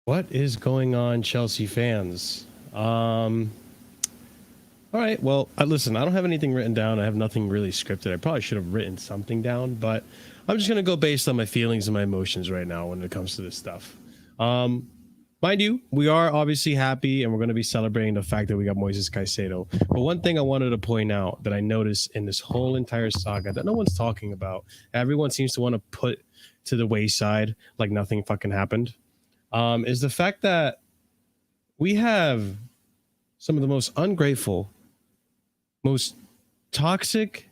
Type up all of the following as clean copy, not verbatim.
What is going on, Chelsea fans? All right. Well, listen, I don't have anything written down. I have nothing really scripted. I probably should have written something down, but I'm just going to go based on my feelings and my emotions right now when it comes to this stuff. Mind you, we are obviously happy and we're going to be celebrating the fact that we got Moises Caicedo. But one thing I wanted to point out that I noticed in this whole entire saga that no one's talking about, everyone seems to want to put to the wayside like nothing fucking happened, is the fact that we have some of the most ungrateful, most toxic,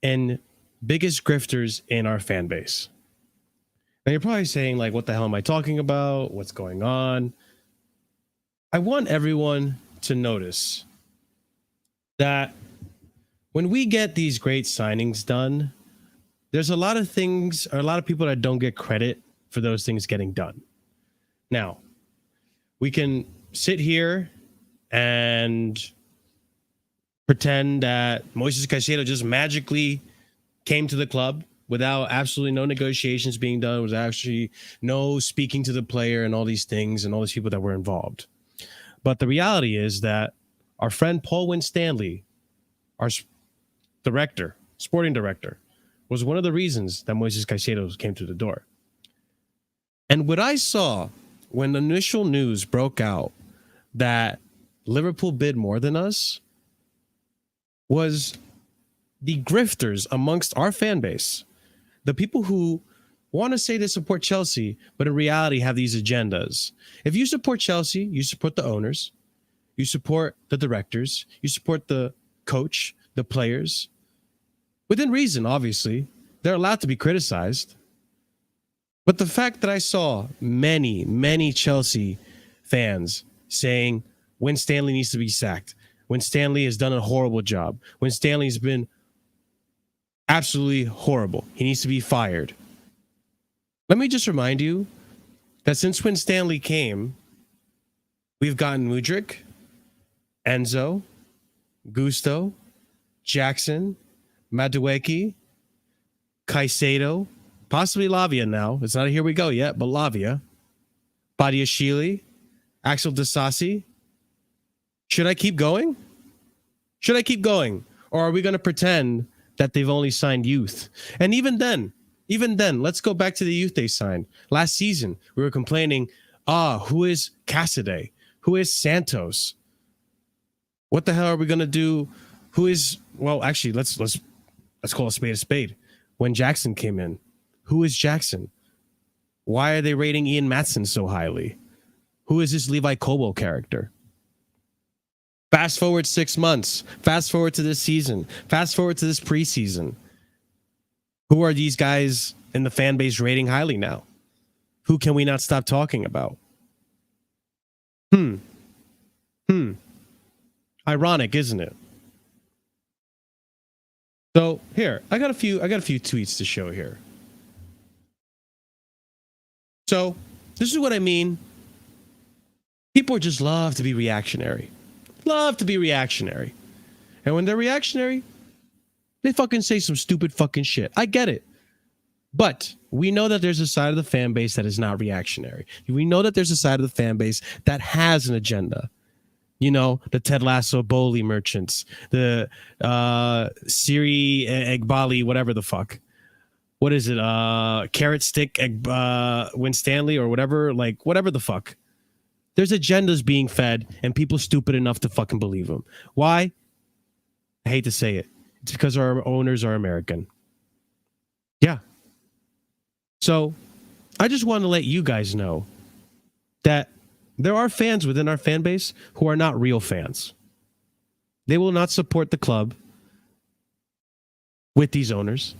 and biggest grifters in our fan base. Now you're probably saying, like, what the hell am I talking about? What's going on? I want everyone to notice that when we get these great signings done, there's a lot of things, or a lot of people that don't get credit for those things getting done. Now, we can sit here and pretend that Moises Caicedo just magically came to the club without absolutely no negotiations being done, was actually no speaking to the player and all these things and all these people that were involved. But the reality is that our friend Paul Winstanley, our director, sporting director, was one of the reasons that Moises Caicedo came through the door. And what I saw when the initial news broke out that Liverpool bid more than us was the grifters amongst our fan base, the people who want to say they support Chelsea, but in reality have these agendas. If you support Chelsea, you support the owners, you support the directors, you support the coach, the players. Within reason, obviously. They're allowed to be criticized. But the fact that I saw many, many Chelsea fans saying Winstanley needs to be sacked, Winstanley has done a horrible job, Winstanley's been absolutely horrible, he needs to be fired. Let me just remind you that since Winstanley came, we've gotten Mudryk, Enzo, Gusto, Jackson, Madueke, Caicedo, possibly Lavia now. It's not a here we go yet, but Lavia, Badiashile, Axel Disasi. Should I keep going? Should I keep going? Or are we going to pretend that they've only signed youth? And even then, let's go back to the youth they signed. Last season, we were complaining, who is Caicedo? Who is Santos? What the hell are we going to do? Who is, well, actually, let's call a spade a spade. When Jackson came in, who is Jackson? Why are they rating Ian Maatson so highly? Who is this Levi Colwill character? Fast forward 6 months. Fast forward to this season. Fast forward to this preseason. Who are these guys in the fan base rating highly now? Who can we not stop talking about? Ironic, isn't it? So here, I got a few tweets to show here. So this is what I mean. People just love to be reactionary. Love to be reactionary. And when they're reactionary, they fucking say some stupid fucking shit. I get it. But we know that there's a side of the fan base that is not reactionary. We know that there's a side of the fan base that has an agenda. You know, the Ted Lasso Bowley merchants, the Siri Egbali, whatever the fuck. What is it? Carrot Stick Winstanley or whatever, like whatever the fuck. There's agendas being fed and people stupid enough to fucking believe them. Why? I hate to say it. It's because our owners are American. Yeah. So I just want to let you guys know that there are fans within our fan base who are not real fans. They will not support the club with these owners.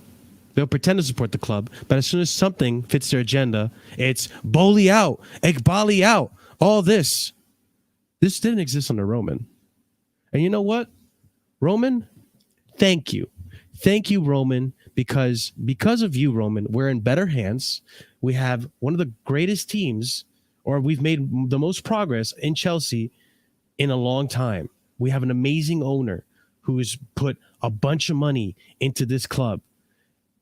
They'll pretend to support the club, but as soon as something fits their agenda, it's Bowley out, Egbali out, all this. This didn't exist under Roman. And you know what? Roman, thank you. Thank you, Roman, because of you, Roman, we're in better hands. We have one of the greatest teams, or we've made the most progress in Chelsea in a long time. We have an amazing owner who has put a bunch of money into this club,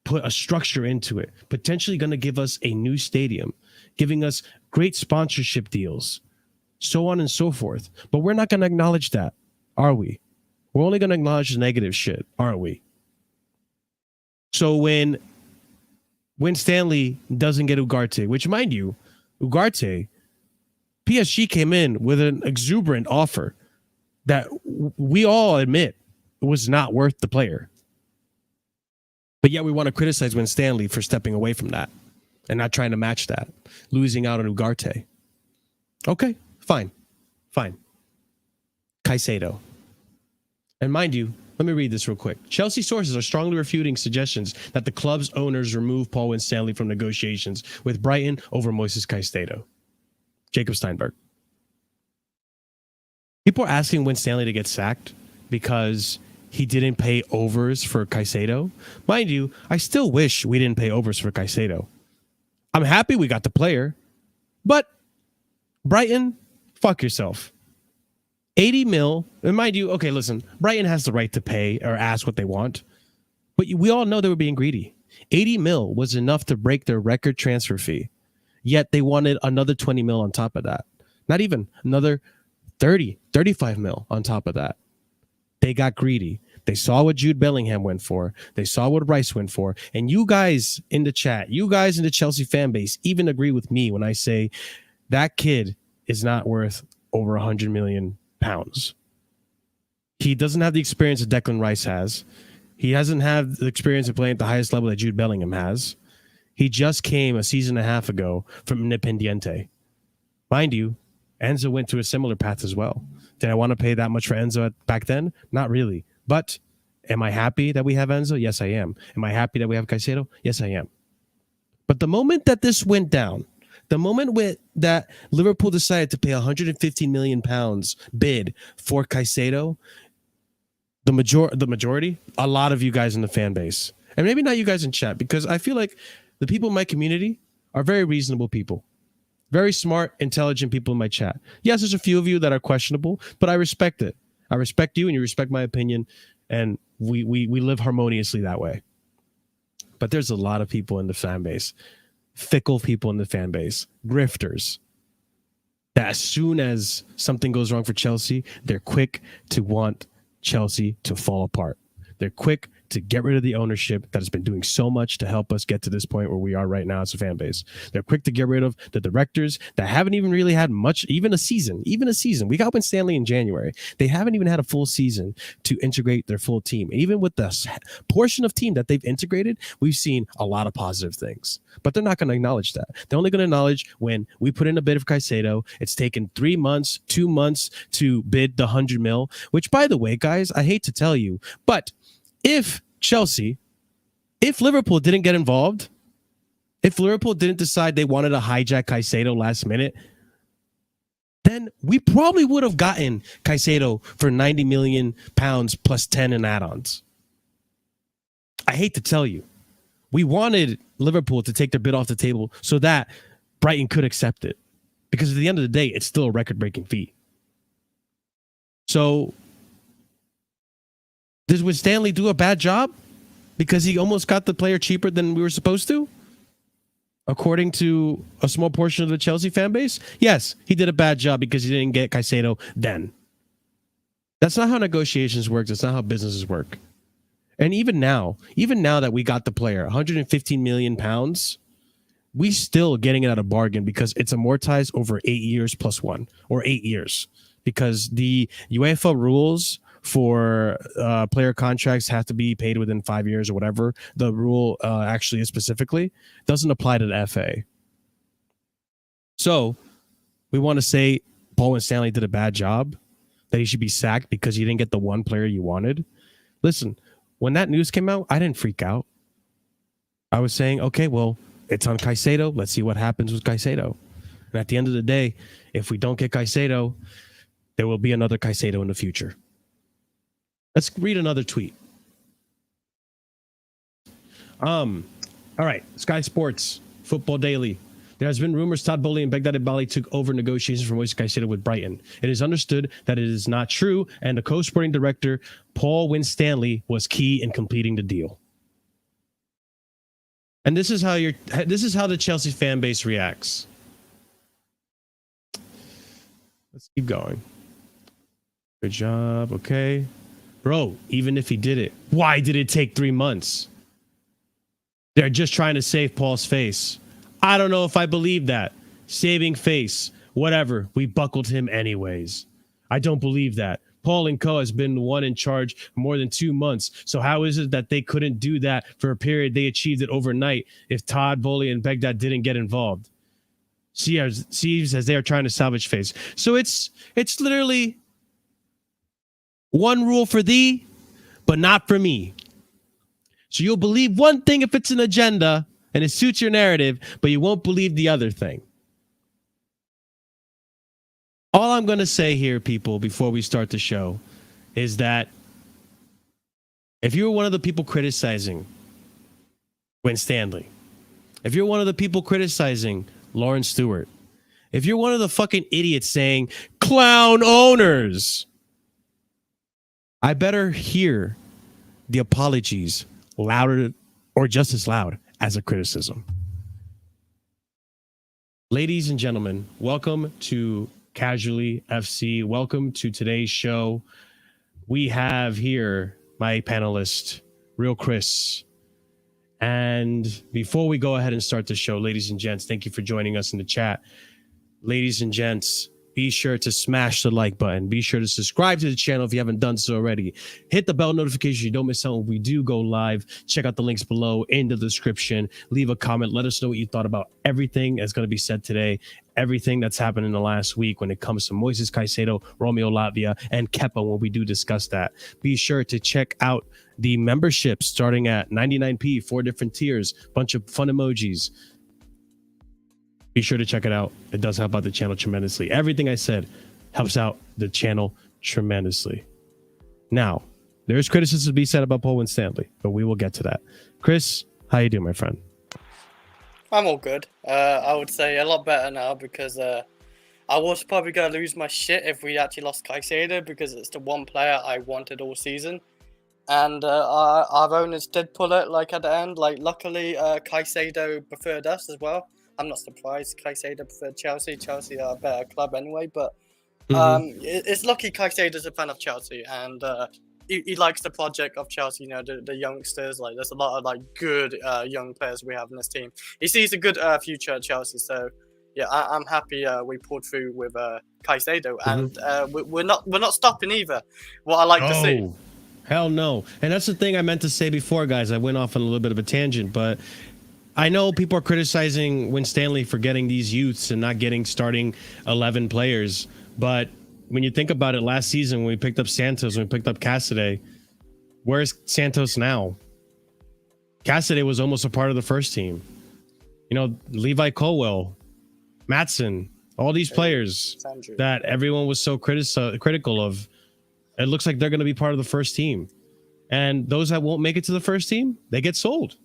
put a structure into it, potentially going to give us a new stadium. giving us great sponsorship deals, so on and so forth. But we're not going to acknowledge that, are we? We're only going to acknowledge the negative shit, aren't we? So when Stanley doesn't get Ugarte, which, mind you, Ugarte, PSG came in with an exuberant offer that we all admit was not worth the player. But yet we want to criticize Win Stanley for stepping away from that and not trying to match that, losing out on Ugarte. Okay, fine. Caicedo. And mind you, let me read this real quick. Chelsea sources are strongly refuting suggestions that the club's owners remove Paul Winstanley from negotiations with Brighton over Moises Caicedo. Jacob Steinberg. People are asking Winstanley to get sacked because he didn't pay overs for Caicedo. Mind you, I still wish we didn't pay overs for Caicedo. I'm happy we got the player, but Brighton, fuck yourself. 80 mil, and mind you, okay, listen, Brighton has the right to pay or ask what they want, but we all know they were being greedy. 80 mil was enough to break their record transfer fee, yet they wanted another 20 mil on top of that. Not even another 35 mil on top of that. They got greedy. They saw what Jude Bellingham went for. They saw what Rice went for. And you guys in the chat, you guys in the Chelsea fan base even agree with me when I say that kid is not worth over 100 million pounds. He doesn't have the experience that Declan Rice has. He doesn't have the experience of playing at the highest level that Jude Bellingham has. He just came a season and a half ago from Independiente. Mind you, Enzo went to a similar path as well. Did I want to pay that much for Enzo back then? Not really. But am I happy that we have Enzo? Yes, I am. Am I happy that we have Caicedo? Yes, I am. But the moment that this went down, the moment that Liverpool decided to pay 115 million pounds bid for Caicedo, the majority, a lot of you guys in the fan base, and maybe not you guys in chat, because I feel like the people in my community are very reasonable people. Very smart, intelligent people in my chat. Yes, there's a few of you that are questionable, but I respect it. I respect you and you respect my opinion, and we live harmoniously that way. But there's a lot of people in the fan base, fickle people in the fan base, grifters, that as soon as something goes wrong for Chelsea, they're quick to want Chelsea to fall apart. They're quick to get rid of the ownership that has been doing so much to help us get to this point where we are right now as a fan base. They're quick to get rid of the directors that haven't even really had much, even a season. We got Winstanley in January. They haven't even had a full season to integrate their full team. Even with the portion of team that they've integrated, we've seen a lot of positive things. But they're not going to acknowledge that. They're only going to acknowledge when we put in a bid of Caicedo. It's taken 3 months, 2 months to bid the 100 mil, which, by the way, guys, I hate to tell you, but if Liverpool didn't get involved, if Liverpool didn't decide they wanted to hijack Caicedo last minute, then we probably would have gotten Caicedo for 90 million pounds plus 10 in add-ons. I hate to tell you, we wanted Liverpool to take their bid off the table so that Brighton could accept it, because at the end of the day, it's still a record-breaking fee. So did Winstanley do a bad job because he almost got the player cheaper than we were supposed to? According to a small portion of the Chelsea fan base? Yes, he did a bad job because he didn't get Caicedo then. That's not how negotiations work. That's not how businesses work. And even now that we got the player, 115 million pounds, we still getting it at a bargain because it's amortized over 8 years plus 1, or 8 years. Because the UEFA rules for player contracts have to be paid within 5 years or whatever the rule actually is specifically, doesn't apply to the FA. So we want to say Paul Winstanley did a bad job, that he should be sacked because you didn't get the one player you wanted. Listen, when that news came out, I didn't freak out. I was saying, okay, well, it's on Caicedo. Let's see what happens with Caicedo. And at the end of the day, if we don't get Caicedo, there will be another Caicedo in the future. Let's read another tweet. All right, Sky Sports, Football Daily. There has been rumors Todd Boehly and Begdad Bali took over negotiations for Moises Caicedo with Brighton. It is understood that it is not true, and the co-sporting director, Paul Winstanley, was key in completing the deal. And this is how the Chelsea fan base reacts. Let's keep going. Good job. Okay. Bro, even if he did it, why did it take 3 months? They're just trying to save Paul's face. I don't know if I believe that. Saving face. Whatever. We buckled him anyways. I don't believe that. Paul and Co has been the one in charge for more than 2 months. So how is it that they couldn't do that for a period? They achieved it overnight if Todd, Bowley, and Begdad didn't get involved. Sees as they are trying to salvage face. So it's literally one rule for thee, but not for me. So you'll believe one thing if it's an agenda and it suits your narrative, but you won't believe the other thing. All I'm going to say here, people, before we start the show, is that if you're one of the people criticizing Win Stanley, if you're one of the people criticizing Lauren Stewart, if you're one of the fucking idiots saying clown owners, I better hear the apologies louder or just as loud as a criticism. Ladies and gentlemen, welcome to Casually FC. Welcome to today's show. We have here my panelist, Real Chris. And before we go ahead and start the show, ladies and gents, thank you for joining us in the chat. Ladies and gents, be sure to smash the like button. Be sure to subscribe to the channel if you haven't done so already. Hit the bell notification so you don't miss out when we do go live. Check out the links below in the description. Leave a comment. Let us know what you thought about everything that's going to be said today. Everything that's happened in the last week when it comes to Moises Caicedo, Romeo Lavia, and Kepa when we do discuss that. Be sure to check out the membership starting at 99p, 4 different tiers, bunch of fun emojis. Be sure to check it out. It does help out the channel tremendously. Everything I said helps out the channel tremendously. Now, there's criticism to be said about Paul Winstanley, but we will get to that. Chris, how you doing, my friend? I'm all good. I would say a lot better now because I was probably going to lose my shit if we actually lost Caicedo because it's the one player I wanted all season. And our owners did pull it like at the end. Like, luckily, Caicedo preferred us as well. I'm not surprised Caicedo preferred Chelsea. Chelsea are a better club anyway, but it's lucky Caicedo's a fan of Chelsea and he likes the project of Chelsea, you know, the youngsters. Like, there's a lot of like good young players we have in this team. He sees a good future at Chelsea, so yeah, I'm happy we pulled through with Caicedo, and we're not stopping either. What I like to see. Hell no. And that's the thing I meant to say before, guys. I went off on a little bit of a tangent, but I know people are criticizing Winstanley for getting these youths and not getting starting 11 players. But when you think about it, last season when we picked up Santos, when we picked up Caicedo, where's Santos now? Caicedo was almost a part of the first team. You know, Levi Colwell, Maatsen, all these players that everyone was so critical of. It looks like they're going to be part of the first team. And those that won't make it to the first team, they get sold.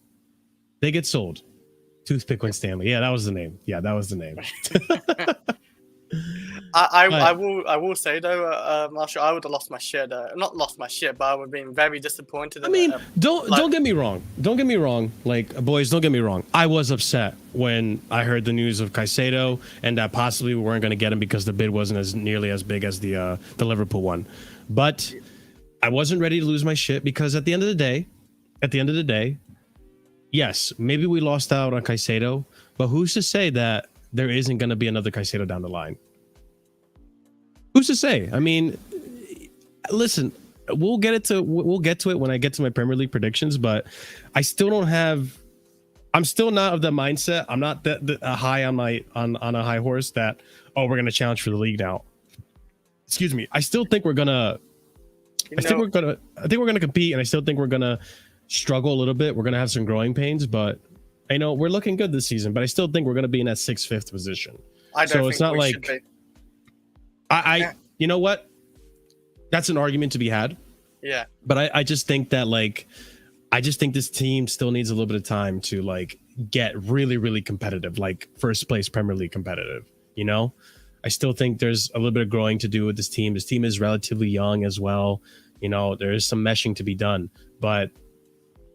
They get sold. Toothpick Winstanley. Yeah, that was the name. Yeah, that was the name. I will say though, Marshall, I would have lost my shit. Not lost my shit, but I would have been very disappointed. I mean, don't get me wrong. Don't get me wrong. Like, boys, don't get me wrong. I was upset when I heard the news of Caicedo and that possibly we weren't going to get him because the bid wasn't as nearly as big as the Liverpool one. But I wasn't ready to lose my shit because at the end of the day, yes, maybe we lost out on Caicedo, but who's to say that there isn't going to be another Caicedo down the line? Who's to say? I mean, listen, we'll get to it when I get to my Premier League predictions, but I'm still not of the mindset. I'm not that high on a high horse that, oh, we're going to challenge for the league now. Excuse me. I still think we're gonna. I think we're gonna compete, and I still think we're gonna struggle a little bit. We're gonna have some growing pains, but I know we're looking good this season. But I still think we're gonna be in that 6th, 5th position. So it's not like you know what? That's an argument to be had. Yeah. But I just think that I just think this team still needs a little bit of time to get really, really competitive, like first place Premier League competitive. You know. I still think there's a little bit of growing to do with this team. This team is relatively young as well. You know, there is some meshing to be done. But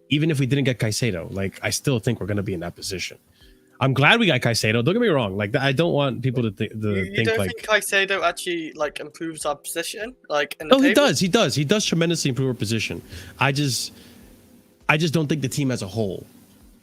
even if we didn't get Caicedo, I still think we're going to be in that position. I'm glad we got Caicedo. Don't get me wrong. Like, I don't want people to think You don't think Caicedo actually like improves our position, like in the Oh, table? he does tremendously improve our position. I just don't think the team as a whole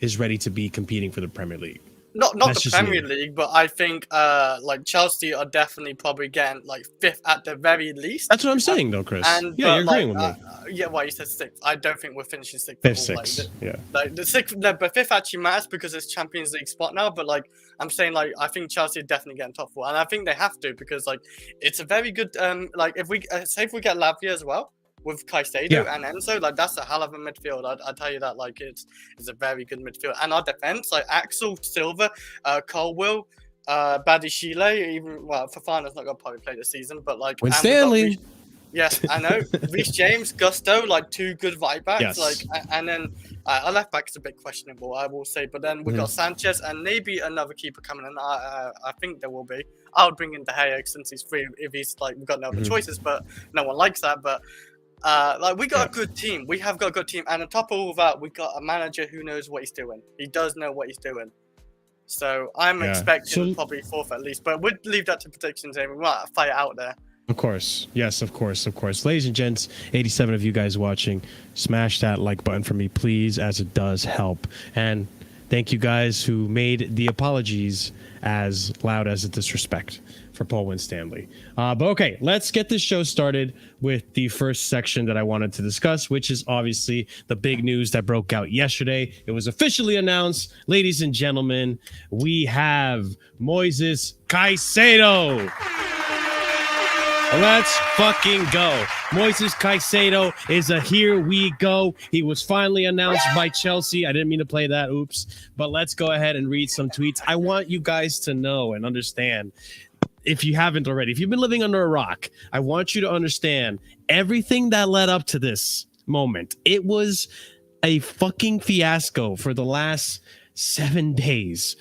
is ready to be competing for the Premier League. Not the Premier League, but I think like Chelsea are definitely probably getting like 5th at the very least. That's what I'm saying, though, Chris. You're agreeing with me. Yeah, well, you said 6th. I don't think we're finishing 6th. 5th, 6th. Yeah. Like the 6th, no, but 5th actually matters because it's Champions League spot now. But like I'm saying, like I think Chelsea are definitely getting top 4, and I think they have to because like it's a very good like if we say if we get Lavia as well. With Caicedo and Enzo, like that's a hell of a midfield. I tell you that, like it's a very good midfield. And our defense, like Axel, Silva, Colwill, Badishile, even Fofana's not gonna probably play this season, but like Stanley. Yes, I know. Reece James, Gusto, like 2 good right backs. Yes. Like and then our left back is a bit questionable, I will say. But then we got Sanchez and maybe another keeper coming in. I think there will be. I would bring in De Gea since he's free. If he's like we've got no other choices, but no one likes that. But like we got a good team. We have got a good team, and on top of all that, we got a manager who knows what he's doing. He does know what he's doing. So I'm expecting probably 4th at least. But we'll leave that to predictions, and we might fight out there. Of course. Yes, of course. Ladies and gents, 87 of you guys watching, smash that like button for me, please, as it does help. And thank you guys who made the apologies as loud as a disrespect for Paul Winstanley. But okay, let's get this show started with the first section that I wanted to discuss, which is obviously the big news that broke out yesterday. It was officially announced, ladies and gentlemen, we have Moises Caicedo. Let's fucking go. Moises Caicedo is a here we go. He was finally announced by Chelsea. I didn't mean to play that. Oops. But let's go ahead and read some tweets. I want you guys to know and understand, if you haven't already, if you've been living under a rock, I want you to understand everything that led up to this moment. It was a fucking fiasco for the last 7 days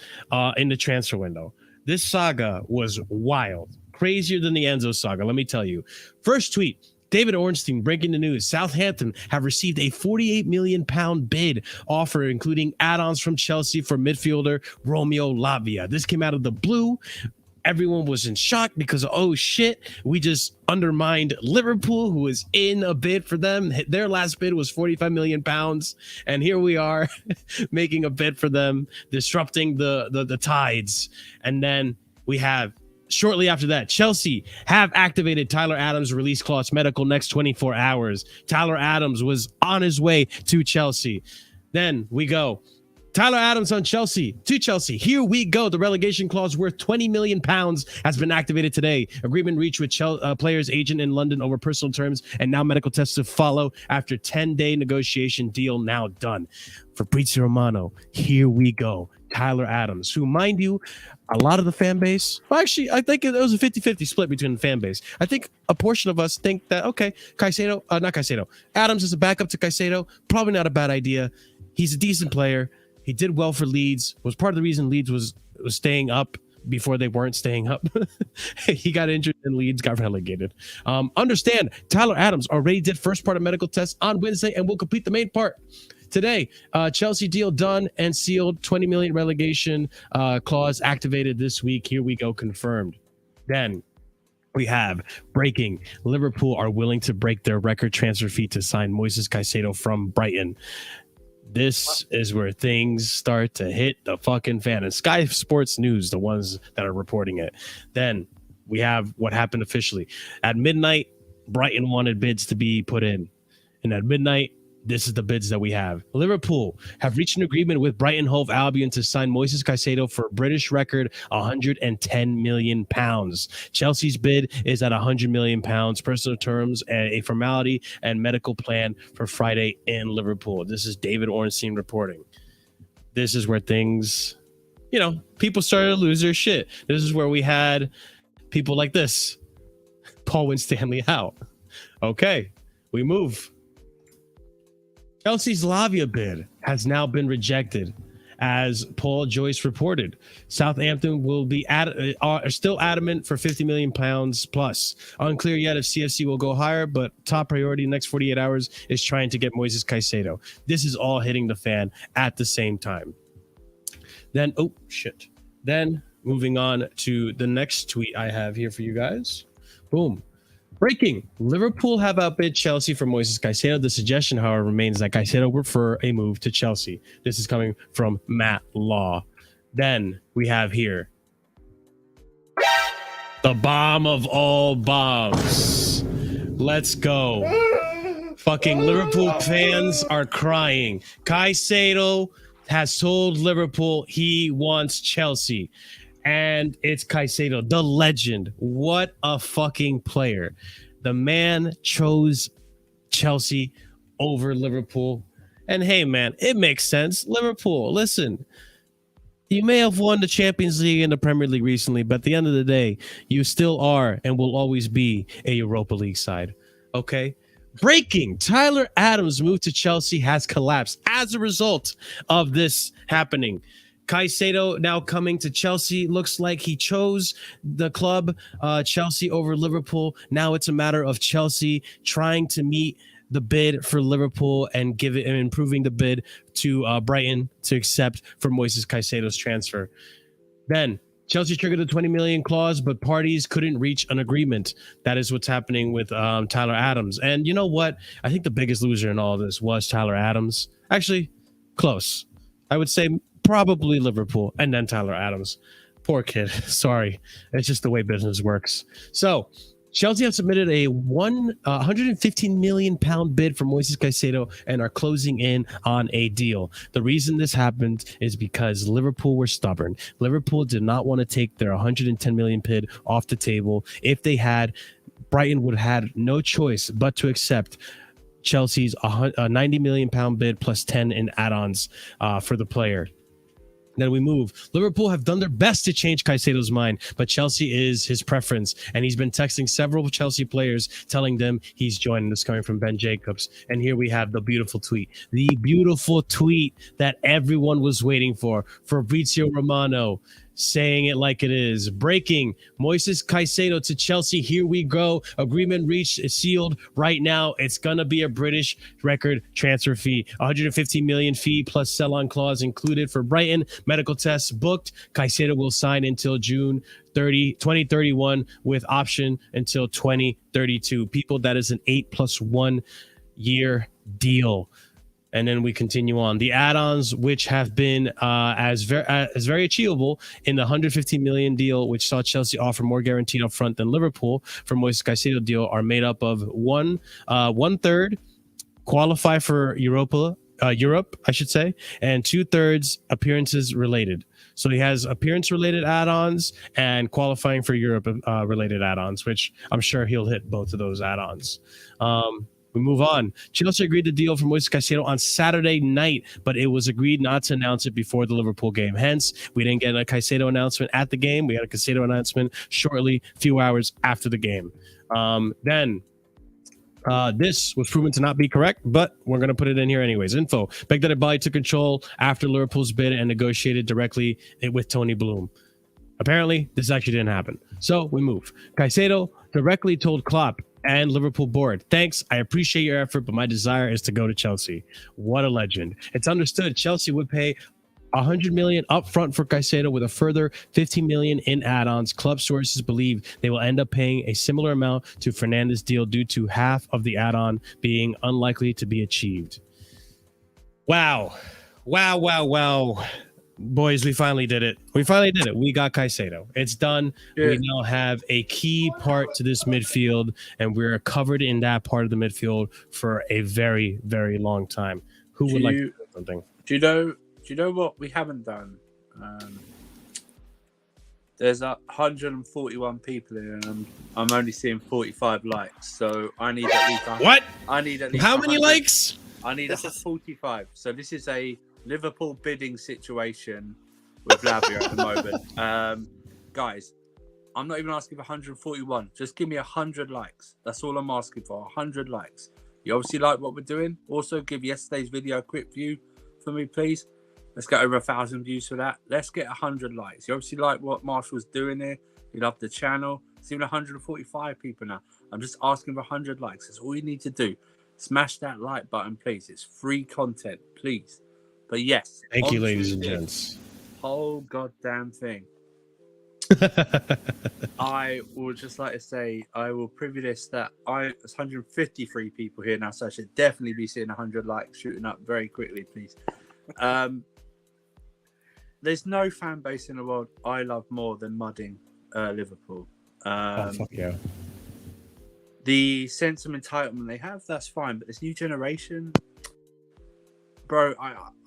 in the transfer window. This saga was wild. Crazier than the Enzo saga, let me tell you. First tweet, David Ornstein breaking the news. Southampton have received a £48 million bid offer, including add-ons from Chelsea for midfielder Romeo Lavia. This came out of the blue. Everyone was in shock because, oh shit, we just undermined Liverpool, who was in a bid for them. Their last bid was £45 million. And here we are making a bid for them, disrupting the tides. And then we have, shortly after that, Chelsea have activated Tyler Adams' release clause medical next 24 hours. Tyler Adams was on his way to Chelsea. Then we go. Tyler Adams on Chelsea to Chelsea. Here we go. The relegation clause worth £20 million has been activated today. Agreement reached with player's agent in London over personal terms, and now medical tests to follow after 10-day negotiation deal now done. Fabrizio Romano, here we go. Tyler Adams, who, mind you, a lot of the fan base, well, actually, I think it was a 50-50 split between the fan base. I think a portion of us think that, okay, Adams is a backup to Caicedo. Probably not a bad idea. He's a decent player. He did well for Leeds. Was part of the reason Leeds was staying up before they weren't staying up. He got injured and Leeds got relegated. Understand, Tyler Adams already did first part of medical tests on Wednesday and will complete the main part today. Chelsea deal done and sealed. 20 million relegation clause activated this week. Here we go, confirmed. Then we have breaking. Liverpool are willing to break their record transfer fee to sign Moises Caicedo from Brighton. This is where things start to hit the fucking fan. And Sky Sports News, the ones that are reporting it. Then we have what happened officially. At midnight, Brighton wanted bids to be put in. And at midnight, this is the bids that we have. Liverpool have reached an agreement with Brighton Hove Albion to sign Moises Caicedo for a British record £110 million. Chelsea's bid is at £100 million. Personal terms, a formality, and medical plan for Friday in Liverpool. This is David Ornstein reporting. This is where things, people started to lose their shit. This is where we had people like this. Paul Winstanley out. Okay, we move. Chelsea's Lavia bid has now been rejected, as Paul Joyce reported. Southampton will be are still adamant for £50 million plus. Unclear yet if CFC will go higher, but top priority next 48 hours is trying to get Moises Caicedo. This is all hitting the fan at the same time. Then, oh shit. Then moving on to the next tweet I have here for you guys. Boom. Breaking. Liverpool have outbid Chelsea for Moises Caicedo. The suggestion, however, remains that Caicedo would prefer a move to Chelsea. This is coming from Matt Law. Then we have here the bomb of all bombs. Let's go. Fucking Liverpool fans are crying. Caicedo has told Liverpool he wants Chelsea. And it's Caicedo, the legend. What a fucking player. The man chose Chelsea over Liverpool. And hey, man, it makes sense. Liverpool, listen, you may have won the Champions League and the Premier League recently, but at the end of the day, you still are and will always be a Europa League side. Okay? Breaking. Tyler Adams' move to Chelsea has collapsed as a result of this happening. Caicedo now coming to Chelsea. Looks like he chose the club, Chelsea over Liverpool. Now it's a matter of Chelsea trying to meet the bid for Liverpool and give it and improving the bid to Brighton to accept for Moises Caicedo's transfer. Then Chelsea triggered a 20 million clause, but parties couldn't reach an agreement. That is what's happening with Tyler Adams. And you know what? I think the biggest loser in all of this was Tyler Adams. Actually, close. I would say probably Liverpool and then Tyler Adams. Poor kid. Sorry. It's just the way business works. So Chelsea have submitted a 115 million pound bid for Moises Caicedo and are closing in on a deal. The reason this happened is because Liverpool were stubborn. Liverpool did not want to take their 110 million bid off the table. If they had, Brighton would have had no choice but to accept Chelsea's 90 million pound bid plus 10 in add-ons for the player. Then we move. Liverpool have done their best to change Caicedo's mind, but Chelsea is his preference. And he's been texting several Chelsea players telling them he's joining. This coming from Ben Jacobs. And here we have the beautiful tweet. The beautiful tweet that everyone was waiting for. Fabrizio Romano saying it like it is. Breaking. Moises Caicedo to Chelsea. Here we go. Agreement reached. It's sealed right now. It's going to be a British record transfer fee. 150 million fee plus sell-on clause included for Brighton. Medical tests booked. Caicedo will sign until June 2031 with option until 2032. People, that is an 8+1 year deal. And then we continue on. The add-ons, which have been as very achievable in the 150 million deal, which saw Chelsea offer more guaranteed up front than Liverpool for Moises Caicedo deal, are made up of one third qualify for Europe, I should say, and 2/3 appearances related. So he has appearance related add-ons and qualifying for Europe related add-ons, which I'm sure he'll hit both of those add-ons. We move on. Chelsea agreed to deal for Moises Caicedo on Saturday night, but it was agreed not to announce it before the Liverpool game. Hence, we didn't get a Caicedo announcement at the game. We had a Caicedo announcement shortly, a few hours after the game. Then this was proven to not be correct, but we're going to put it in here anyways. Info. Baghdad Bali took control after Liverpool's bid and negotiated directly with Tony Bloom. Apparently, this actually didn't happen. So we move. Caicedo directly told Klopp and Liverpool board, "Thanks, I appreciate your effort, but my desire is to go to Chelsea." What a legend. It's understood Chelsea would pay 100 million up front for Caicedo with a further 15 million in add-ons. Club sources believe they will end up paying a similar amount to Fernandes' deal due to half of the add-on being unlikely to be achieved. Wow. Boys, we finally did it. We got Caicedo. It's done. Yeah. We now have a key part to this midfield, and we're covered in that part of the midfield for a very, very long time. Who would like to do something? Do you know what we haven't done? There's 141 people here, and I'm only seeing 45 likes. So I need at least. What? I need at least. How many likes? I need 45. So this is a Liverpool bidding situation with Lavia at the moment. Guys, I'm not even asking for 141. Just give me 100 likes. That's all I'm asking for, 100 likes. You obviously like what we're doing. Also, give yesterday's video a quick view for me, please. Let's get over 1,000 views for that. Let's get 100 likes. You obviously like what Marshall's doing here. You love the channel. It's even 145 people now. I'm just asking for 100 likes. That's all you need to do. Smash that like button, please. It's free content, please. But yes. Thank you, ladies and gents. whole goddamn thing. I would just like to say, I will preview this that there's 153 people here now, so I should definitely be seeing 100 likes shooting up very quickly, please. There's no fan base in the world I love more than mudding Liverpool. Fuck yeah. The sense of entitlement they have, that's fine, but this new generation, bro,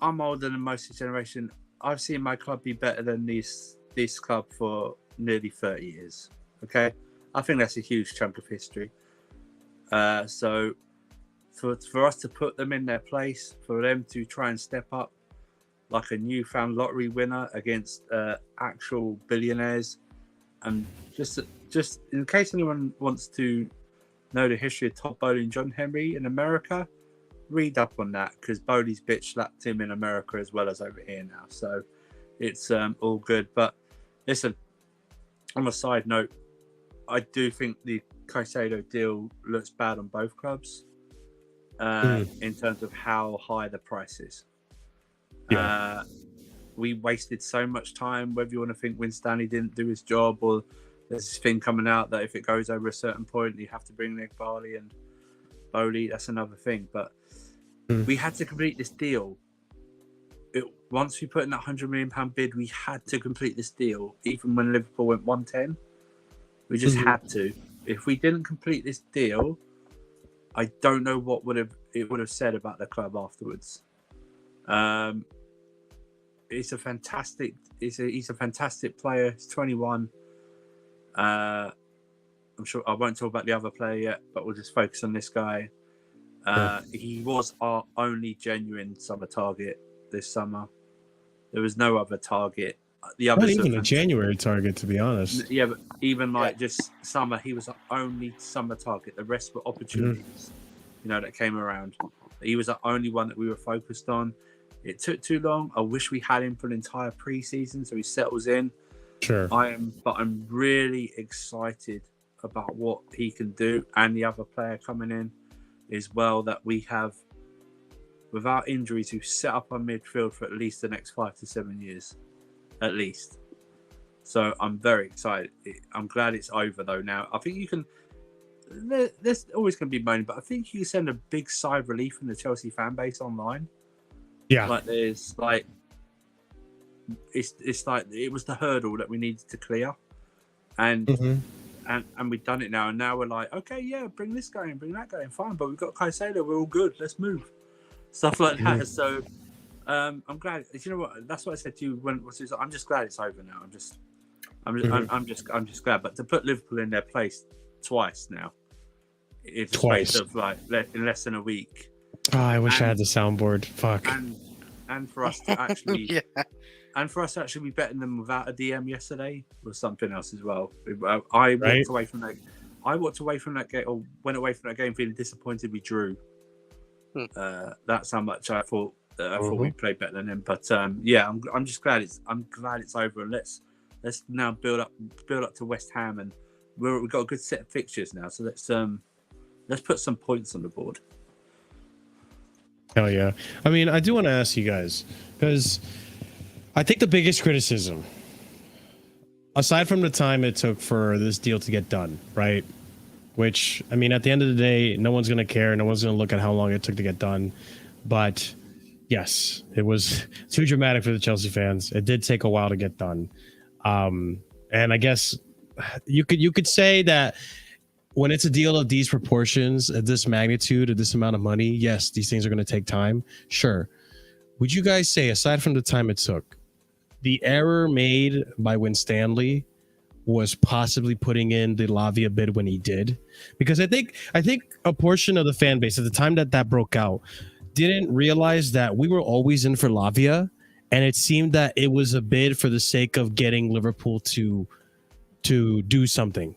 I'm older than most of the generation. I've seen my club be better than this club for nearly 30 years. Okay, I think that's a huge chunk of history. So for us to put them in their place, for them to try and step up like a newfound lottery winner against actual billionaires, and just in case anyone wants to know the history of Todd Bowley and John Henry in America, read up on that, because Bowley's bitch slapped him in America as well as over here now. So it's all good. But listen, on a side note, I do think the Caicedo deal looks bad on both clubs in terms of how high the price is. Yeah. We wasted so much time, whether you want to think Winstanley didn't do his job, or there's this thing coming out that if it goes over a certain point, you have to bring Nick Barley and Bowley. That's another thing. But we had to complete this deal. Once we put in that £100 million bid, we had to complete this deal, even when Liverpool went 110. We just had to. If we didn't complete this deal, I don't know what it would have said about the club afterwards. He's a fantastic player. He's 21. I'm sure I won't talk about the other player yet, but we'll just focus on this guy. He was our only genuine summer target this summer. There was no other target. The others not even a January target, to be honest. Yeah, but even just summer, he was the only summer target. The rest were opportunities, that came around. He was the only one that we were focused on. It took too long. I wish we had him for an entire preseason so he settles in. Sure. But I'm really excited about what he can do, and the other player coming in as well that we have, without injuries, who set up our midfield for at least the next 5 to 7 years, at least. So I'm very excited. I'm glad it's over though now. I think you can. There's always going to be moaning, but I think you can send a big sigh of relief from the Chelsea fan base online. Yeah. Like there's like, it's like it was the hurdle that we needed to clear, and we've done it now. And now we're like, okay, yeah, bring this guy in, bring that guy in, fine. But we've got Caicedo, we're all good. Let's move. Stuff like that. So I'm glad. You know what? That's what I said to you when I'm just glad it's over now. I'm just glad. But to put Liverpool in their place twice now, it's twice of like in less than a week. Oh, I wish I had the soundboard. Fuck. And for us to actually, and for us to actually be betting them without a DM yesterday was something else as well. I walked away from that. I walked away from that game, or went away from that game feeling disappointed we drew. That's how much I thought we played better than them. But yeah, I'm just glad it's over, and let's now build up to West Ham, and we've got a good set of fixtures now. So let's put some points on the board. Hell yeah. I mean, I do want to ask you guys, because I think the biggest criticism, aside from the time it took for this deal to get done, right? Which, I mean, at the end of the day, no one's going to care. No one's going to look at how long it took to get done. But yes, it was too dramatic for the Chelsea fans. It did take a while to get done. And I guess you could say that when it's a deal of these proportions, of this magnitude, of this amount of money, yes, these things are going to take time. Sure. Would you guys say, aside from the time it took, the error made by Winstanley was possibly putting in the Lavia bid when he did? Because I think a portion of the fan base at the time that broke out didn't realize that we were always in for Lavia, and it seemed that it was a bid for the sake of getting Liverpool to do something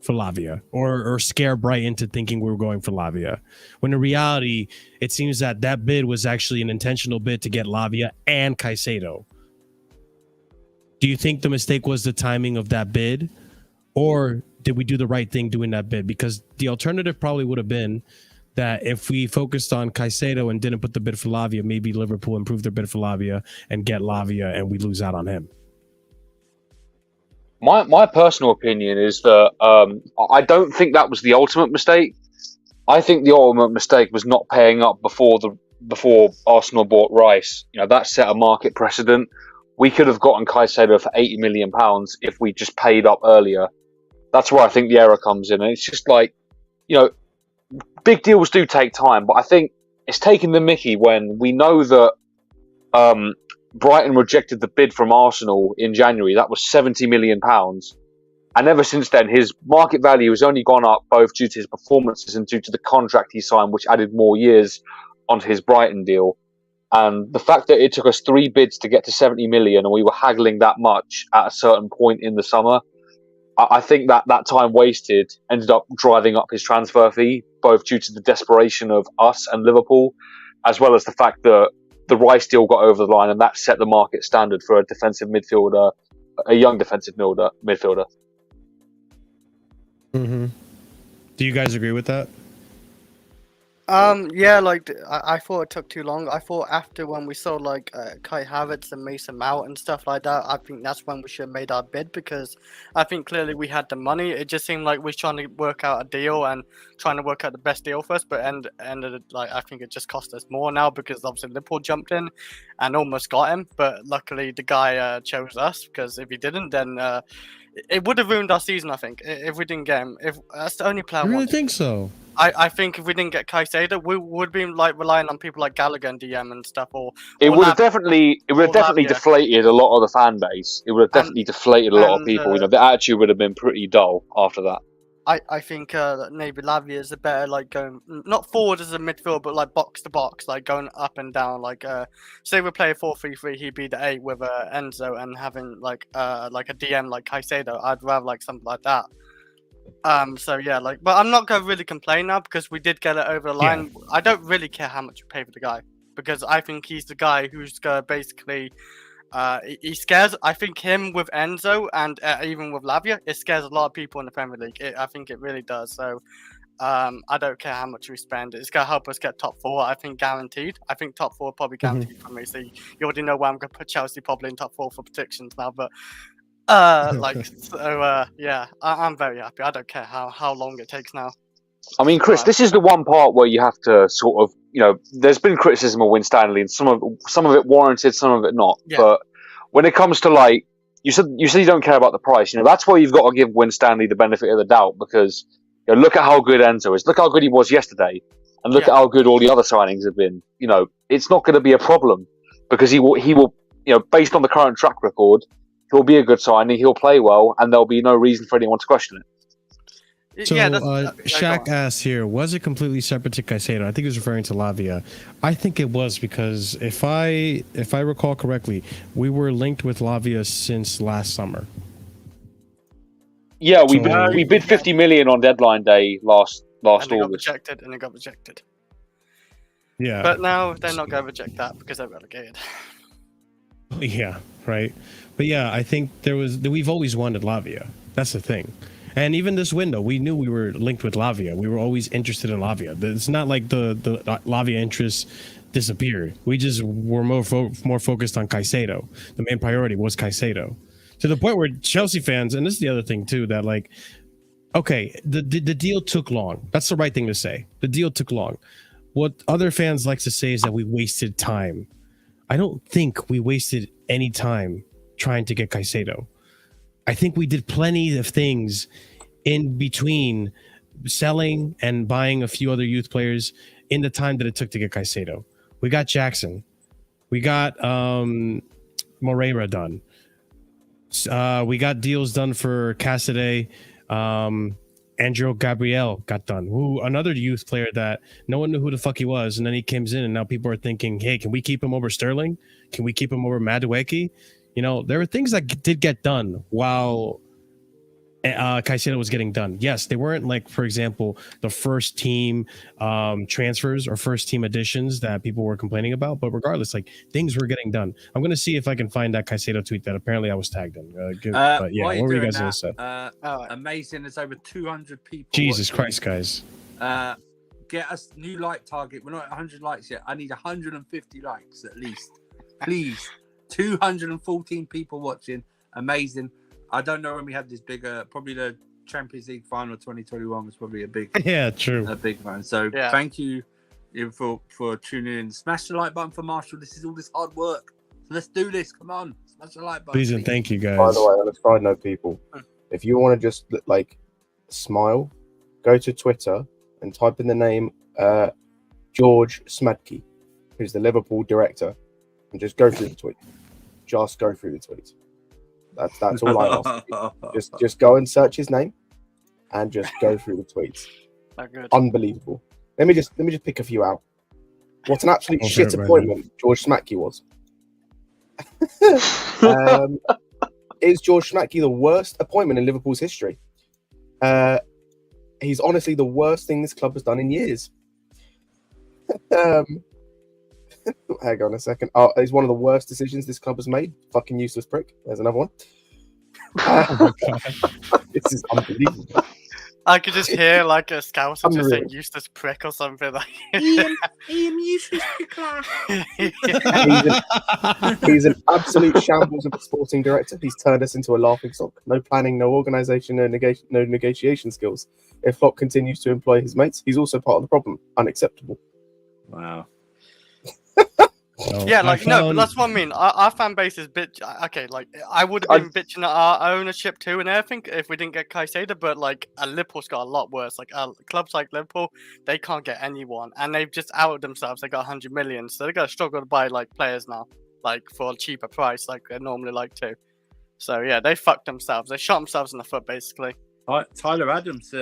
for Lavia, or scare Brighton into thinking we were going for Lavia, when in reality it seems that bid was actually an intentional bid to get Lavia and Caicedo. Do you think the mistake was the timing of that bid, or did we do the right thing doing that bid? Because the alternative probably would have been that if we focused on Caicedo and didn't put the bid for Lavia, maybe Liverpool improved their bid for Lavia and get Lavia, and we lose out on him. My personal opinion is that I don't think that was the ultimate mistake. I think the ultimate mistake was not paying up before Arsenal bought Rice. You know, that set a market precedent. We could have gotten Caicedo for £80 million if we just paid up earlier. That's where I think the error comes in. And it's just like, you know, big deals do take time, but I think it's taking the mickey when we know that Brighton rejected the bid from Arsenal in January. That was £70 million. And ever since then, his market value has only gone up, both due to his performances and due to the contract he signed, which added more years onto his Brighton deal. And the fact that it took us 3 bids to get to 70 million and we were haggling that much at a certain point in the summer, I think that time wasted ended up driving up his transfer fee, both due to the desperation of us and Liverpool, as well as the fact that the Rice deal got over the line and that set the market standard for a defensive midfielder, a young defensive midfielder. Mm-hmm. Do you guys agree with that? Yeah, like I thought it took too long. I thought after when we saw like Kai Havertz and Mason Mount and stuff like that, I think that's when we should have made our bid, because I think clearly we had the money. It just seemed like we were trying to work out a deal and trying to work out the best deal first, but ended like I think it just cost us more now, because obviously Liverpool jumped in and almost got him, but luckily the guy chose us, because if he didn't, then it would have ruined our season. I think if we didn't get him. If that's the only player. I really think so. I think if we didn't get Caicedo, we would be like relying on people like Gallagher and DM and stuff, it would have definitely deflated a lot of the fan base. It would have definitely deflated a lot of people. You know, the attitude would have been pretty dull after that. I think maybe Lavia is a better like going not forward as a midfield, but like box to box, like going up and down. Like say we play a 4-3-3, he'd be the 8 with Enzo, and having like a DM like Caicedo. I'd rather like something like that. So yeah, like, but I'm not gonna really complain now, because we did get it over the line. Yeah. I don't really care how much we pay for the guy, because I think he's the guy who's gonna basically he scares. I think him with Enzo and even with Lavia, it scares a lot of people in the Premier League. I think it really does. So I don't care how much we spend. It's gonna help us get top 4. I think guaranteed. I think top 4 probably guaranteed for me. So you already know where I'm gonna put Chelsea, probably in top 4 for predictions now, but. Yeah, I'm very happy. I don't care how long it takes now. I mean, Chris, this is the one part where you have to sort of, you know, there's been criticism of Winstanley, and some of it warranted, some of it not. Yeah. But when it comes to like, you said you don't care about the price. You know, that's where you've got to give Winstanley the benefit of the doubt, because you know, look at how good Enzo is. Look how good he was yesterday, and look at how good all the other signings have been. You know, it's not going to be a problem, because he will, you know, based on the current track record, he'll be a good signing, he'll play well, and there'll be no reason for anyone to question it. So, Shaq asked here, was it completely separate to Caicedo? I think he was referring to Lavia. I think it was, because if I recall correctly, we were linked with Lavia since last summer. Yeah, we bid 50 million on deadline day last August. And it got rejected. Yeah. But now they're not going to reject that because they're relegated. Yeah, right. But yeah, I think we've always wanted Lavia. That's the thing. And even this window, we knew we were linked with Lavia. We were always interested in Lavia. It's not like the Lavia interests disappeared. We just were more focused on Caicedo. The main priority was Caicedo. To the point where Chelsea fans, and this is the other thing too, that like, okay, the deal took long. That's the right thing to say. The deal took long. What other fans like to say is that we wasted time. I don't think we wasted any time trying to get Caicedo. I think we did plenty of things in between selling and buying a few other youth players in the time that it took to get Caicedo. We got Jackson. We got Moreira done. We got deals done for Caicedo. Andrew Gabriel got done. Who, another youth player that no one knew who the fuck he was, and then he comes in, and now people are thinking, hey, can we keep him over Sterling? Can we keep him over Madueke? You know, there were things that did get done while Caicedo was getting done. Yes, they weren't like, for example, the first team transfers or first team additions that people were complaining about. But regardless, like, things were getting done. I'm going to see if I can find that Caicedo tweet that apparently I was tagged in. But yeah, what were you guys going to say? Amazing. There's over 200 people. Jesus Christ, guys. get us new like target. We're not at 100 likes yet. I need 150 likes at least. Please. 214 people watching. Amazing. I don't know when we had this bigger, probably the Champions League final 2021 was probably a big one. So thank you for tuning in. Smash the like button for Marshall. This is all this hard work. So let's do this. Come on. Smash the like button. Please and thank you guys. By the way, on a side note, people, if you want to just like smile, go to Twitter and type in the name George Smadke, who's the Liverpool director, and just go through the tweet. Just go through the tweet. That's all I ask. Just go and search his name, and just go through the tweets. Unbelievable. Let me just pick a few out. What an absolute shit appointment George Smadke was. Is George Smadke the worst appointment in Liverpool's history? He's honestly the worst thing this club has done in years. Hang on a second. Oh, it's one of the worst decisions this club has made. Fucking useless prick. There's another one. This is unbelievable. I could just hear like a scouser just saying useless prick or something like Ian useless prick. He's an absolute shambles of a sporting director. He's turned us into a laughing stock. No planning, no organisation, no negotiation skills. If Klopp continues to employ his mates, he's also part of the problem. Unacceptable. Wow. Yeah, like no, but that's what I mean. Our fan base is okay. Like I would have been bitching at our ownership too and everything if we didn't get Caicedo. But like Liverpool's got a lot worse. Like clubs like Liverpool, they can't get anyone, and they've just outed themselves. They got 100 million, so they're gonna struggle to buy like players now, like for a cheaper price, like they normally like to. So yeah, they fucked themselves. They shot themselves in the foot basically. Tyler Adams,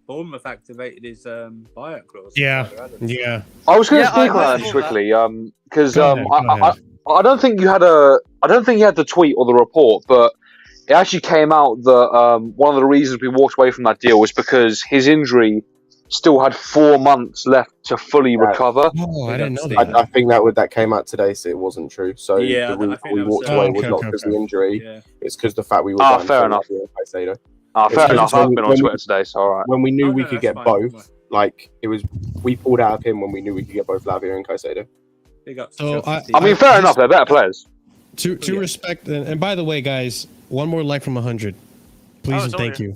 Bournemouth activated his buyout clause. Yeah. I was going to speak on that quickly, because I don't think you had the tweet or the report, but it actually came out that one of the reasons we walked away from that deal was because his injury still had 4 months left to fully recover. Oh, I didn't know that. I think that came out today, so it wasn't true. So the reason we walked away was not because of the injury; it's because the fact we were. Fair enough. Fair enough. I've been on Twitter today, so all right. When we knew we could get both, like it was, we pulled out of him when we knew we could get both Lavia and Caicedo. So I mean, fair enough. They're better players. To respect, and by the way, guys, one more like from 100, please and thank you.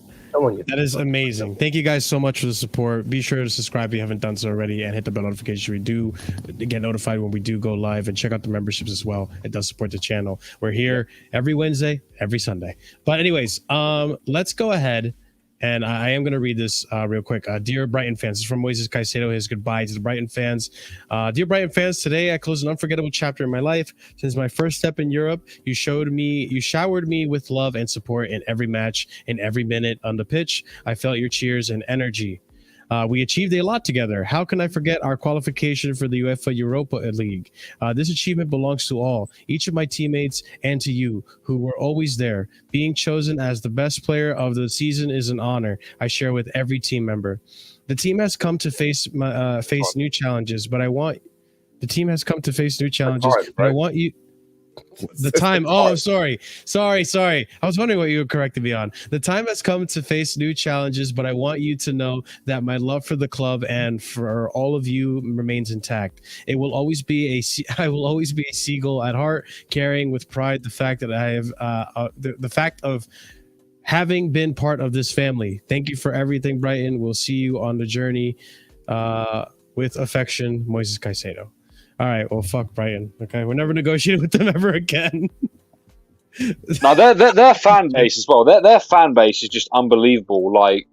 That is amazing. Thank you guys so much for the support. Be sure to subscribe if you haven't done so already, and hit the bell notification. We do get notified when we do go live, and check out the memberships as well. It does support the channel. We're here every Wednesday, every Sunday. But anyways, let's go ahead. And I am going to read this real quick. Dear Brighton fans, this is from Moises Caicedo. His goodbye to the Brighton fans. Dear Brighton fans, today I closed an unforgettable chapter in my life. Since my first step in Europe, you showered me with love and support in every match, in every minute on the pitch. I felt your cheers and energy. We achieved a lot together. How can I forget our qualification for the UEFA Europa League? This achievement belongs to all, each of my teammates, and to you, who were always there. Being chosen as the best player of the season is an honor I share with every team member. The team has come to face new challenges, but I want you. The time. Oh, sorry. I was wondering what you were correcting me on. The time has come to face new challenges, but I want you to know that my love for the club and for all of you remains intact. I will always be a seagull at heart, carrying with pride the fact that I have the fact of having been part of this family. Thank you for everything, Brighton. We'll see you on the journey. With affection, Moises Caicedo. All right, well, fuck Brighton. Okay, we're never negotiating with them ever again. No, their fan base as well. Their fan base is just unbelievable. Like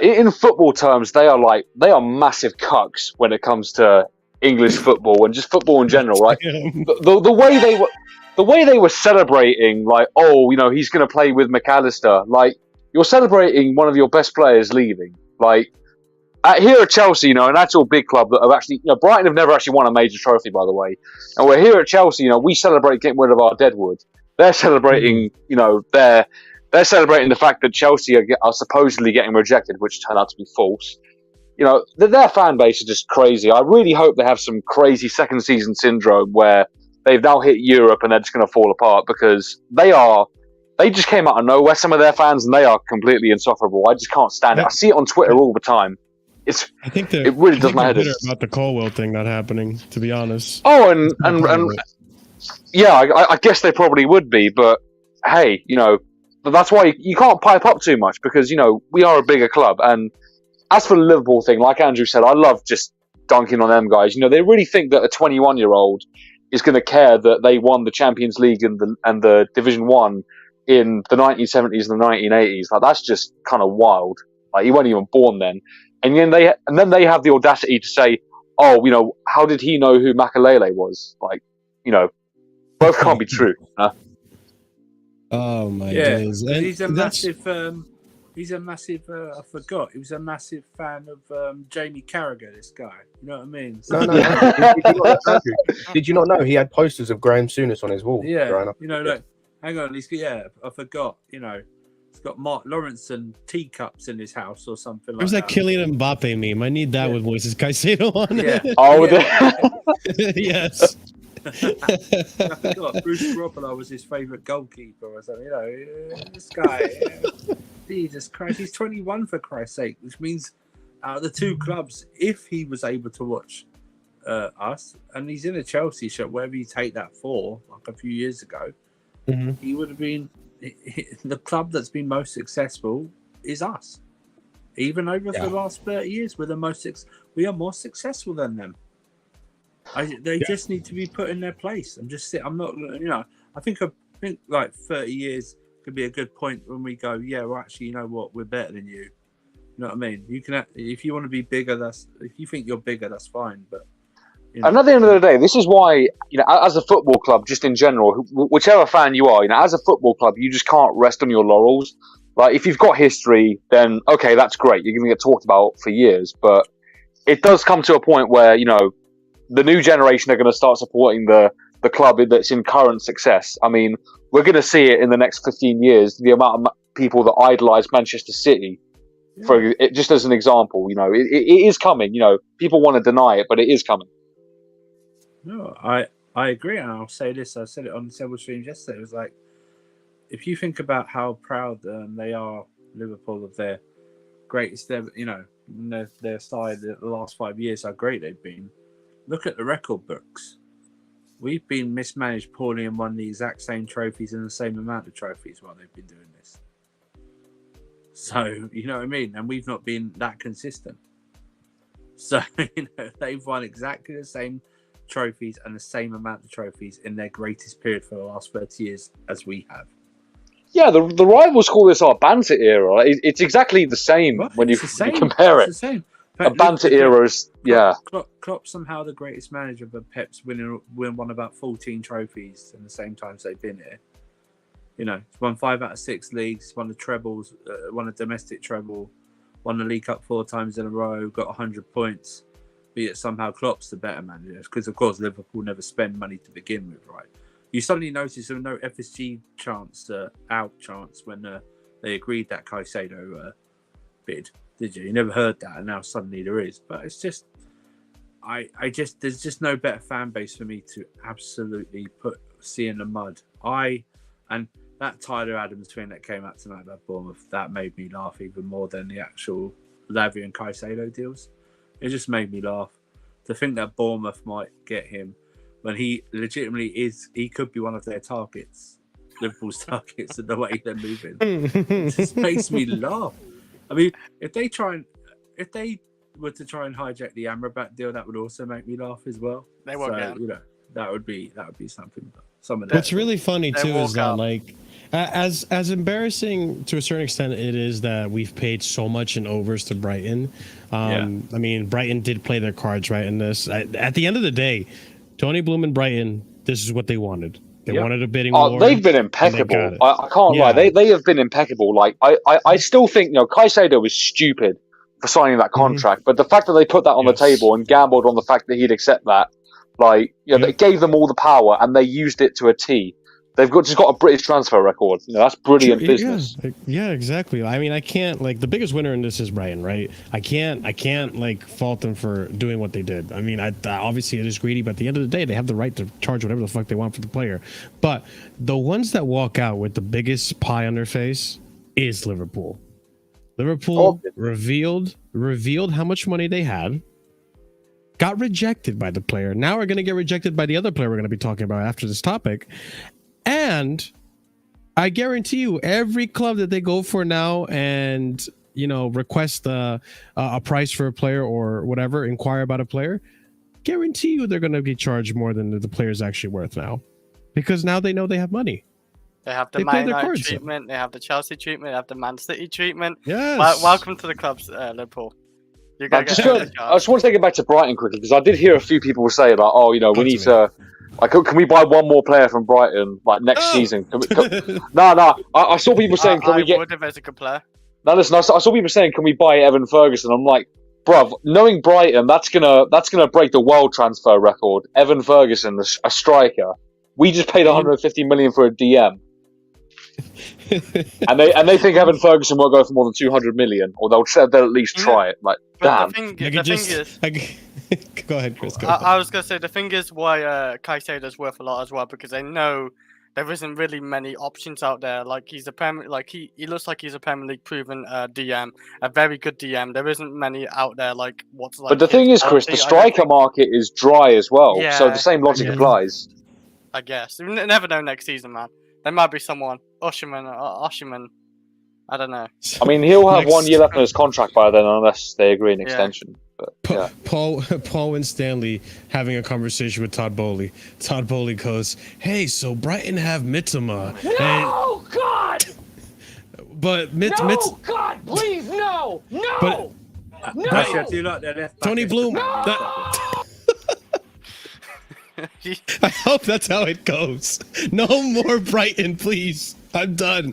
in football terms, they are massive cucks when it comes to English football and just football in general. Right? The way they were celebrating, like, oh, you know, he's going to play with McAllister. Like, you're celebrating one of your best players leaving. Like. Here at Chelsea, you know, an actual big club that have actually, you know, Brighton have never actually won a major trophy, by the way. And we're here at Chelsea, you know, we celebrate getting rid of our deadwood. They're celebrating, you know, they're celebrating the fact that Chelsea are supposedly getting rejected, which turned out to be false. You know, their fan base is just crazy. I really hope they have some crazy second season syndrome where they've now hit Europe and they're just going to fall apart because they just came out of nowhere, some of their fans, and they are completely insufferable. I just can't stand it. I see it on Twitter all the time. I think it really does my head in. about the Colwell thing not happening. To be honest. Oh, and yeah, I guess they probably would be, but hey, but that's why you can't pipe up too much because we are a bigger club. And as for the Liverpool thing, like Andrew said, I love just dunking on them guys. They really think that a 21-year-old is going to care that they won the Champions League and the Division 1 in the 1970s and the 1980s. Like, that's just kind of wild. Like, you weren't even born then. And then they have the audacity to say, oh, how did he know who Makalele was? Like, both can't be true. Huh? Oh my days! And he's a massive. He's a massive. I forgot. He was a massive fan of Jamie Carragher. This guy. You know what I mean? So, No. Did you not know he had posters of Graham Souness on his wall? Yeah. Growing up? Look, hang on. I forgot. He's got Mark Lawrence and teacups in his house or something like that. There's that Kylian Mbappe meme. I need that with Moises Caicedo on it. Oh, Yes. I forgot Bruce Garoppolo was his favourite goalkeeper or something. This guy, Jesus Christ, he's 21 for Christ's sake, which means out of the two clubs, if he was able to watch us, and he's in a Chelsea shirt, wherever you take that for, like a few years ago, he would have been the club that's been most successful is us. Even over the last 30 years, we are more successful than them. They just need to be put in their place. I'm not, I think like 30 years could be a good point when we go, yeah, well, actually, you know what, we're better than you. You know what I mean? You can, if you want to be bigger, if you think you're bigger, that's fine. But and at the end of the day, this is why, as a football club, just in general, whichever fan you are, as a football club, you just can't rest on your laurels. Like, if you've got history, then okay, that's great. You're going to get talked about for years. But it does come to a point where, the new generation are going to start supporting the club that's in current success. I mean, we're going to see it in the next 15 years, the amount of people that idolise Manchester City, just as an example. It is coming. People want to deny it, but it is coming. No, I agree. And I'll say this. I said it on several streams yesterday. It was like, if you think about how proud they are, Liverpool, of their greatest ever, their side the last 5 years, how great they've been. Look at the record books. We've been mismanaged poorly and won the exact same trophies and the same amount of trophies while they've been doing this. So, you know what I mean? And we've not been that consistent. So, they've won exactly the same trophies and the same amount of trophies in their greatest period for the last 30 years as we have. Yeah, the rivals call this our banter era. It's exactly the same when you compare it. It's the same. A banter era is, Klopp somehow the greatest manager, but Pep's won about 14 trophies in the same times they've been here. He's won 5 out of 6 leagues, won the trebles, won a domestic treble, won the League Cup 4 times in a row, got 100 points. But yet somehow Klopp's the better manager because, of course, Liverpool never spend money to begin with, right? You suddenly notice there were no FSG out chance when they agreed that Caicedo bid. Did you? You never heard that, and now suddenly there is. But it's just, there's just no better fan base for me to absolutely put C in the mud. And that Tyler Adams thing that came out tonight about Bournemouth, that made me laugh even more than the actual Lavia and Caicedo deals. It just made me laugh to think that Bournemouth might get him when he legitimately he could be one of their targets, Liverpool's targets, and the way they're moving. It just makes me laugh. I mean, if they were to try and hijack the Amrabat deal, that would also make me laugh as well. They won't get him. That would be something. What's really funny too is that, like, as embarrassing to a certain extent it is that we've paid so much in overs to Brighton. I mean, Brighton did play their cards right in this. At the end of the day, Tony Bloom and Brighton, this is what they wanted. They wanted a bidding war. They've been impeccable. I can't lie. They have been impeccable. Like, I still think, Caicedo was stupid for signing that contract, but the fact that they put that on the table and gambled on the fact that he'd accept that, like, they gave them all the power and they used it to a T. They've just got a British transfer record. That's brilliant business. Yeah, exactly. I mean, I can't, like, the biggest winner in this is Brighton, right? I can't like fault them for doing what they did. I mean, obviously it is greedy, but at the end of the day, they have the right to charge whatever the fuck they want for the player. But the ones that walk out with the biggest pie on their face is Liverpool. Liverpool Oh. revealed how much money they had. Got rejected by the player. Now we're going to get rejected by the other player we're going to be talking about after this topic. And I guarantee you, every club that they go for now and request a price for a player or whatever, inquire about a player, guarantee you they're going to be charged more than the player's actually worth now, because now they know they have money. They have the They play Man their United cards, treatment. They have the Chelsea treatment. They have the Man City treatment. Yes. Welcome to the clubs, Liverpool. You're I gonna just, get want, I just want to take it back to Brighton quickly, because I did hear a few people say about, we need to, can we buy one more player from Brighton next season? No. I saw people saying, can we get? I would if it's a good player. No, listen, I saw people saying, can we buy Evan Ferguson? I'm like, bruv, knowing Brighton, that's gonna break the world transfer record. Evan Ferguson, a striker. We just paid 150 million for a DM. and they think Evan Ferguson won't go for more than 200 million, or they'll at least try it. Like, damn. The thing is, go ahead, Chris. I was gonna say the thing is why Caicedo's worth a lot as well, because they know there isn't really many options out there. Like he looks like he's a Premier League proven DM, a very good DM. There isn't many out there like what's like. But the thing is, Chris, the striker market is dry as well. Yeah, so the same logic applies. I guess. You never know next season, man. There might be someone, Osherman. I don't know. I mean, he'll have 1 year left on his contract by then, unless they agree an extension. But, yeah. Paul Winstanley having a conversation with Todd Bowley. Todd Bowley goes, "Hey, so Brighton have Mitoma." No, God! But God, please, no! But Actually, I do like that left back. Tony Bloom. I hope that's how it goes. No more Brighton, please. I'm done.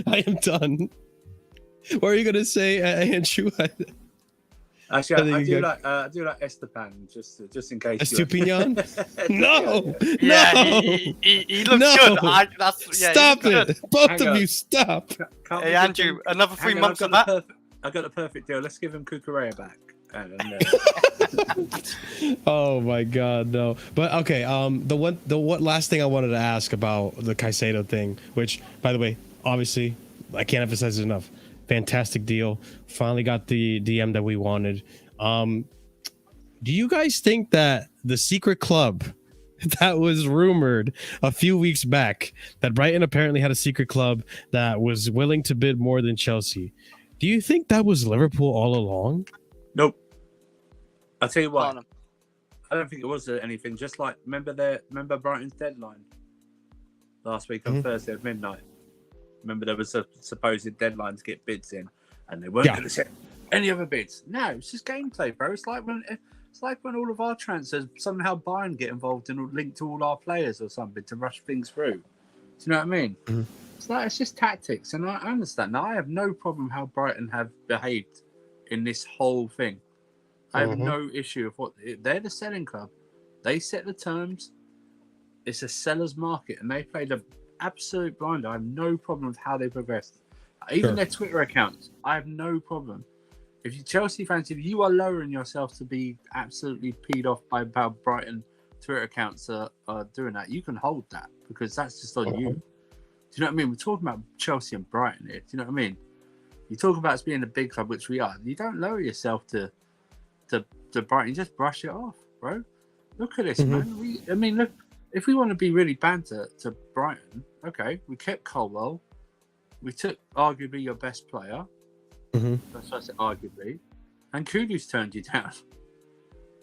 I am done. What are you gonna say, Andrew? Actually, I do like Esteban, just in case. Estupinian? No. Yeah, No. he looks good. Stop it. Both of you, stop. Hey, Andrew, another 3 months of that. I got the perfect deal. Let's give him Cucurella back. Oh my God, no. But okay, the last thing I wanted to ask about the Caicedo thing, which, by the way, obviously, I can't emphasize it enough. Fantastic deal. Finally got the DM that we wanted. Do you guys think that the secret club that was rumored a few weeks back, that Brighton apparently had a secret club that was willing to bid more than Chelsea, do you think that was Liverpool all along? Nope. I'll tell you what. I don't think it was anything. Just like remember Brighton's deadline last week on Thursday at midnight. Remember there was a supposed deadline to get bids in, and they weren't going to set any other bids. No, it's just gameplay, bro. It's like when all of our transfers somehow Bayern get involved and link to all our players or something to rush things through. Do you know what I mean? Mm-hmm. It's just tactics, and I understand. Now I have no problem how Brighton have behaved in this whole thing. I have no issue with what they're the selling club. They set the terms. It's a seller's market, and they played an absolute blinder. I have no problem with how they progressed. Even their Twitter accounts, I have no problem. If you Chelsea fans, if you are lowering yourself to be absolutely peed off by how Brighton Twitter accounts are doing that, you can hold that, because that's just on you. Do you know what I mean? We're talking about Chelsea and Brighton here. Do you know what I mean? You talk about us being a big club, which we are. You don't lower yourself to Brighton. Just brush it off, bro. Look at this, man. Look. If we want to be really banter to Brighton, okay, we kept Colwell. We took arguably your best player. That's why I said arguably. And Kudus turned you down.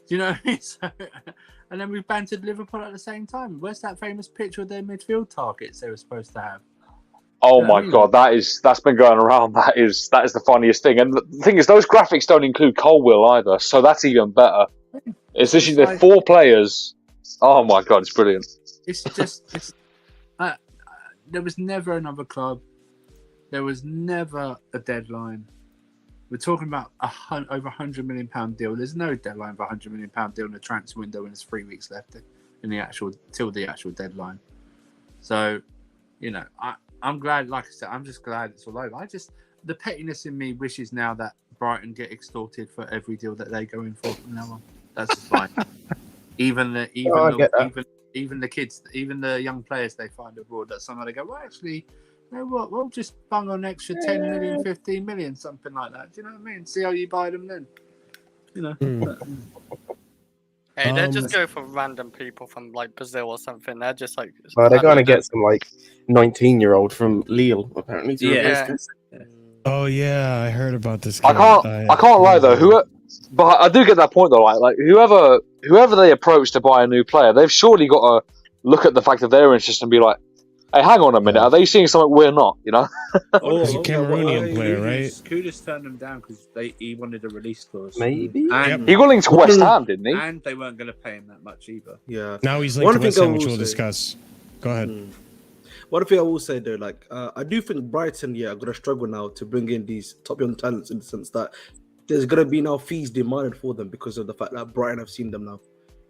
Do you know what I mean? So, and then we bantered Liverpool at the same time. Where's that famous picture of their midfield targets they were supposed to have? Oh my God, that's been going around. That is the funniest thing. And the thing is, those graphics don't include Colwell either, so that's even better. It's literally the 4 players. Oh my God, it's brilliant. It's just, there was never another club. There was never a deadline. We're talking about over £100 million deal. There's no deadline for £100 million deal in the transfer window, and there's 3 weeks left till the actual deadline. So, I'm glad. Like I said, I'm just glad it's all over. The pettiness in me wishes now that Brighton get extorted for every deal that they go in for from now on. That's just fine. Even the kids, even the young players they find abroad, that somehow they go, well, actually, We'll just bung on an extra 10 million, 15 million, something like that. Do you know what I mean? See how you buy them then. You know. Hey, they're just go for random people from like Brazil or something. They're just like. Well, they're going to get some like 19-year-old from Lille apparently. Yeah. Oh yeah, I heard about this. I can't lie though. But I do get that point though. Like whoever they approach to buy a new player, they've surely got to look at the fact that they're interested and be like, "Hey, hang on a minute. Are they seeing something we're not?" You know. He's a Cameroonian player, right? Kudus turned them down because he wanted a release clause. Maybe. And, he got linked to West Ham, didn't he? And they weren't going to pay him that much either. Yeah. Now he's linked to West Ham, which we'll discuss. Go ahead. One thing I will say though, like I do think Brighton, are going to struggle now to bring in these top young talents in the sense that there's going to be now fees demanded for them because of the fact that Brighton have seen them now. You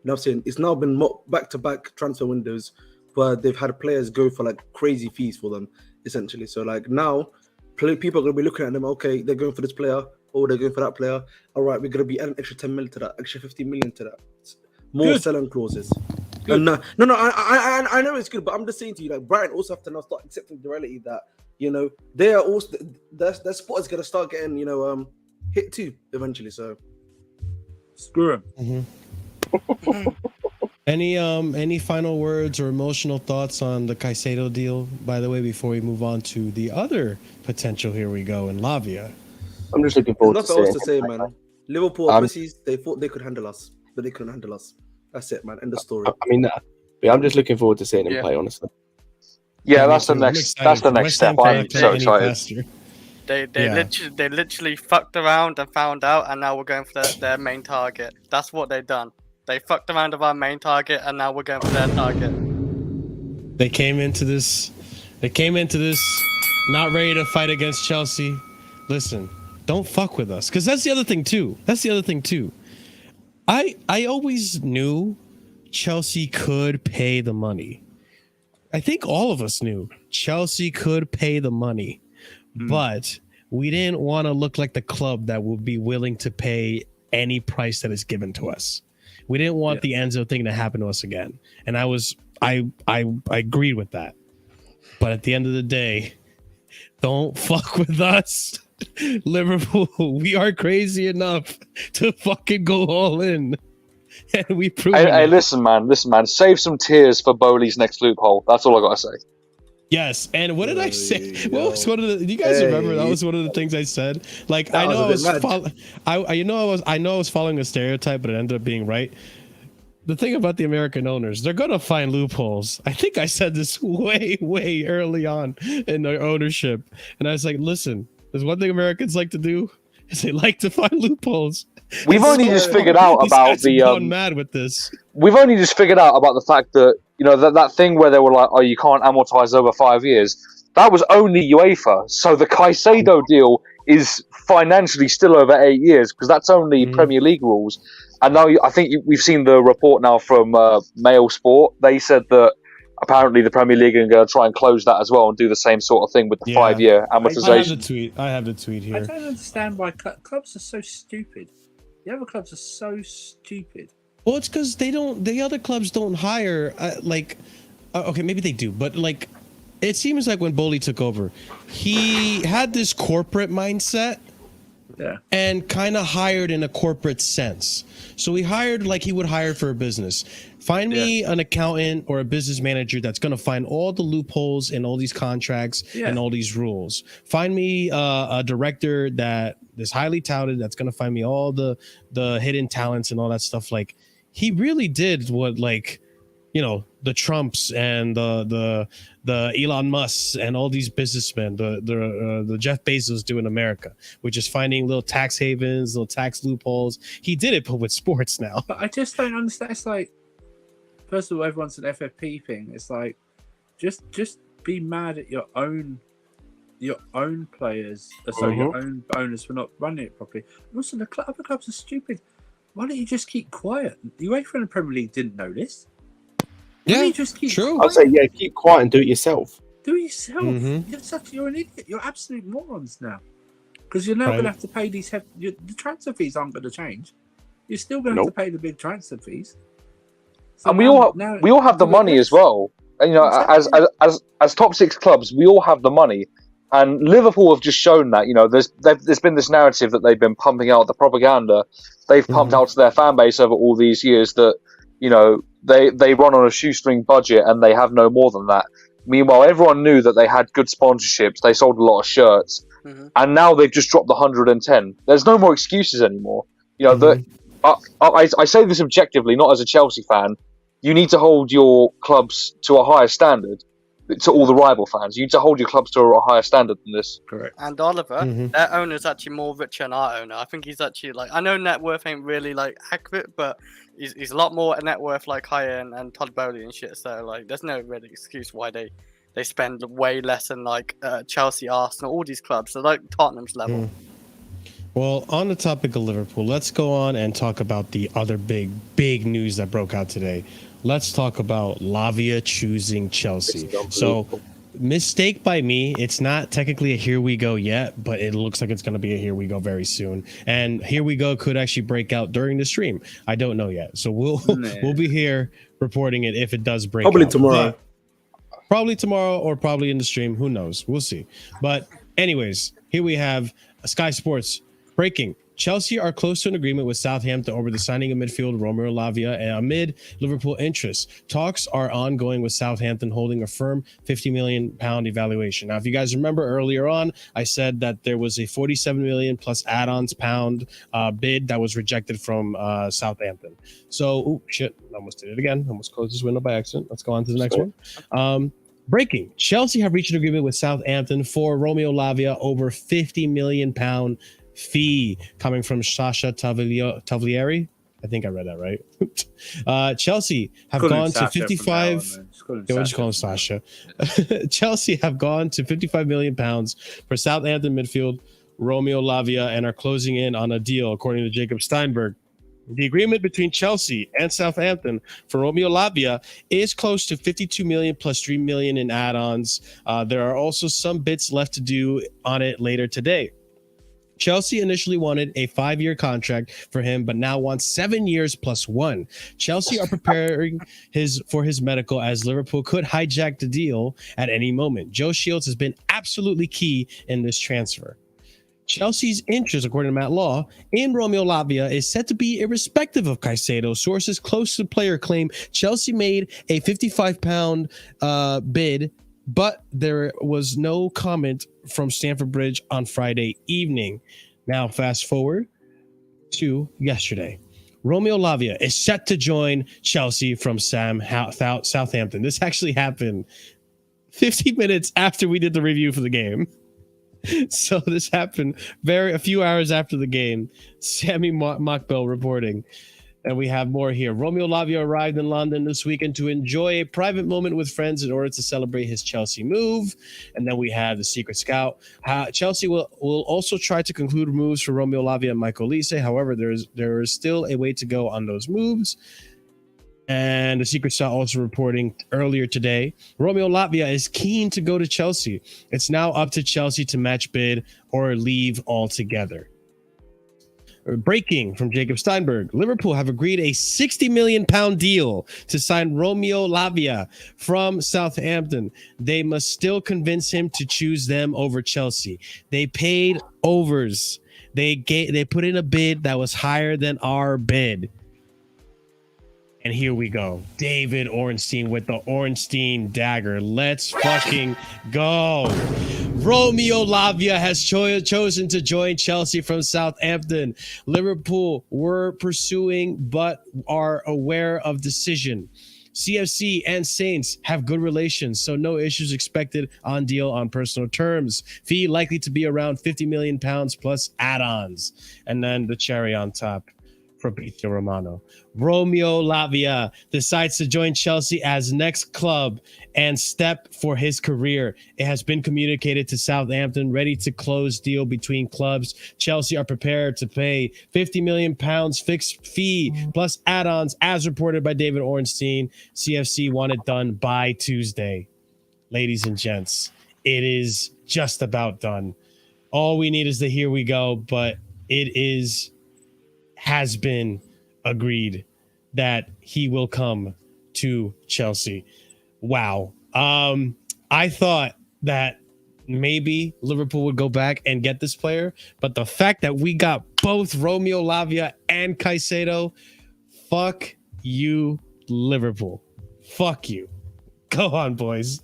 know what I'm saying? It's now been back-to-back transfer windows where they've had players go for like crazy fees for them, essentially. So like now, people are going to be looking at them. Okay, they're going for this player, or they're going for that player. All right, we're going to be adding extra 10 million to that, extra 50 million to that. More selling clauses. And no, I know it's good, but I'm just saying to you, like Brighton also have to now start accepting the reality that they are also their spot is going to start getting hit too eventually. So screw him. Any final words or emotional thoughts on the Caicedo deal? By the way, before we move on to the other potential, here we go in Lavia. I'm just looking forward nothing else to say, man. Liverpool pussies. They thought they could handle us, but they couldn't handle us. That's it, man. End of story. I mean, I'm just looking forward to seeing him play. Honestly. Yeah, that's the next. That's the next step. I'm so excited. They literally fucked around and found out, and now we're going for their main target. That's what they've done. They fucked around with our main target, and now we're going for their target. They came into this not ready to fight against Chelsea. Listen, don't fuck with us, because that's the other thing too. I always knew Chelsea could pay the money. I think all of us knew Chelsea could pay the money, but we didn't want to look like the club that would be willing to pay any price that is given to us. We didn't want the Enzo thing to happen to us again. And I agreed with that. But at the end of the day, don't fuck with us. Liverpool, we are crazy enough to fucking go all in. And we proved it. Hey, listen, man. Save some tears for Bowley's next loophole. That's all I gotta say. Yes, and what did I say? What was one of the? Do you guys remember that was one of the things I said? Like I know I was following a stereotype, but it ended up being right. The thing about the American owners, they're gonna find loopholes. I think I said this way early on in their ownership, and I was like, listen, there's one thing Americans like to do is they like to find loopholes. We've only just figured out about the mad with this. We've only just figured out about the fact that that thing where they were like, oh, you can't amortize over 5 years. That was only UEFA. So the Caicedo deal is financially still over 8 years because that's only Premier League rules. And now I think we've seen the report now from Mail Sport. They said that apparently the Premier League are going to try and close that as well and do the same sort of thing with the 5-year amortization. I have the tweet here. I don't understand why clubs are so stupid. The other clubs are so stupid. Well, it's because the other clubs don't hire, okay, maybe they do, but like, it seems like when Bowley took over, he had this corporate mindset and kind of hired in a corporate sense. So he hired like he would hire for a business. Find me an accountant or a business manager that's going to find all the loopholes in all these contracts and all these rules. Find me a director that is highly touted that's going to find me all the hidden talents and all that stuff. Like, he really did what, like, the Trumps and the Elon Musks and all these businessmen, the Jeff Bezos do in America, which is finding little tax havens, little tax loopholes. He did it, but with sports now. But I just don't understand. It's like, first of all, everyone's an FFP thing. It's like, just be mad at your own players, your own owners for not running it properly. And also, the other clubs are stupid. Why don't you just keep quiet? The UEFA and the Premier League didn't know this. Yeah, you just keep true. I'd say keep quiet and do it yourself. Do it yourself. You're an idiot. You're absolute morons now. Because you're now going to have to pay these. The transfer fees aren't going to change. You're still going to have to pay the big transfer fees. So and we all have the money as well. You know, as top six clubs, we all have the money, and Liverpool have just shown that. You know, there's been this narrative that they've been pumping out, the propaganda they've pumped out to their fan base over all these years, that you know they run on a shoestring budget and they have no more than that. Meanwhile, everyone knew that they had good sponsorships. They sold a lot of shirts, and now they've just dropped the 110. There's no more excuses anymore. You know, I say this objectively, not as a Chelsea fan. You need to hold your clubs to a higher standard. To all the rival fans, you need to hold your clubs to a higher standard than this. Correct. And Oliver, their owner's actually more rich than our owner. I think he's actually like, I know net worth ain't really like accurate, but he's a lot more net worth like higher and Todd Bowley and shit. So like, there's no really excuse why they spend way less than like Chelsea, Arsenal, all these clubs. So like Tottenham's level. Well, on the topic of Liverpool, let's go on and talk about the other big news that broke out today. Let's talk about Lavia choosing Chelsea. So, mistake by me. It's not technically a here we go yet, but it looks like it's going to be a here we go very soon. And here we go could actually break out during the stream. I don't know yet. So we'll be here reporting it if it does break Probably out. tomorrow. Probably tomorrow or probably in the stream. Who knows? We'll see. But anyways, here we have Sky Sports breaking. Chelsea are close to an agreement with Southampton over the signing of midfield Romeo Lavia and amid Liverpool interests. Talks are ongoing with Southampton holding a firm £50 million evaluation. Now, if you guys remember earlier on, I said that there was a 47 million plus add-ons pound bid that was rejected from Southampton. So, almost did it again. Almost closed this window by accident. Let's go on to the next one. Breaking. Chelsea have reached an agreement with Southampton for Romeo Lavia over £50 million fee coming from Sasha Tavlieri. I think I read that right. Chelsea have gone to 55. We'll just call him Sasha. Chelsea have gone to £55 million for Southampton midfield Romeo Lavia and are closing in on a deal, according to Jacob Steinberg. The agreement between Chelsea and Southampton for Romeo Lavia is close to 52 million plus 3 million in add-ons. There are also some bits left to do on it later today. Chelsea initially wanted a 5-year contract for him, but now wants 7 years plus 1. Chelsea are preparing for his medical, as Liverpool could hijack the deal at any moment. Joe Shields has been absolutely key in this transfer. Chelsea's interest, according to Matt Law, in Romeo Lavia is set to be irrespective of Caicedo. Sources close to the player claim Chelsea made a £55 bid, but there was no comment from Stamford Bridge on Friday evening. Now, fast forward to yesterday. Romeo Lavia is set to join Chelsea from Southampton. This actually happened 50 minutes after we did the review for the game. So this happened a few hours after the game. Sammy Mockbell reporting. And we have more here. Romeo Lavia arrived in London this weekend to enjoy a private moment with friends in order to celebrate his Chelsea move. And then we have the secret scout. Chelsea will also try to conclude moves for Romeo Lavia and Michael Olise. However, there is still a way to go on those moves. And the secret scout also reporting earlier today, Romeo Lavia is keen to go to Chelsea. It's now up to Chelsea to match bid or leave altogether. Breaking from Jacob Steinberg, Liverpool have agreed a £60 million deal to sign Romeo Lavia from Southampton. They must still convince him to choose them over Chelsea. They paid overs. They put in a bid that was higher than our bid. And here we go. David Ornstein with the Ornstein dagger. Let's fucking go. Romeo Lavia has chosen to join Chelsea from Southampton. Liverpool were pursuing but are aware of decision. CFC and Saints have good relations, so no issues expected on deal on personal terms. Fee likely to be around £50 million plus add-ons. And then the cherry on top. Fabrizio Romano. Romeo Lavia decides to join Chelsea as next club and step for his career. It has been communicated to Southampton, ready to close deal between clubs. Chelsea are prepared to pay £50 million fixed fee plus add-ons, as reported by David Ornstein. CFC want it done by Tuesday. Ladies and gents, it is just about done. All we need is the here we go, but it has been agreed that he will come to Chelsea. wow. I thought that maybe Liverpool would go back and get this player, but the fact that we got both Romeo Lavia and Caicedo, fuck you, Liverpool. Fuck you. Go on, boys.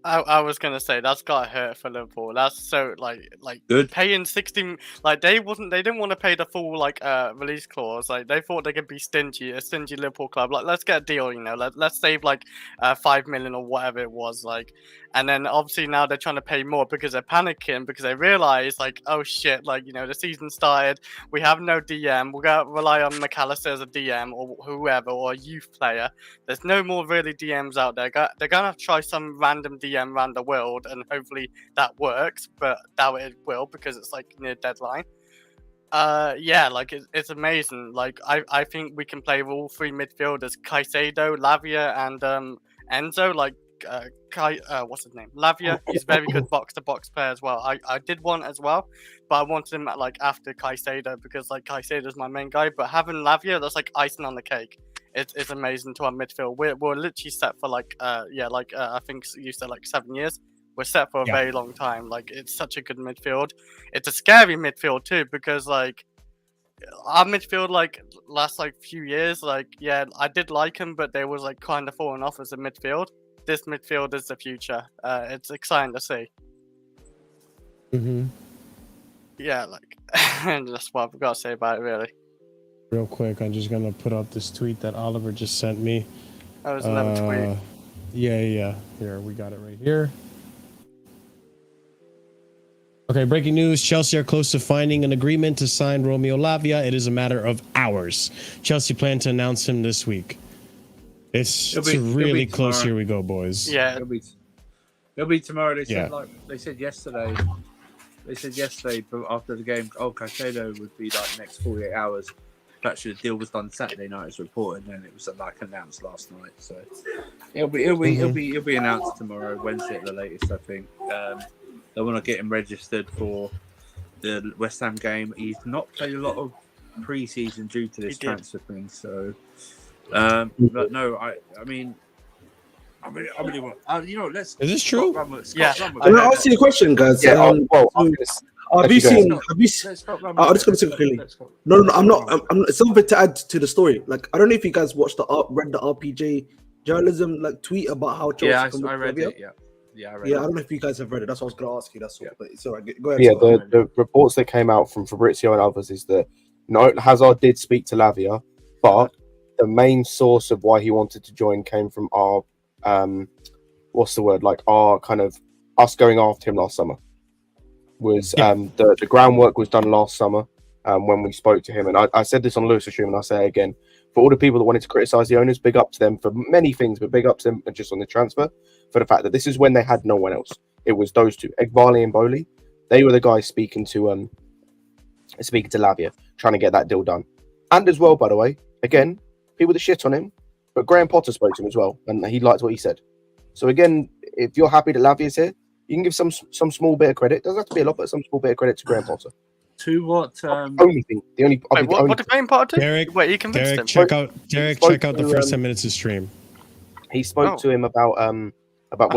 I was gonna say that's gotta hurt for Liverpool. That's so Good. paying 60. Like they didn't want to pay the full release clause. Like they thought they could be a stingy Liverpool club. Like let's get a deal, you know. Let's save 5 million or whatever it was. And then obviously now they're trying to pay more because they're panicking because they realize oh shit, the season started. We have no DM. We're gonna rely on McAllister as a DM or whoever or a youth player. There's no more really DMs out there. They're gonna try some random DM around the world, and hopefully that works. But doubt it will because it's near deadline. It's amazing. I think we can play with all three midfielders: Caicedo, Lavia, and Enzo. What's his name? Lavia. He's very good box-to-box player as well. I did want as well, but I wanted him after Caicedo because Caicedo's my main guy. But having Lavia, that's icing on the cake. It's amazing to our midfield. We're literally set for I think you said 7 years. We're set for a very long time. It's such a good midfield. It's a scary midfield too because our midfield last few years I did like him, but they was kind of falling off as a midfield. This midfield is the future. It's exciting to see. Mm-hmm. Yeah, that's what I've got to say about it really. Real quick, I'm just gonna put out this tweet that Oliver just sent me. That was another tweet. Yeah. Here, we got it right here. Okay, breaking news. Chelsea are close to finding an agreement to sign Romeo Lavia. It is a matter of hours. Chelsea plan to announce him this week. It's really close. Here we go, boys. Yeah. It'll be tomorrow. They said yesterday. They said yesterday after the game, Caicedo would be next 48 hours. Actually, the deal was done Saturday night as reported, and it was announced last night. So it'll be announced tomorrow, Wednesday at the latest, I think. They want to get him registered for the West Ham game. He's not played a lot of pre-season due to this transfer thing. So, but no, I really want. Let's. Is this true? Yeah. Can I ask you a question, guys? Yeah. Have you seen? I'm just gonna say quickly. No, I'm not. It's something to add to the story. I don't know if you guys read the RPJ journalism tweet about how Chelsea. I read it. Yeah, I read it. I don't know if you guys have read it. That's what I was gonna ask you. That's all. But it's alright. Go ahead. Yeah, the reports that came out from Fabrizio and others is that Hazard did speak to Lavia, but the main source of why he wanted to join came from our our kind of us going after him last summer. The groundwork was done last summer when we spoke to him, and I said this on Lewis Stream, and I say it again, for all the people that wanted to criticize the owners, big up to them for many things, but big up to them just on the transfer for the fact that this is when they had no one else. It was those two, Egbali and Bowley. They were the guys speaking to Lavia, trying to get that deal done. And as well, by the way, again, people that shit on him, but Graham Potter spoke to him as well, and he liked what he said. So again, if you're happy that Lavia's here, you can give some small bit of credit. Doesn't have to be a lot, but some small bit of credit to Graham Potter. To what? What did Graham Potter do? Derek, he convinced him. check out the first 10 minutes of stream. He spoke to him about about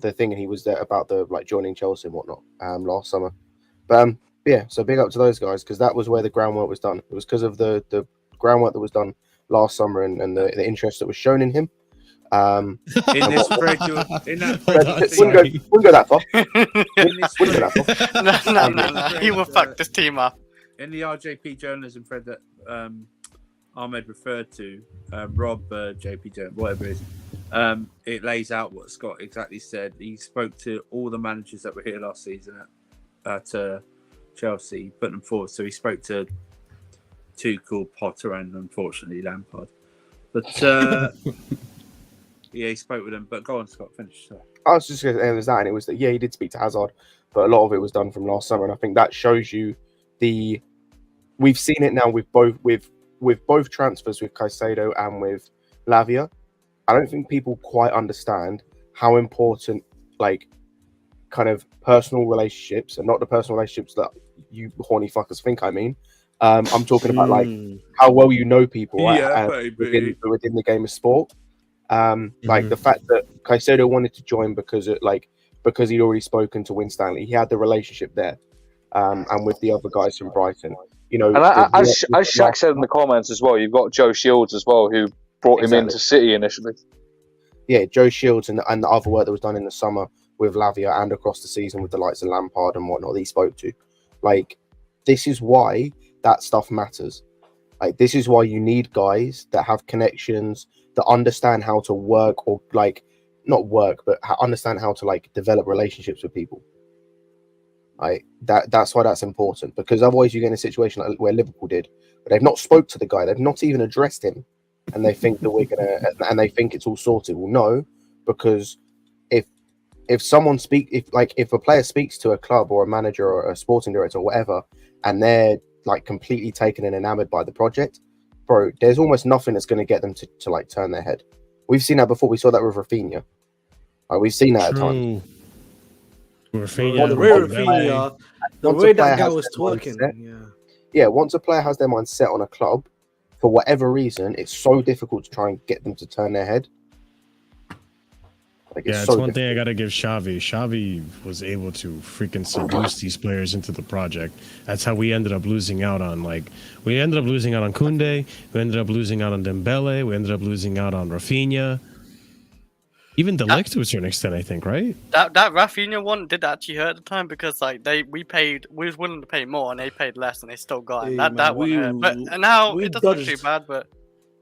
the thing, and he was there about the joining Chelsea and whatnot last summer. But so big up to those guys because that was where the groundwork was done. It was because of the groundwork that was done last summer and the interest that was shown in him. In this thread, wouldn't go that far. Wouldn't go that far. No. He will fuck this team up. In the RJP journalism thread that Ahmed referred to, Rob JP Jones, whatever it is, it lays out what Scott exactly said. He spoke to all the managers that were here last season at Chelsea, put them forward. So he spoke to two called Potter and unfortunately Lampard. But he spoke with them. But go on, Scott, finish. I was just going to say there's that, and it was that he did speak to Hazard, but a lot of it was done from last summer, and I think that shows you we've seen it now with both transfers with Caicedo and with Lavia. I don't think people quite understand how important kind of personal relationships, and not the personal relationships that you horny fuckers think I mean, I'm talking about like how well you know people, right? Yeah, baby. Within the game of sport. Like the fact that Caicedo wanted to join because he'd already spoken to Winstanley. He had the relationship there, and with the other guys from Brighton. You know, And as Shaq said in the comments as well, you've got Joe Shields as well, who brought him into City initially. Yeah, Joe Shields and the other work that was done in the summer with Lavia and across the season with the likes of Lampard and whatnot that he spoke to. Like, this is why that stuff matters. Like, this is why you need guys that have connections, that understand how to work, or like not work, but understand how to like develop relationships with people. Like that's why that's important, because otherwise you get in a situation like where Liverpool did, where they've not spoke to the guy, they've not even addressed him, and they think that and they think it's all sorted. Well, no, because if a player speaks to a club or a manager or a sporting director or whatever, and they're like completely taken and enamored by the project, bro, there's almost nothing that's going to get them to like turn their head. We've seen that before. We saw that with Rafinha. Like, we've seen that at times. Rafinha, the way that guy was twerking. Yeah, once a player has their mind set on a club, for whatever reason, it's so difficult to try and get them to turn their head. Like, it's one thing I gotta give Xavi. Xavi was able to freaking seduce these players into the project. That's how we ended up losing out on Koundé. We ended up losing out on Dembele. We ended up losing out on Rafinha. Even De Ligt to a certain extent, I think, right? That Rafinha one did actually hurt at the time, because like we was willing to pay more and they paid less and they still got him. That one hurt. But now it doesn't look too bad, but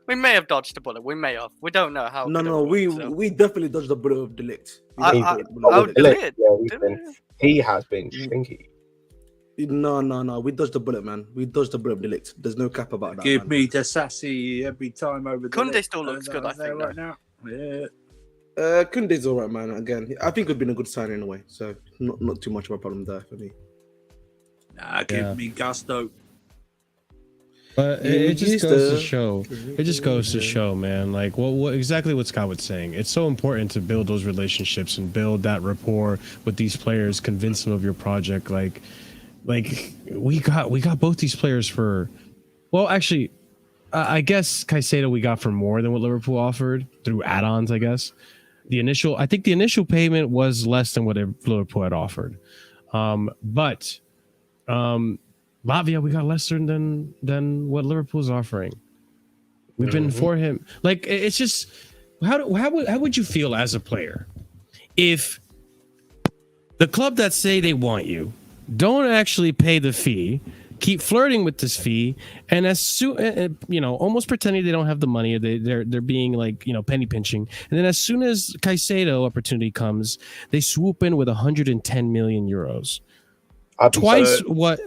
we may have dodged the bullet. We may have. We don't know how. We definitely dodged the bullet of De Ligt. He has been stinky. No. We dodged the bullet, man. We dodged the bullet of De Ligt. There's no cap about that. Give me the sassy every time over there. Koundé still looks good, I think. Right now. Yeah. Koundé's all right, man. Again, I think it'd been a good sign in a way. So not too much of a problem there for me. Nah, give me gusto. But it just goes to show. It just goes to show, man. Like what exactly what Scott was saying. It's so important to build those relationships and build that rapport with these players. Convince them of your project. Like we got both these players for. Well, actually, I guess Caicedo we got for more than what Liverpool offered through add-ons. I guess the initial payment was less than what Liverpool had offered, but. Lavia, we got lesser than what Liverpool's offering. We've been for him. Like, it's just how would you feel as a player if the club that say they want you don't actually pay the fee, keep flirting with this fee, and as soon almost pretending they don't have the money, they're being like penny pinching, and then as soon as Caicedo opportunity comes, they swoop in with 110 million euros, twice what.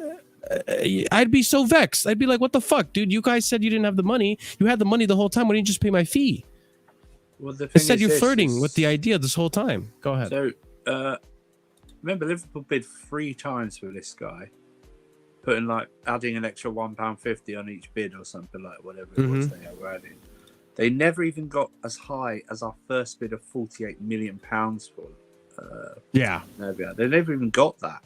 I'd be so vexed. I'd be like, what the fuck, dude? You guys said you didn't have the money. You had the money the whole time. Why didn't you just pay my fee? Well, the thing Instead, you're flirting with the idea this whole time. Go ahead. So, remember, Liverpool bid 3 times for this guy, adding an extra £1.50 on each bid or something like whatever it was they were adding. They never even got as high as our first bid of £48 million for. Lavia. They never even got that.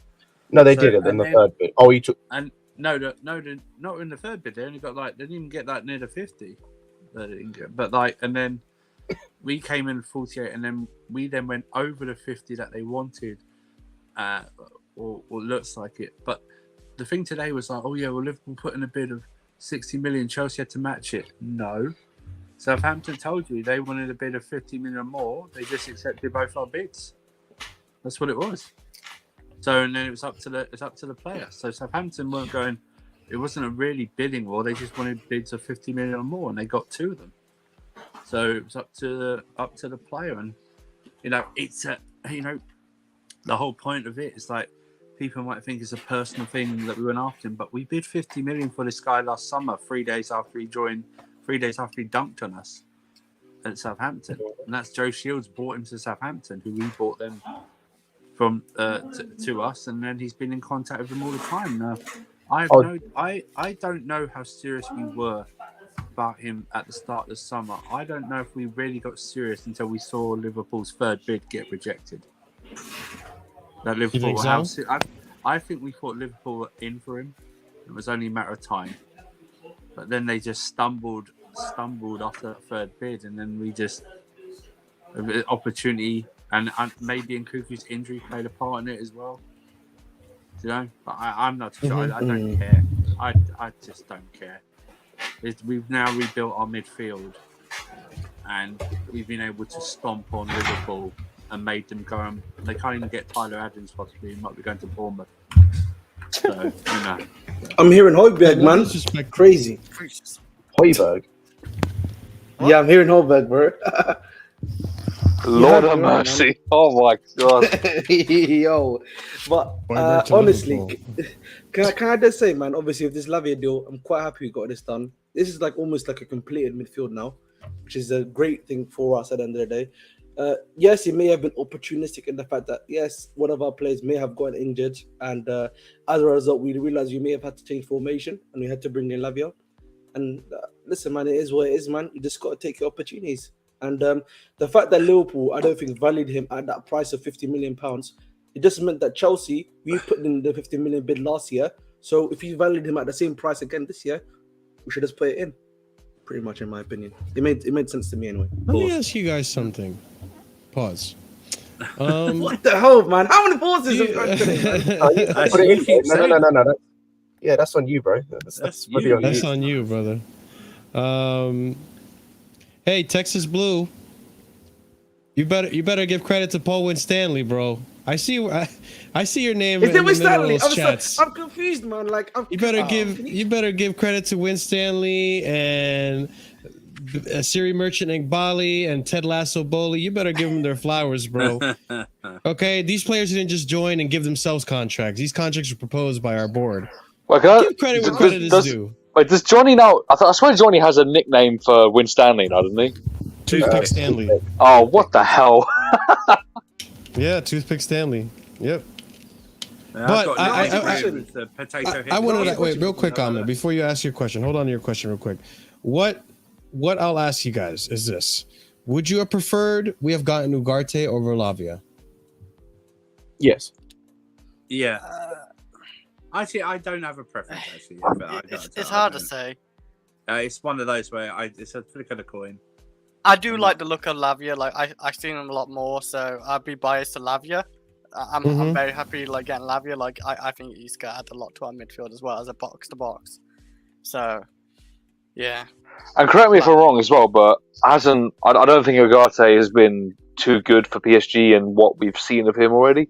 No, they didn't in the third bid. Oh, you took. And no, not in the third bid. They only got they didn't even get that near the 50. But and then we came in 48, and then we went over the 50 that they wanted, or looks like it. But the thing today was like, oh yeah, well Liverpool put in a bid of 60 million. Chelsea had to match it. No, Southampton told you they wanted a bid of 50 million more. They just accepted both our bids. That's what it was. So and then it's up to the player. So Southampton weren't going. It wasn't a really bidding war. They just wanted bids of 50 million or more, and they got 2 of them. So it was up to the player, and it's the whole point of it is like people might think it's a personal thing that we went after him, but we bid 50 million for this guy last summer, 3 days after he joined, 3 days after he dunked on us at Southampton, and that's Joe Shields bought him to Southampton, who we bought them from to us, and then he's been in contact with them all the time. Now, I don't know how serious we were about him at the start of the summer. I don't know if we really got serious until we saw Liverpool's third bid get rejected. That Liverpool, you think so? I think we thought Liverpool were in for him, It was only a matter of time. But then they just stumbled after that third bid, and then we just opportunity, and maybe Nkuku's injury played a part in it as well. You know, but I'm not sure. I don't care. I just don't care. We've now rebuilt our midfield, and we've been able to stomp on Liverpool and made them go. They can't even get Tyler Adams possibly. He might be going to Bournemouth. So, you know. I'm hearing Højbjerg, man. Crazy. Højbjerg. Yeah, I'm hearing Højbjerg, bro. Lord have mercy. Oh my god. Yo, but honestly, can I just say, man? Obviously, with this Lavia deal, I'm quite happy we got this done. This is like almost like a completed midfield now, which is a great thing for us at the end of the day. Yes, it may have been opportunistic in the fact that yes, one of our players may have gotten injured, and as a result, we realized we may have had to change formation, and we had to bring in Lavia. And listen, man, it is what it is, man. You just got to take your opportunities. And the fact that Liverpool, I don't think, valued him at that price of £50 million, it just meant that Chelsea, we put in the 50 million bid last year. So if you valued him at the same price again this year, we should just put it in. Pretty much, in my opinion. It made sense to me anyway. Let me ask you guys something. Pause. What the hell, man? How many pauses have you had today, man? No. Yeah, that's on you, bro. That's on you, brother. Hey, Texas Blue. You better give credit to Paul Winstanley, bro. I see your name in the middle of those chats. I'm confused, man. Like, you better give credit to Winstanley and Siri Merchant Igbali and Ted Lasso Bowley. You better give them their flowers, bro. Okay, these players didn't just join and give themselves contracts. These contracts were proposed by our board. Well, give credit where credit is due. Wait, does Johnny now? I swear Johnny has a nickname for Winstanley now, doesn't he? Toothpick Stanley. Oh, what the hell? Yeah, Toothpick Stanley. Yep. But I wanted to wait real quick, Ahmed, before you ask your question. Hold on to your question real quick. What I'll ask you guys is this: would you have preferred we have gotten Ugarte over Lavia? Yes. Yeah. Actually, I don't have a preference. Actually, but it's hard to say. It's one of those where it's a flick of the coin. I do like the look of Lavia. Like I've seen him a lot more, so I'd be biased to Lavia. I'm very happy like getting Lavia. Like I think he's got add a lot to our midfield as well as a box to box. So yeah. And correct me if I'm wrong as well, but I don't think Ugarte has been too good for PSG and what we've seen of him already.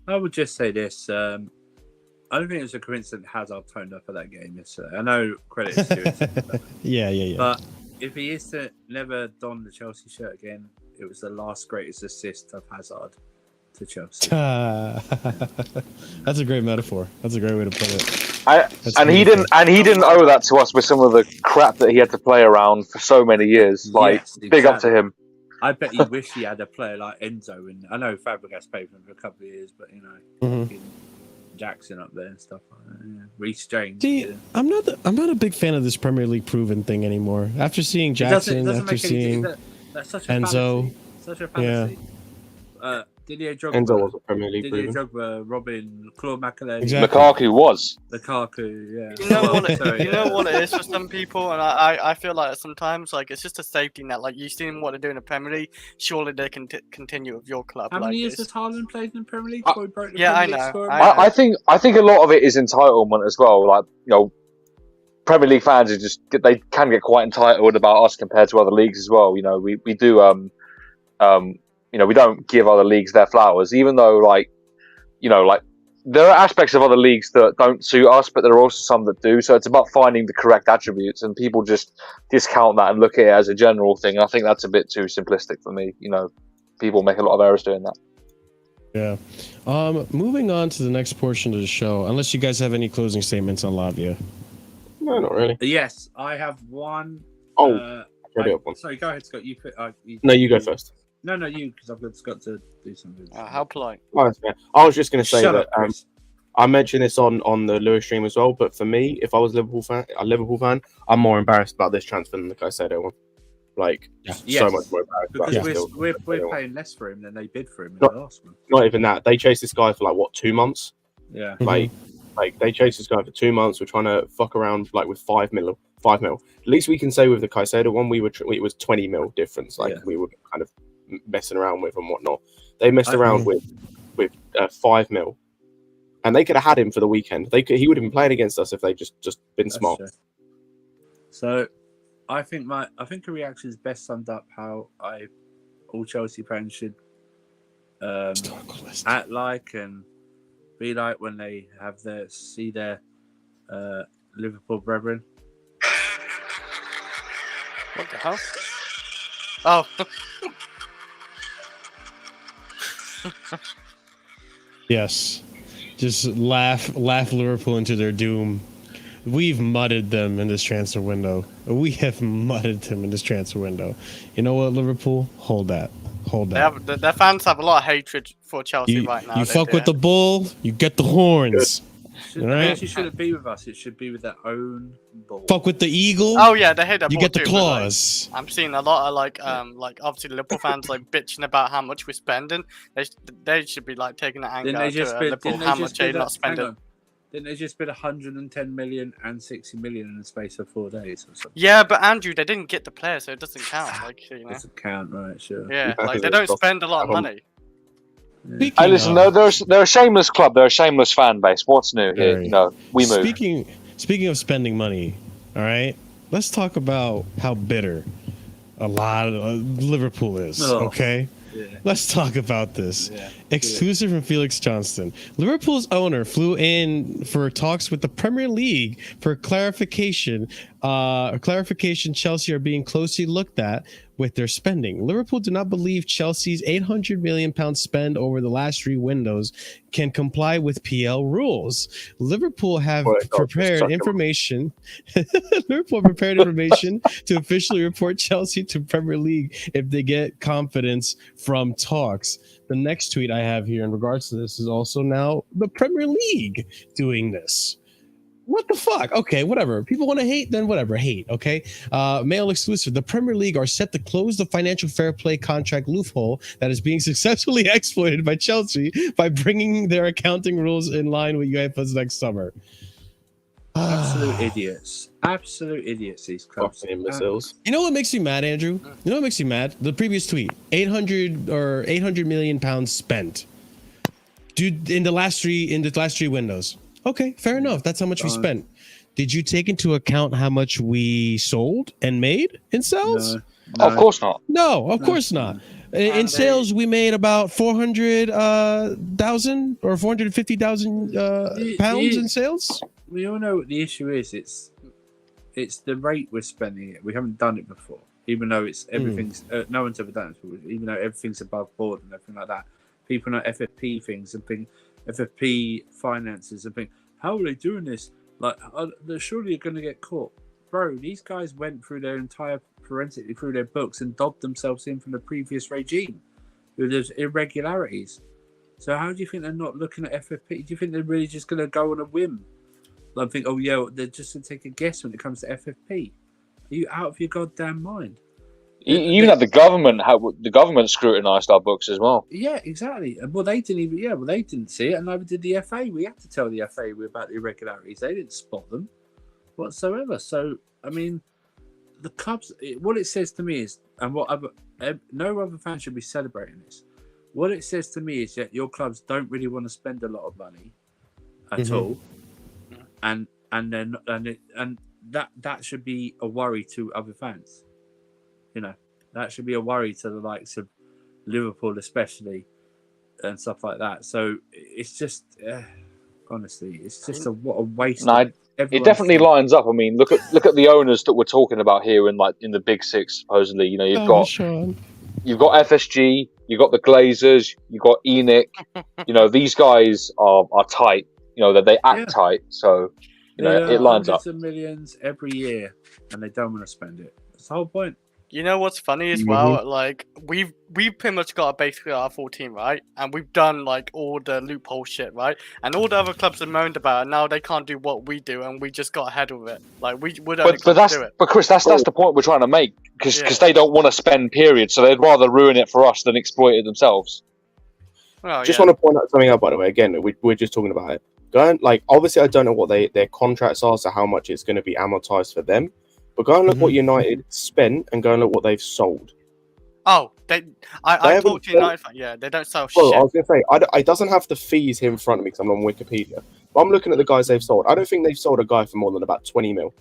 I would just say this. I don't think it was a coincidence Hazard turned up at that game yesterday. I know credit is due. Yeah. But if he is to never don the Chelsea shirt again, it was the last greatest assist of Hazard to Chelsea. That's a great metaphor. That's a great way to put it. He didn't owe that to us with some of the crap that he had to play around for so many years. Like, yes, exactly. Big up to him. I bet he wished he had a player like Enzo, and I know Fabregas played for him for a couple of years, but you know. Jackson up there and stuff like that. Yeah. Reece James. See, I'm not a big fan of this Premier League proven thing anymore. After seeing Jackson, after seeing that's such Enzo, such a fallacy. Yeah. Didier Drogba. Enzo was a Premier League Didier proven. Drogba, Robin, Claude Makélélé. Exactly. Lukaku was. Lukaku, yeah. You know what it is for some people, and I feel like sometimes like it's just a safety net. Like you've seen what they do in the Premier League, surely they can continue with your club. How many years has Haaland played in the Premier League? I know. I think a lot of it is entitlement as well. Like, you know, Premier League fans are they can get quite entitled about us compared to other leagues as well. You know, we do you know, we don't give other leagues their flowers, even though, like, you know, like there are aspects of other leagues that don't suit us, but there are also some that do. So it's about finding the correct attributes, and people just discount that and look at it as a general thing. I think that's a bit too simplistic for me. You know, people make a lot of errors doing that. Yeah. Moving on to the next portion of the show, unless you guys have any closing statements on Lavia. No, not really. Yes, I have one. Sorry, go ahead, Scott. No, you go first. No, you, because I've just got to do something. How polite. Oh, that's fair. I was just going to say that I mentioned this on the Lewis stream as well, but for me, if I was a Liverpool fan, I'm more embarrassed about this transfer than the Caicedo one. Like, so much more embarrassed. Because we're paying less for him than they bid for him in the last one. Not even that. They chased this guy for 2 months? Yeah. Like, Like they chased this guy for 2 months. We're trying to fuck around like with 5 mil. At least we can say with the Caicedo one, it was 20 mil difference. Like we were kind of messing around with and whatnot. They messed around with 5 mil, and they could have had him for the weekend. He would have been playing against us if they just been smart. True. So, I think a reaction is best summed up how all Chelsea fans should act like and be like when they have see their Liverpool brethren. What the hell? Oh. Yes. Just laugh Liverpool into their doom. We've mudded them in this transfer window. We have mudded them in this transfer window. You know what, Liverpool? Hold that. Their fans have a lot of hatred for Chelsea right now. You fuck with the bull, you get the horns. It shouldn't be with us. It should be with their own bull. Fuck with the eagle. Oh yeah, they hate that. You get the claws. I'm seeing a lot of like obviously Liverpool fans like bitching about how much we're spending. They should be like taking the anger out to Liverpool how much they're not spending. Didn't they just spend 110 million and 60 million in the space of 4 days or something? Yeah, but Andrew, they didn't get the player, so it doesn't count. Like, you know. Doesn't count, right? Sure. Yeah, like they don't spend a lot of money. Hey, listen, they're a shameless club. They're a shameless fan base. What's new here? Right. You know, we move. Speaking of spending money, all right, let's talk about how bitter a lot of Liverpool is. Okay. Yeah. Let's talk about this. Yeah. Exclusive from Felix Johnston. Liverpool's owner flew in for talks with the Premier League for clarification. Chelsea are being closely looked at with their spending. Liverpool do not believe Chelsea's £800 million spend over the last 3 windows can comply with PL rules. Liverpool have prepared information. Liverpool prepared information to officially report Chelsea to Premier League if they get confidence from talks. The next tweet I have here in regards to this is also now the Premier League doing this. What the fuck? Okay, whatever. People want to hate, then whatever. Hate, okay? Mail exclusive. The Premier League are set to close the financial fair play contract loophole that is being successfully exploited by Chelsea by bringing their accounting rules in line with UEFA's next summer. Absolute idiots. Absolute idiots, these clubs. Imbeciles. You know what makes me mad, Andrew? You know what makes me mad? The previous tweet. 800 million pounds spent. Dude, in the last three windows. Okay, fair enough. That's how much we spent. Did you take into account how much we sold and made in sales? No. Of course not. No, of course not. In sales, we made about 400,000 or 450,000 pounds in sales. We all know what the issue is. It's the rate we're spending it. We haven't done it before, even though it's everything's. No one's ever done it before, even though everything's above board and everything like that. People know FFP things and think. FFP finances and think, how are they doing this? Like, they're surely going to get caught. Bro, these guys went through their entire forensically through their books and dobbed themselves in from the previous regime with those irregularities. So how do you think they're not looking at FFP? Do you think they're really just going to go on a whim? Like, think, oh yeah, they're just going to take a guess when it comes to FFP. Are you out of your goddamn mind? Even at the government scrutinised our books as well. Yeah, exactly. Well, they didn't even. Yeah, well, they didn't see it, and neither did the FA. We had to tell the FA about the irregularities. They didn't spot them whatsoever. So, I mean, the clubs. What it says to me is, and no other fan should be celebrating this. What it says to me is that your clubs don't really want to spend a lot of money at all, and that should be a worry to other fans. You know, that should be a worry to the likes of Liverpool, especially, and stuff like that. So it's just, honestly, it's just what a waste. No, it definitely lines up. I mean, look at the owners that we're talking about here in the Big Six. Supposedly, you know, you've got FSG, you've got the Glazers, you've got ENIC. You know, these guys are tight. You know that they act tight. So you know it lines up. Hundreds of millions every year, and they don't want to spend it. That's the whole point. You know what's funny as well? Like we've pretty much got basically our full team, right? And we've done like all the loophole shit, right? And all the other clubs have moaned about it. Now they can't do what we do, and we just got ahead of it. Like we would only do it. But Chris, that's the point we're trying to make because they don't want to spend period, so they'd rather ruin it for us than exploit it themselves. Just want to point out something out, by the way. Again, we're just talking about it. Going like obviously I don't know what their contracts are, so how much it's going to be amortized for them. But go and look what United spent and go and look what they've sold. Oh, I haven't talked to United. Yeah, they don't sell Well, shit. I was going to say, it doesn't have the fees here in front of me because I'm on Wikipedia. But I'm looking at the guys they've sold. I don't think they've sold a guy for more than about 20 mil.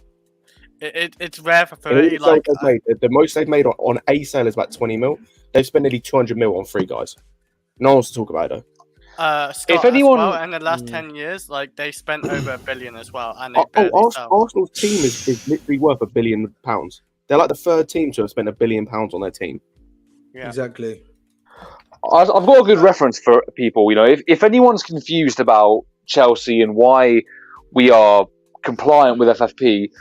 It's rare for And all 30. the sales they've made, the most they've made on a sale is about 20 mil. They've spent nearly 200 mil on 3 guys. No one wants to talk about it, though. Scott, If anyone- as well, in the last 10 years, like they spent over $1 billion as well, and they barely sell. Arsenal's team is literally worth £1 billion. They're like the third team to have spent £1 billion on their team. Yeah. Exactly. I've got a good reference for people. You know, if anyone's confused about Chelsea and why we are compliant with FFP,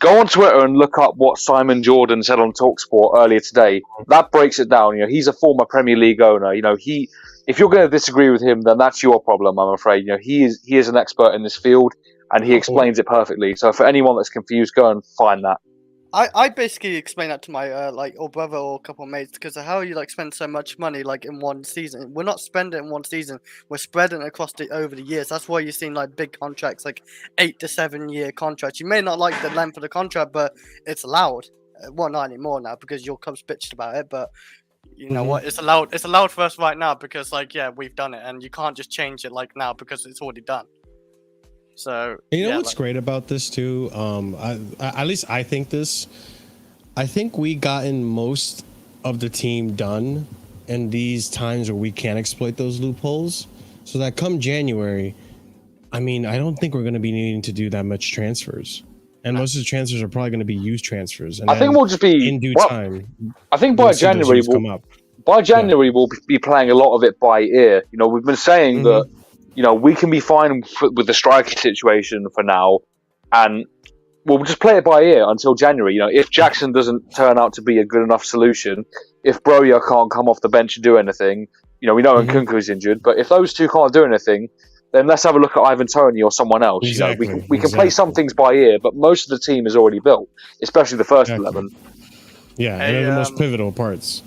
go on Twitter and look up what Simon Jordan said on TalkSport earlier today. That breaks it down. You know, he's a former Premier League owner. You know, if you're going to disagree with him, then that's your problem, I'm afraid. You know, he is an expert in this field, and he explains it perfectly. So for anyone that's confused, go and find that. I basically explained that to my or brother or a couple of mates because how you spend so much money in one season. We're not spending it in one season. We're spreading it across over the years. That's why you're seeing big contracts, 8 to 7 year contracts. You may not like the length of the contract, but it's allowed. Well, not anymore now because your club's bitched about it. But you know what? It's allowed. It's allowed for us right now because we've done it, and you can't just change it now because it's already done. So you know what's great about this too? At least I think this. I think we gotten most of the team done in these times where we can't exploit those loopholes. So that come January, I mean, I don't think we're going to be needing to do that much transfers, and most of the transfers are probably going to be used transfers. And I think we'll just be in due time. I think by January we'll be playing a lot of it by ear. You know, we've been saying that. You know, we can be fine with the striker situation for now, and we'll just play it by ear until January. You know, if Jackson doesn't turn out to be a good enough solution, if Broja can't come off the bench and do anything, you know, we know Nkunku is injured, but if those two can't do anything, then let's have a look at Ivan Toney or someone else. Exactly, you know, we can play some things by ear, but most of the team is already built, especially the first 11. Yeah, and they're the most pivotal parts.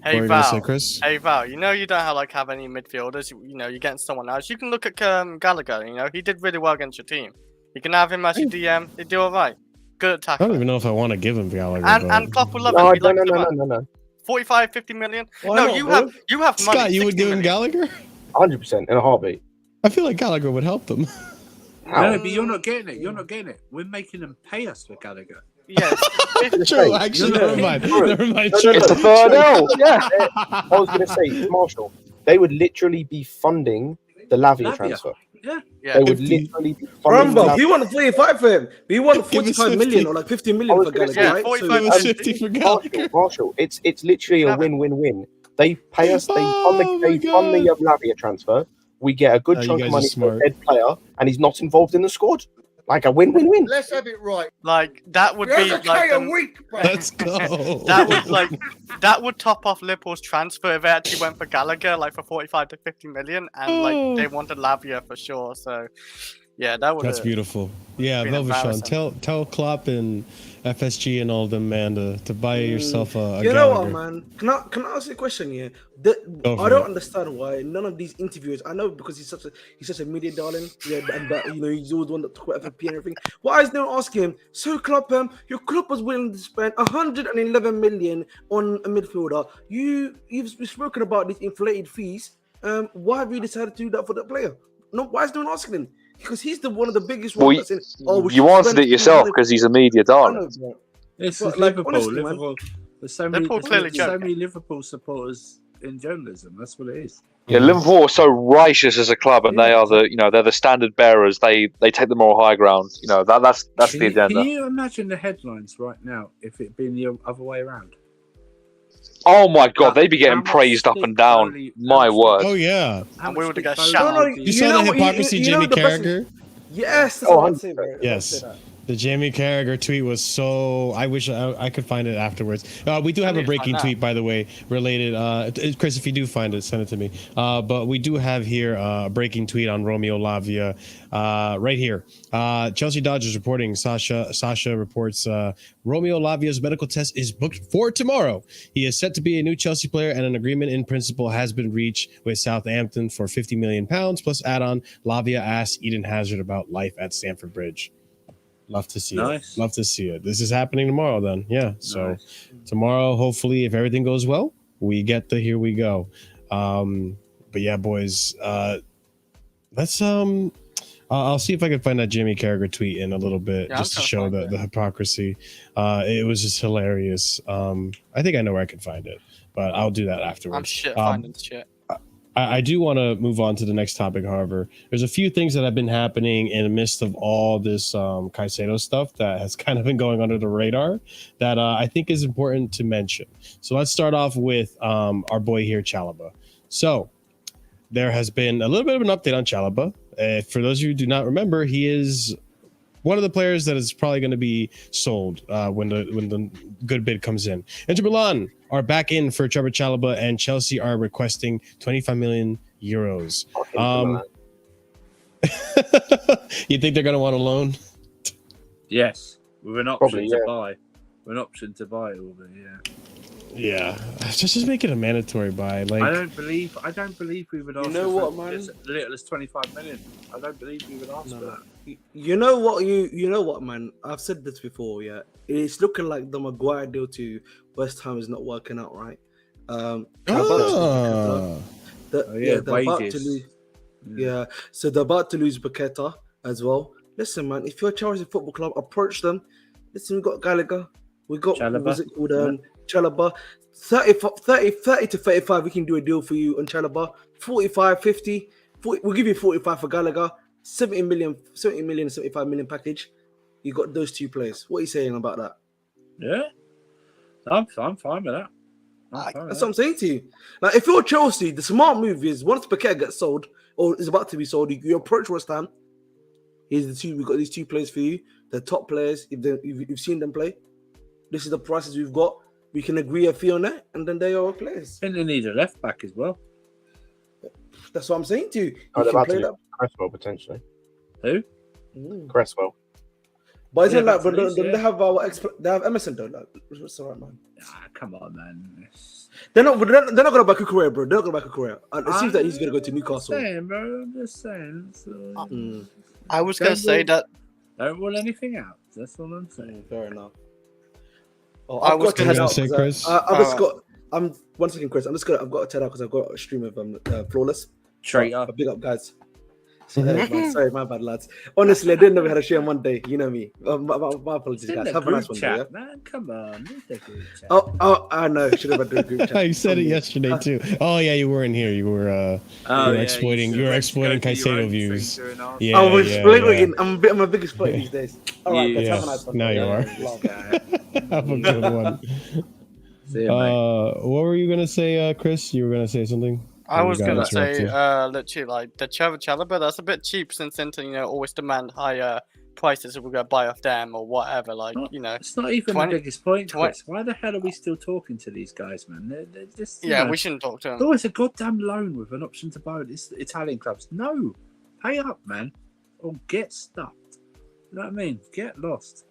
Hey Val, Chris? Hey Val, you know you don't have any midfielders. You know you're getting someone else. You can look at Gallagher. You know he did really well against your team. You can have him as your DM. They do all right. Good at tackling. I don't even know if I want to give him Gallagher. And Klopp will love him. No. 45, 50 million. Why no, not, you bro? have money. Scott, you would give him million. Gallagher? 100% in a heartbeat. I feel like Gallagher would help them. No, but you're not getting it. You're not getting it. We're making them pay us for Gallagher. Yes. True, actually, never mind. Never mind. It's the third L. Yeah. I was going to say, Marshall, they would literally be funding the Lavia transfer. Yeah. They would literally be funding Remember, we want 45 for him. We want Give us 45 million or 50 million for Gallagher, yeah, right? 45 Give us 50 for Gallagher. Marshall, it's literally a win-win-win. They pay us, they fund the Lavia transfer. We get a good you chunk guys of are money for smart. a dead player, and he's not involved in the squad. Like a win-win-win. Let's have it right. That would be a week, bro. Let's go. that would top off Liverpool's transfer if they actually went for Gallagher for 45 to 50 million, and they wanted Lavia for sure. So yeah, that would. That's beautiful. Yeah, Velvet tell Klopp and FSG and all of them, man, to buy yourself a You know Gallagher. what, man? Can I ask you a question here? I don't understand why none of these interviewers. I know because he's such a media darling. Yeah, and that he's always the one that talk about FFP and everything. Why is no one asking him? So Klopp, your club was willing to spend 111 million on a midfielder. You've spoken about these inflated fees. Why have you decided to do that for the player? No, why is no one asking him? Because he's one of the biggest ones. You answered it yourself because he's a media darling. It's But, Liverpool. honestly, Liverpool. There's so many Liverpool supporters in journalism. That's what it is. Yeah, Liverpool are so righteous as a club, and they are they're the standard bearers. They take the moral high ground. You know that's the agenda. Can you imagine the headlines right now if it been the other way around? Oh my God, they'd be getting praised up and down. My word. Oh yeah. And we would have got No, shot. no, You saw the hypocrisy, Jimmy Carragher. Yes, that's what I'm saying, bro. Yes. The Jamie Carragher tweet was so. I wish I could find it afterwards. We do have a breaking tweet, by the way, related. Chris, if you do find it, send it to me. But we do have here a breaking tweet on Romeo Lavia, right here. Chelsea Dodgers reporting. Sasha reports Romeo Lavia's medical test is booked for tomorrow. He is set to be a new Chelsea player, and an agreement in principle has been reached with Southampton for £50 million plus add-on. Lavia asked Eden Hazard about life at Stamford Bridge. Love to see it. Love to see it. This is happening tomorrow then. Yeah. So tomorrow, hopefully, if everything goes well, we get the here we go. But yeah, boys, let's I'll see if I can find that Jamie Carragher tweet in a little bit just to show the hypocrisy. It was just hilarious. I think I know where I can find it, but I'll do that afterwards. I'm shit finding shit. I do want to move on to the next topic, however. There's a few things that have been happening in the midst of all this Caicedo stuff that has kind of been going under the radar that I think is important to mention. So let's start off with our boy here, Chalobah. So there has been a little bit of an update on Chalobah. For those of you who do not remember, he is one of the players that is probably going to be sold when the good bid comes in. Inter Milan are back in for Trevor Chalobah, and Chelsea are requesting 25 million euros. You think they're going to want a loan? Yes, with an option to buy. With an option to buy it all, but Yeah, just make it a mandatory buy. Like I don't believe we would ask. You know what, man? As little as 25 million. I don't believe we would ask for that. You know what? You know what, man? I've said this before. Yeah, it's looking like the Maguire deal to West Ham is not working out right. They're about to lose. Yeah, so they're about to lose Paqueta as well. Listen, man, if you're a Chelsea Football Club, approach them. Listen, we got Gallagher, we got Chalobah. 30 to 35, we can do a deal for you on Chalobah. 45, 50, 40, we'll give you 45 for Gallagher. 70 million, 75 million package. You got those two players. What are you saying about that? Yeah, I'm fine with that. That's what I'm saying to you. Like, if you're Chelsea, the smart move is once Paqueta gets sold or is about to be sold, you approach West Ham. Here's the two. We've got these two players for you. They're top players. If you've seen them play, this is the prices we've got. We can agree a fee on that, and then they are our players. And they need a left back as well. That's what I'm saying to you. They're about to do Cresswell potentially. Who? Cresswell. But isn't like, but they have Emerson though. Like, what's all right, man? Come on, man. They're not gonna buy Cucurella, bro. They're not gonna buy Cucurella. It seems that he's gonna go to Newcastle. I'm just saying. So, I was gonna say that. Don't rule anything out. That's all I'm saying. Fair enough. I was gonna say, Chris. One second, Chris. I've got to tell out because I've got a stream of Flawless. Traitor. Big up, guys. Sorry, my bad, lads. Honestly, I didn't know we had a stream one day. You know me. My apologies, guys. Have a nice one, chat, man. Come on. I know. Should have been a group chat. You said it yesterday too. Oh yeah, you weren't here. You were exploiting. You were exploiting Caicedo views. Yeah, I was exploiting. I'm a big exploiter these days. All right, guys, have a nice one. Now you are. Have a good one. See you, mate. What were you gonna say, Chris? You were gonna say something. I was gonna say, literally, like the Trevor Chalobah, that's a bit cheap since Inter, always demand higher prices if we're gonna buy off them or whatever. Like, it's not even the biggest point, Chris. Why the hell are we still talking to these guys, man? They're just we shouldn't talk to them. Oh, it's a goddamn loan with an option to buy these Italian clubs. No, pay up, man, or get stuffed. You know what I mean? Get lost.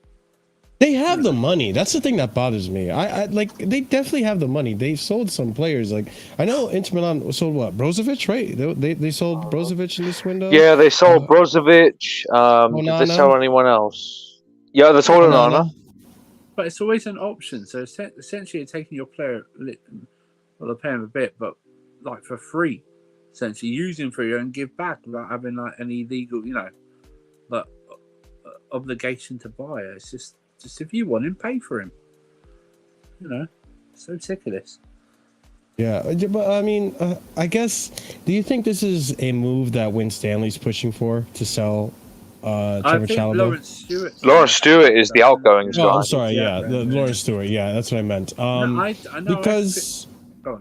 They have the money. That's the thing that bothers me. I like they definitely have the money. They've sold some players. Like I know Inter Milan sold what? Brozovic, right? They sold Brozovic in this window. Yeah, they sold Brozovic. Did they sell anyone else? Yeah, they sold Onana. But it's always an option. So essentially, you're taking your player. Well, they're paying a bit, but like for free. Essentially, use him for you and give back without having like any legal, like obligation to buy it. It's just if you want him, pay for him. So sick of this. Yeah, but I mean, I guess. Do you think this is a move that Win Stanley's pushing for to sell Trevor Chalobah? Lawrence Stewart is the outgoing guy. Oh, I'm sorry. Yeah, Lawrence Stewart. Yeah, that's what I meant. I know because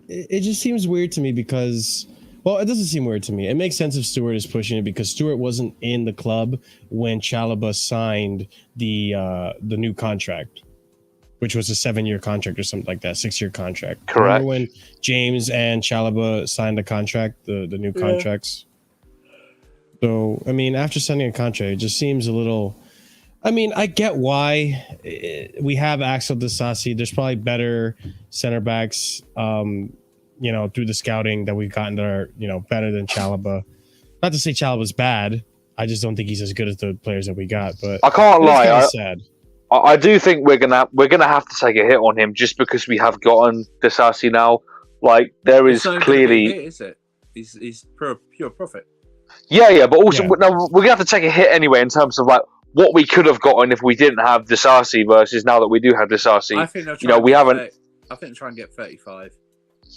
it just seems weird to me because Well, it doesn't seem weird to me. It makes sense if Stewart is pushing it because Stewart wasn't in the club when Chalobah signed the new contract, which was a 7-year contract or something like that, 6-year contract. Correct. Remember when James and Chalobah signed the contract, the new contracts? So, I mean, after signing a contract, it just seems a little... I mean, I get why we have Axel Disasi. There's probably better center backs, through the scouting that we've gotten that are, better than Chalobah. Not to say Chalobah's bad. I just don't think he's as good as the players that we got. But I can't lie. It's sad. I do think we're gonna have to take a hit on him just because we have gotten Disasi now. Like there is clearly, hit, is it? He's pure profit. Yeah, but also no, we're gonna have to take a hit anyway in terms of like what we could have gotten if we didn't have Disasi versus now that we do have Disasi. I think we haven't. I think try and get 35.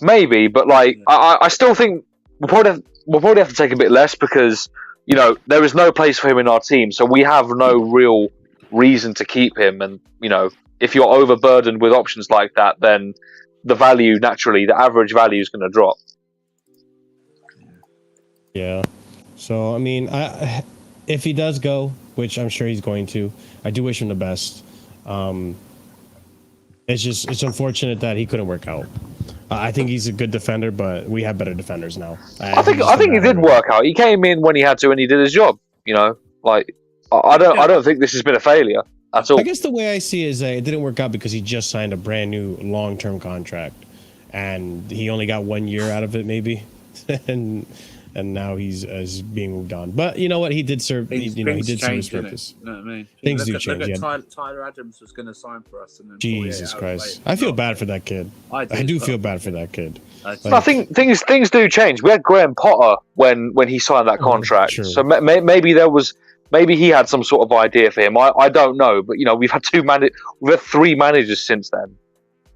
Maybe, but like I still think we'll probably have to take a bit less because there is no place for him in our team, so we have no real reason to keep him. And if you're overburdened with options like that, then the value naturally, the average value is going to drop. Yeah. So I mean, if he does go, which I'm sure he's going to, I do wish him the best. It's unfortunate that he couldn't work out. I think he's a good defender, but we have better defenders now. I think he did work out. He came in when he had to, and he did his job. Like I don't think this has been a failure at all. I guess the way I see it is that it didn't work out because he just signed a brand new long-term contract, and he only got 1 year out of it, maybe, and now he's being moved on. But you know what? He did serve. He did serve his purpose. You know what I mean? Things do change. Yeah. Tyler Adams was going to sign for us, and then Jesus Christ, I feel bad for that kid. I do feel bad for that kid. I think things do change. We had Graham Potter when he signed that contract, so maybe he had some sort of idea for him. I don't know, but we've had 3 managers since then.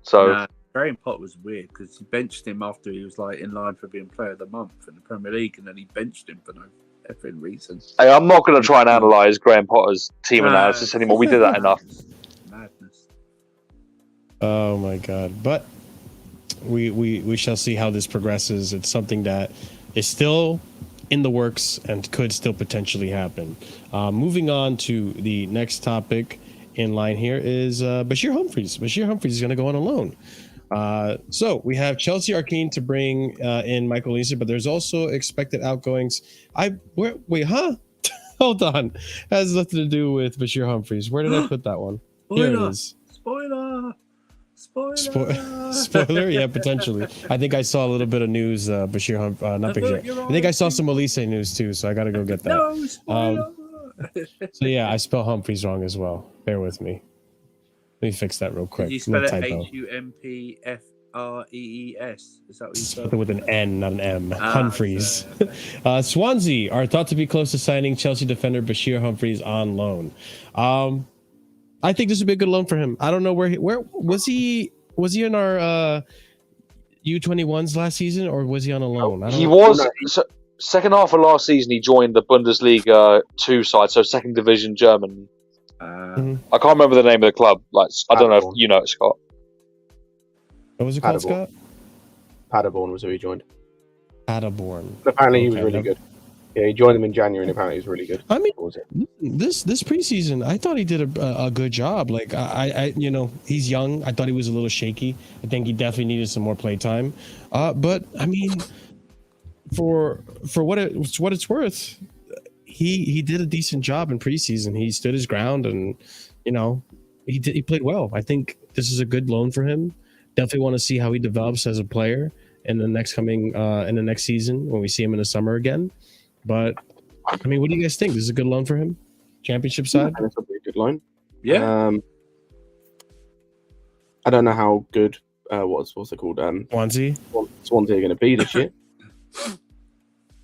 So Graham Potter was weird because he benched him after he was like in line for being Player of the Month in the Premier League, and then he benched him for no effing reason. Hey, I'm not going to try and analyse Graham Potter's team analysis anymore. We did that enough. Madness. Oh my God! But we shall see how this progresses. It's something that is still in the works and could still potentially happen. Moving on to the next topic in line here is Bashir Humphreys. Bashir Humphreys is going to go on a loan. So we have Chelsea are keen to bring in Michael Olise, but there's also expected outgoings. Hold on. Has nothing to do with Bashir Humphreys. Where did I put that one? Here it is. Spoiler? Yeah, potentially. I think I saw a little bit of news. Bashir I think I saw some Olise news too, so I got to go get that. So yeah, I spell Humphreys wrong as well. Bear with me. Let me fix that real quick. Did you spell it Humphrefrees? Is that what you spelled? With an N, not an M. Humphreys. Swansea are thought to be close to signing Chelsea defender Bashir Humphreys on loan. I think this would be a good loan for him. I don't know where was he in our U21s last season, or was he on a loan? He was. So, second half of last season, he joined the Bundesliga 2 side, so second division German. I can't remember the name of the club. Like I don't know if you know it, Scott. What was it called, Scott? Paderborn was who he joined. Paderborn. Apparently, he was really good. Yeah, he joined them in January, and apparently he was really good. I mean, this preseason, I thought he did a good job. Like I he's young. I thought he was a little shaky. I think he definitely needed some more play time. But I mean, for what it's worth, he did a decent job in preseason. He stood his ground, and he played well. I think this is a good loan for him. Definitely want to see how he develops as a player in the next season when we see him in the summer again. But I mean, what do you guys think? This is a good loan for him? Championship side? It's a pretty good loan. Yeah. I don't know how good what's it called? Swansea are going to be this year.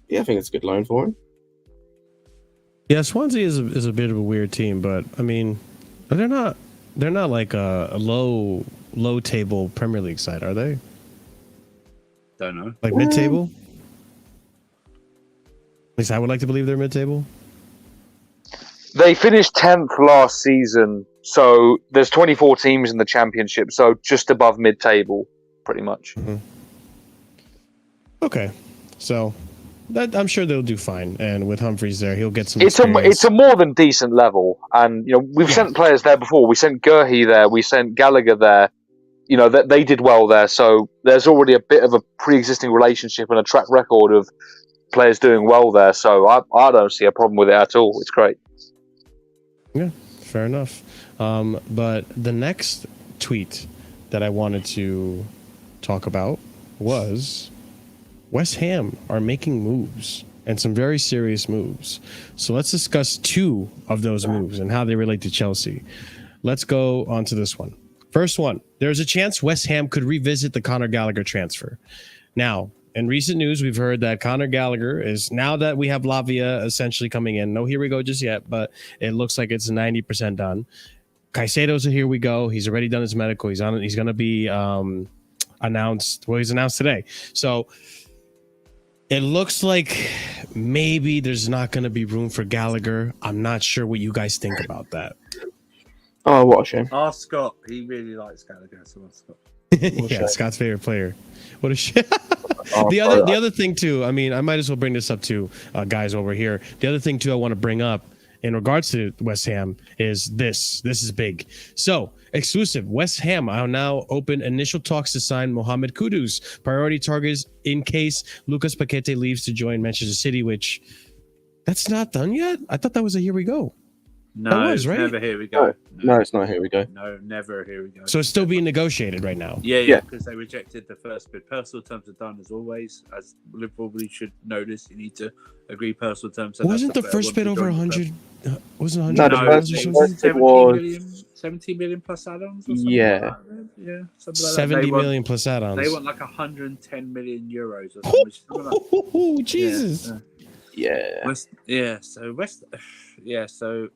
Yeah, I think it's a good loan for him. Yeah, Swansea is a bit of a weird team, but I mean, they're not like a low table Premier League side, are they? Don't know. Like mid table? At least I would like to believe they're mid table. They finished 10th last season, so there's 24 teams in the championship, so just above mid table, pretty much. Mm-hmm. Okay. So that I'm sure they'll do fine. And with Humphreys there, he'll get some. It's a more than decent level, and we've sent players there before. We sent Gurhey there. We sent Gallagher there. That they did well there. So there's already a bit of a pre-existing relationship and a track record of players doing well there. So I don't see a problem with it at all. It's great. Yeah, fair enough. But the next tweet that I wanted to talk about was West Ham are making moves, and some very serious moves. So let's discuss two of those moves and how they relate to Chelsea. Let's go on to this one. First one, there's a chance West Ham could revisit the Conor Gallagher transfer. Now, in recent news, we've heard that Conor Gallagher is, now that we have Lavia essentially coming in, no here we go just yet, but it looks like it's 90% done. Caicedo's a here we go. He's already done his medical. He's going to be announced. Well, he's announced today. So it looks like maybe there's not going to be room for Gallagher. I'm not sure what you guys think about that. Oh, what a shame. Ask Scott. He really likes Gallagher. So ask Scott. Yeah, Scott's favorite player. What a shit. The other thing too, I mean, I might as well bring this up too, guys over here. The other thing too I want to bring up in regards to West Ham is this. This is big. So, exclusive. West Ham are now open initial talks to sign Mohamed Kudus. Priority targets in case Lucas Paquete leaves to join Manchester City, which that's not done yet. I thought that was a here we go. No, it's right? never here we go. No, it's not here we go. No, never here we go. So it's still being negotiated right now. Yeah, because they rejected the first bid. Personal terms are done as always. As Liverpool probably should know this, you need to agree personal terms. So Wasn't the first bid over 100? Wasn't 100? No, the dollars first or bid something? was 70 million plus add-ons or something Yeah. like that. Yeah, something like 70 that. million plus add-ons. They want like 110 million euros or something. something like that. Oh, Jesus. Yeah. So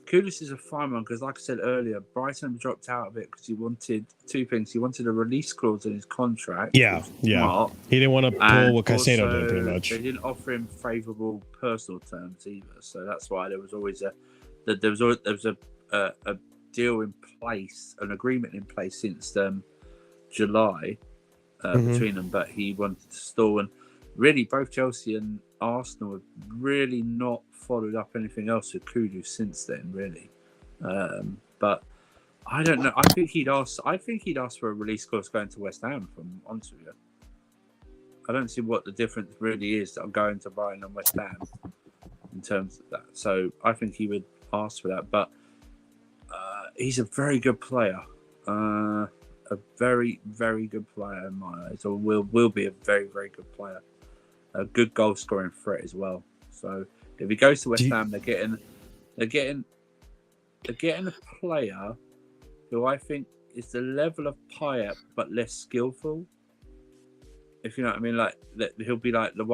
Kudus is a fine one because, like I said earlier, Brighton dropped out of it because he wanted two things. He wanted a release clause in his contract. Yeah. Smart, He didn't want to pull what Caicedo did, pretty much. They didn't offer him favourable personal terms either, so that's why there was always a deal in place, an agreement in place since July between them, but he wanted to stall. And really, both Chelsea and Arsenal have really not followed up anything else with Kudus since then, really. But I don't know. I think he'd ask for a release clause going to West Ham. If I'm honest with you, I don't see what the difference really is that I'm going to Brighton and West Ham in terms of that. So I think he would ask for that. But he's a very good player, a very, very good player in my eyes, or will be a very, very good player. A good goal scoring threat as well. So if he goes to West Ham, they're getting a player who I think is the level of Payet but less skillful. If you know what I mean, like he'll be like the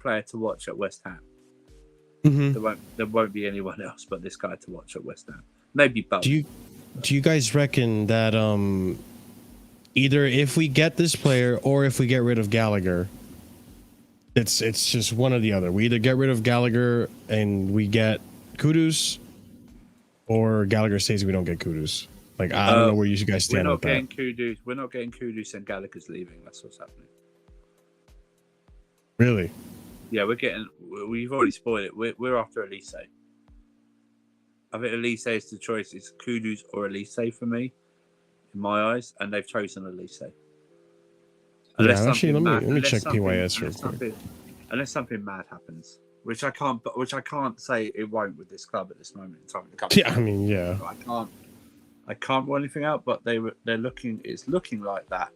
player to watch at West Ham. Mm-hmm. There won't be anyone else but this guy to watch at West Ham. Maybe both. Do you guys reckon that either if we get this player or if we get rid of Gallagher, it's just one or the other? We either get rid of Gallagher and we get Kudus, or Gallagher stays and we don't get Kudus. Like, I don't know where you guys stand with that. We're not getting Kudus and Gallagher's leaving. That's what's happening. Really? Yeah, we've already spoiled it. We're after Olise. I think Olise is the choice. It's Kudus or Olise for me, in my eyes, and they've chosen Olise. Actually, let me check PYS real quick. Unless something mad happens, which I can't say it won't with this club at this moment in time. Yeah, I mean, yeah. I can't rule anything out, but it's looking like that.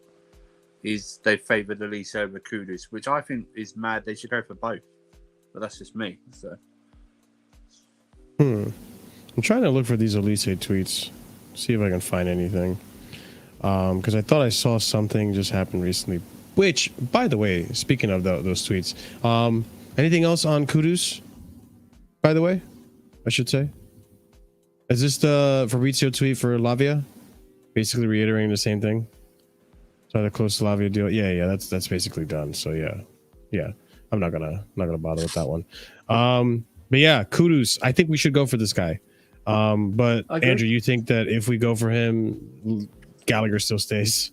They favoured Olise over Kudus, which I think is mad. They should go for both, but that's just me. So, I'm trying to look for these Olise tweets, see if I can find anything. Because I thought I saw something just happen recently. Which, by the way, speaking of those tweets, anything else on Kudus? By the way, I should say, is this the Fabrizio tweet for Lavia? Basically reiterating the same thing. Try to close the Lavia deal. Yeah, that's basically done. So yeah, I'm not gonna bother with that one. But yeah, Kudus. I think we should go for this guy. But Andrew, you think that if we go for him, Gallagher still stays?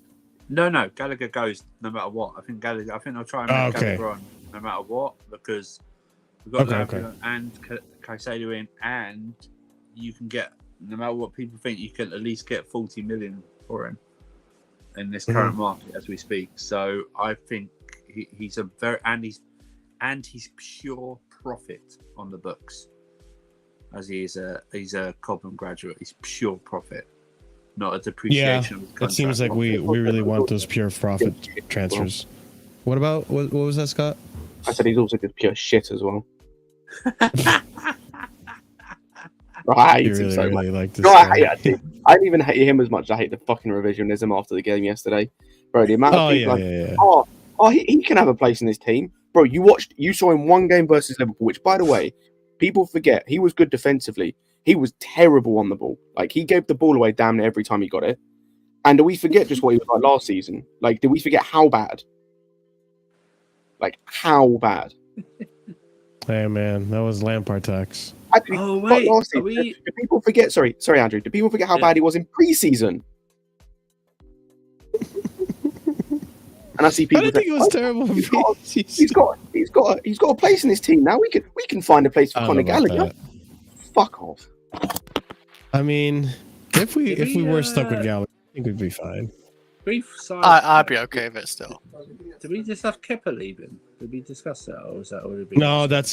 No. Gallagher goes no matter what. I think they'll try and make Gallagher on no matter what because we've got Lavia and Caicedo in, and you can get no matter what people think, you can at least get 40 million for him in this current market as we speak. So I think he's a very he's pure profit on the books, as he's a Cobham graduate. He's pure profit, not a depreciation. Yeah, it seems like we really want those pure profit transfers. What was that, Scott? I said he's also just pure shit as well. I hate him so much. Like this I didn't even hate him as much as I hate the fucking revisionism after the game yesterday. Bro, the amount of people he can have a place in this team. Bro, you saw him one game versus Liverpool, which, by the way, people forget he was good defensively. He was terrible on the ball. Like, he gave the ball away damn near every time he got it. And do we forget just what he was like last season? Like, did we forget how bad? Like, how bad? Hey, man, that was Lampard tax. Wait, do people forget? Sorry, Andrew. Do people forget how bad he was in pre-season? And I see people. I don't think it was terrible. He's got a place in this team now. We can find a place for Conor Gallagher. Fuck off. I mean, if we were stuck with Gallagher, I think we'd be fine. I'd be okay with it still. Did we just have Kepa leaving? Did we discuss that, or was that already been? No, that's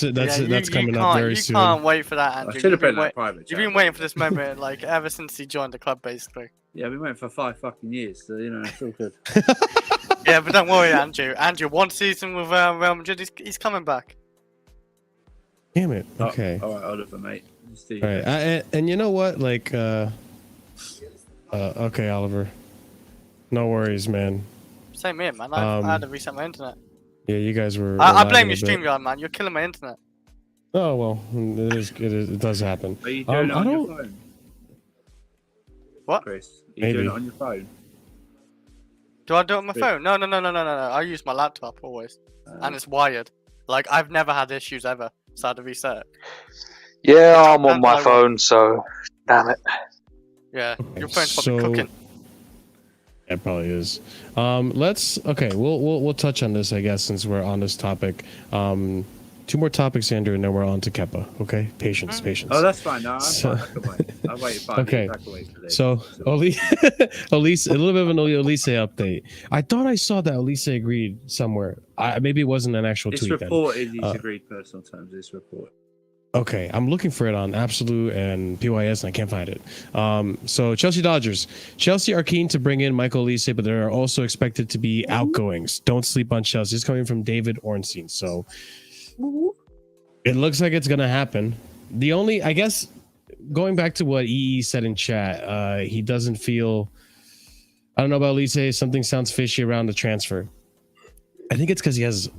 coming up very soon. You can't wait for that, Andrew. I should have been that private. You've been waiting for this moment like ever since he joined the club, basically. Yeah, we went for 5 fucking years, so it's all good. Yeah, but don't worry, Andrew. Andrew, one season with Real Madrid, he's coming back. Damn it. Okay. All right, Oliver, mate. All right, and you know what? Like, okay, Oliver. No worries, man. Same here, man. I had to reset my internet. Yeah, you guys were. I blame your StreamYard, man. You're killing my internet. Oh well, it does happen. Are you doing it on your phone? What? Chris, are you doing it on your phone? Do I do it on my phone? No. I use my laptop always, and it's wired. Like, I've never had issues ever, so I had to reset it. Yeah, I'm on my phone, so damn it. Yeah, your phone's probably cooking. It probably is. We'll touch on this, I guess, since we're on this topic. 2 more topics, Andrew, and then we're on to Kepa. Okay, patience. Oh, that's fine. No, I'm fine. I can wait. I'll wait 5 okay. minutes. I can wait for this. So, Olise, a little bit of an Olise update. I thought I saw that Olise agreed somewhere. Maybe it wasn't an actual tweet. It's reported he's agreed personal terms. It's reported. Okay, I'm looking for it on Absolute and PYS, and I can't find it. So Chelsea Dodgers. Chelsea are keen to bring in Michael Olise, but there are also expected to be outgoings. Don't sleep on Chelsea. It's coming from David Ornstein. So it looks like it's going to happen. The only, I guess, going back to what EE said in chat, he doesn't feel, I don't know about Olise, something sounds fishy around the transfer. I think it's because he has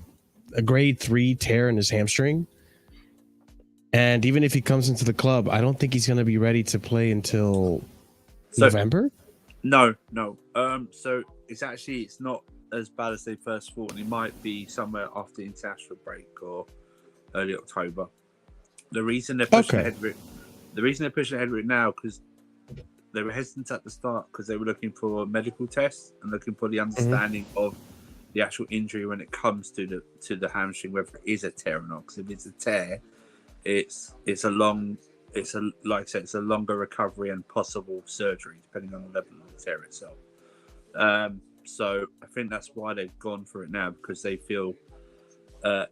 a grade 3 tear in his hamstring. And even if he comes into the club, I don't think he's going to be ready to play until November. No. So it's not as bad as they first thought, and it might be somewhere after the international break or early October. The reason they're pushing ahead with it now, because they were hesitant at the start because they were looking for medical tests and looking for the understanding of the actual injury when it comes to the hamstring, whether it is a tear or not. Because if it's a tear, it's a longer recovery and possible surgery depending on the level of the tear itself. So I think that's why they've gone for it now, because they feel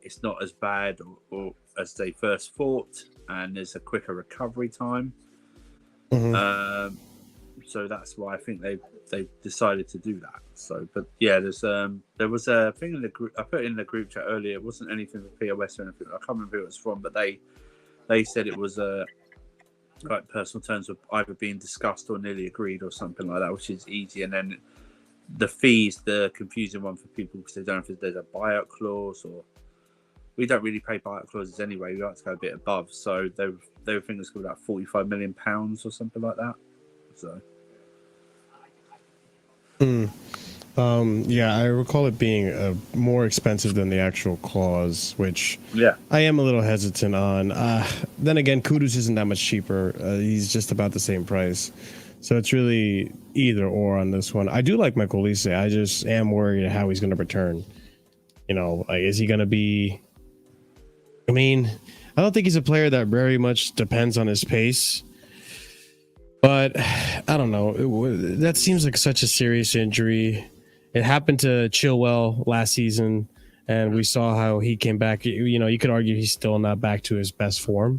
it's not as bad or as they first thought, and there's a quicker recovery time. So that's why I think they've decided to do that. So, but yeah, there was a thing in the group. I put it in the group chat earlier. It wasn't anything for POS or anything. I can't remember who it was from, but they said it was like personal terms of either being discussed or nearly agreed or something like that, which is easy. And then the fees, the confusing one for people, because they don't know if there's a buyout clause, or we don't really pay buyout clauses anyway. We like to go a bit above. So they were thinking it's going to be about £45 million or something like that. So. Yeah, I recall it being more expensive than the actual clause, which I am a little hesitant on. Then again, Kudus isn't that much cheaper. He's just about the same price. So it's really either or on this one. I do like Michael Olise. I just am worried how he's going to return. You know, like, is he going to be... I mean, I don't think he's a player that very much depends on his pace. But I don't know. That seems like such a serious injury. It happened to Chilwell last season, and we saw how he came back. You know, you could argue he's still not back to his best form.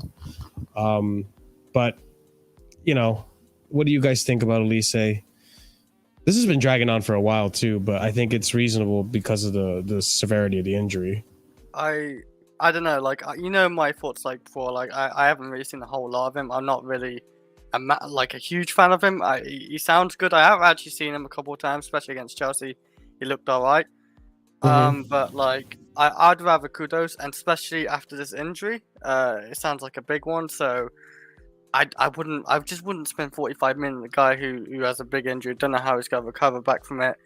But, you know, what do you guys think about Olise? This has been dragging on for a while too, but I think it's reasonable because of the severity of the injury. I don't know, like, you know, my thoughts, like, before, like, I haven't really seen the whole lot of him. I'm not really a huge fan of him. He sounds good. I have actually seen him a couple of times, especially against Chelsea. He looked all right. But like, I'd rather Kudus, and especially after this injury, it sounds like a big one. So I just wouldn't spend 45 minutes on a guy who has a big injury. Don't know how he's gonna recover back from it.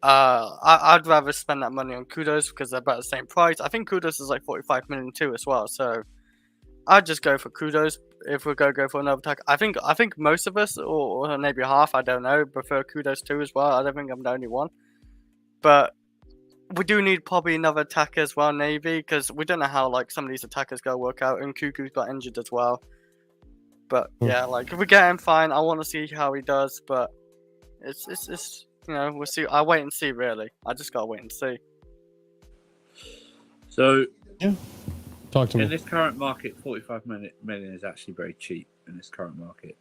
I'd rather spend that money on Kudus because they're about the same price. I think Kudus is like 45 million too as well. So I'd just go for Kudus if we're gonna go for another attack. I think most of us, or maybe half, I don't know, prefer Kudus too as well. I don't think I'm the only one. But we do need probably another attacker as well, Navy, because we don't know how like some of these attackers go work out, and Cuckoo got injured as well. But yeah, like if we get him, fine. I want to see how he does, but it's you know, we'll see. I wait and see. Really, I just gotta wait and see. So yeah, talk to me. In this current market, 45 million is actually very cheap in this current market.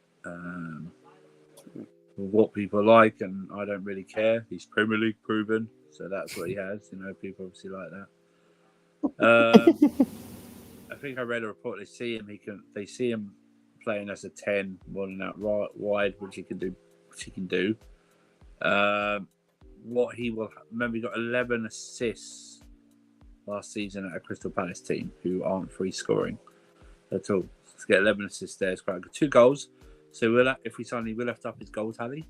What people like, and I don't really care. He's Premier League proven, so that's what he has. You know, people obviously like that. I think I read a report. They see him playing as a 10, running out wide, which he can do. What he will remember, he got 11 assists last season at a Crystal Palace team who aren't free scoring at all. So to get 11 assists there is quite good. 2 goals. So if we sign him, we'll lift up his goal tally.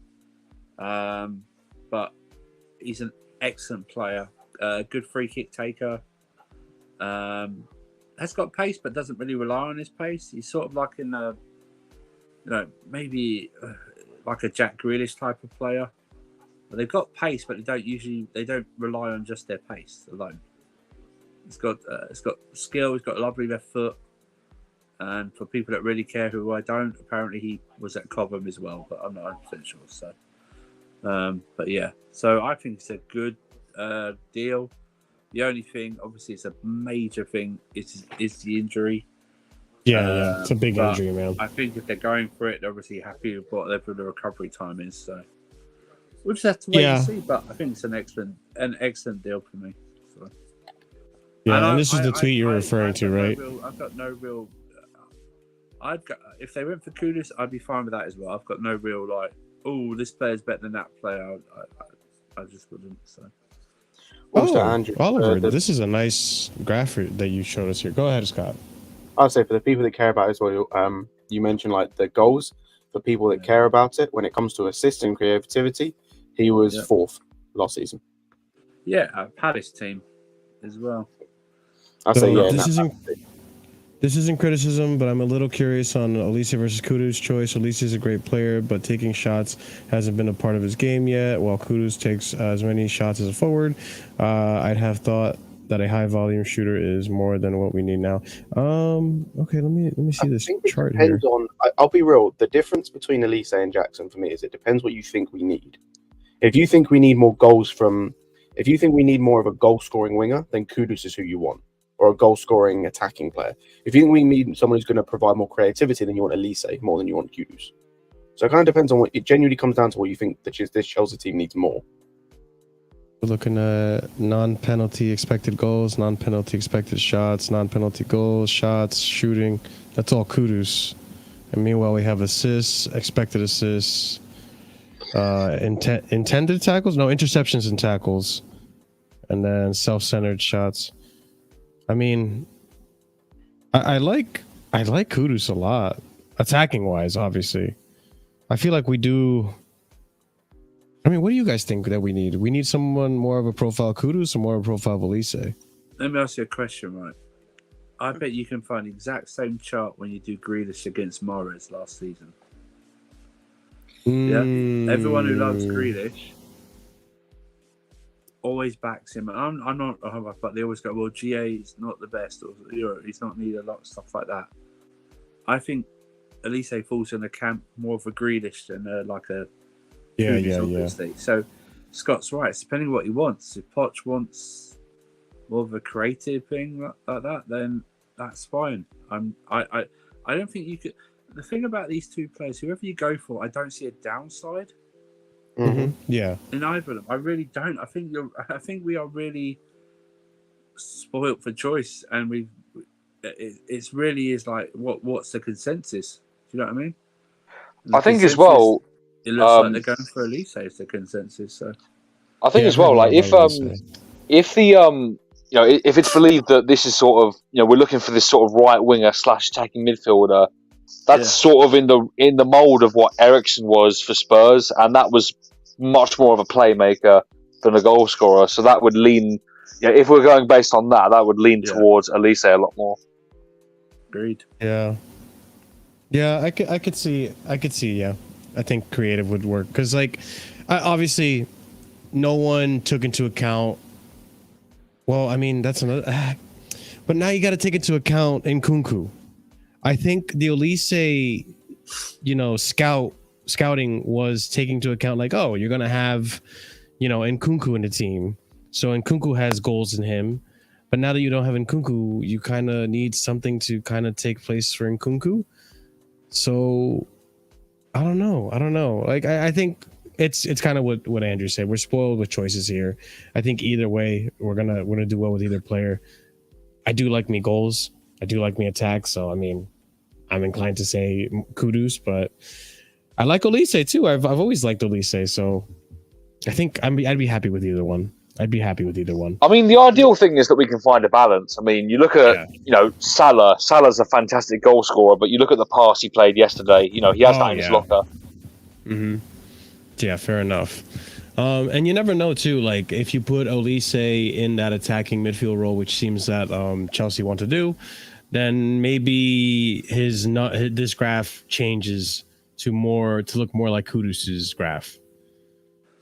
But he's an excellent player, good free kick taker. Has got pace, but doesn't really rely on his pace. He's sort of like in a, you know, maybe like a Jack Grealish type of player. But they've got pace, but they don't rely on just their pace alone. It's got skill. He's got a lovely left foot. And for people that really care, who I don't, apparently he was at Cobham as well, but I'm not 100% sure. So, but yeah, so I think it's a good deal. The only thing, obviously, it's a major thing, is the injury. Yeah, it's a big injury, man. I think if they're going for it, they're obviously happy with whatever the recovery time is. So we'll just have to wait and see. But I think it's an excellent deal for me. So. Yeah, and this is the tweet you're referring to, right? I've got no real. If they went for Kudus, I'd be fine with that as well. I've got no real like, oh, this player's better than that player. I just wouldn't. So. Also, Andrew, Oliver, this is a nice graphic that you showed us here. Go ahead, Scott. I'll say for the people that care about it as well, you mentioned like the goals. For people that care about it, when it comes to assist and creativity, he was 4th last season. Yeah, a Palace team as well. I'll say This isn't criticism, but I'm a little curious on Olise versus Kudus choice. Olise is a great player, but taking shots hasn't been a part of his game yet, while Kudus takes as many shots as a forward. I'd have thought that a high volume shooter is more than what we need now. Okay, let me see this chart here. I'll be real. The difference between Olise and Jackson for me is it depends what you think we need. If you think we need more goals if you think we need more of a goal scoring winger, then Kudus is who you want. Or a goal-scoring attacking player. If you think we need someone who's going to provide more creativity, then you want Olise more than you want Kudus. So it kind of depends on what it genuinely comes down to. What you think that this Chelsea team needs more. We're looking at non-penalty expected goals, non-penalty expected shots, non-penalty goals, shots, shooting. That's all Kudus. And meanwhile, we have assists, expected assists, intended tackles, no interceptions and tackles, and then self-centered shots. I mean, I like Kudus a lot, attacking wise. Obviously, I feel like we do. I mean, what do you guys think that we need? We need someone more of a profile Kudus or more of a profile Olise? Let me ask you a question, right? I bet you can find the exact same chart when you do Grealish against Mahrez last season. Yeah, everyone who loves Grealish always backs him. I'm not, but they always go, well, GA is not the best, or he's not needed a lot of stuff like that. I think Olise falls in the camp more of a Grealish than like a Kudus, obviously. So Scott's right. It's depending on what he wants. If Poch wants more of a creative thing like that, then that's fine. I don't think you could. The thing about these two players, whoever you go for, I don't see a downside. Yeah. In either of them, I really don't. I think we are really spoilt for choice, and it's really is like what's the consensus? Do you know what I mean? I think as well. It looks like they're going for Olise as the consensus. So I think as well, like if the if it's believed that this is sort of we're looking for this sort of right winger / attacking midfielder, that's sort of in the mold of what Eriksen was for Spurs, and that was much more of a playmaker than a goal scorer. So that would lean, if we're going based on that, that would lean towards Olise a lot more. Agreed. Yeah, I could see. Yeah, I think creative would work because, like, obviously, no one took into account. Well, I mean, that's another. But now you got to take into account Nkunku. I think the Olise, scouting was taking into account like, oh, you're gonna have, Nkunku in the team, so Nkunku has goals in him. But now that you don't have Nkunku, you kind of need something to kind of take place for Nkunku. So I don't know. Like I think it's kind of what Andrew said. We're spoiled with choices here. I think either way, we're gonna do well with either player. I do like me goals. I do like me attack. So I mean, I'm inclined to say Kudus, but I like Olise too. I've always liked Olise, so I think I'd be happy with either one. I mean, the ideal thing is that we can find a balance. I mean, you look at Salah. Salah's a fantastic goal scorer, but you look at the pass he played yesterday. He has that in his locker. Yeah, fair enough. And you never know too. Like if you put Olise in that attacking midfield role, which seems that Chelsea want to do, then maybe this graph changes to look more like Kudus's graph.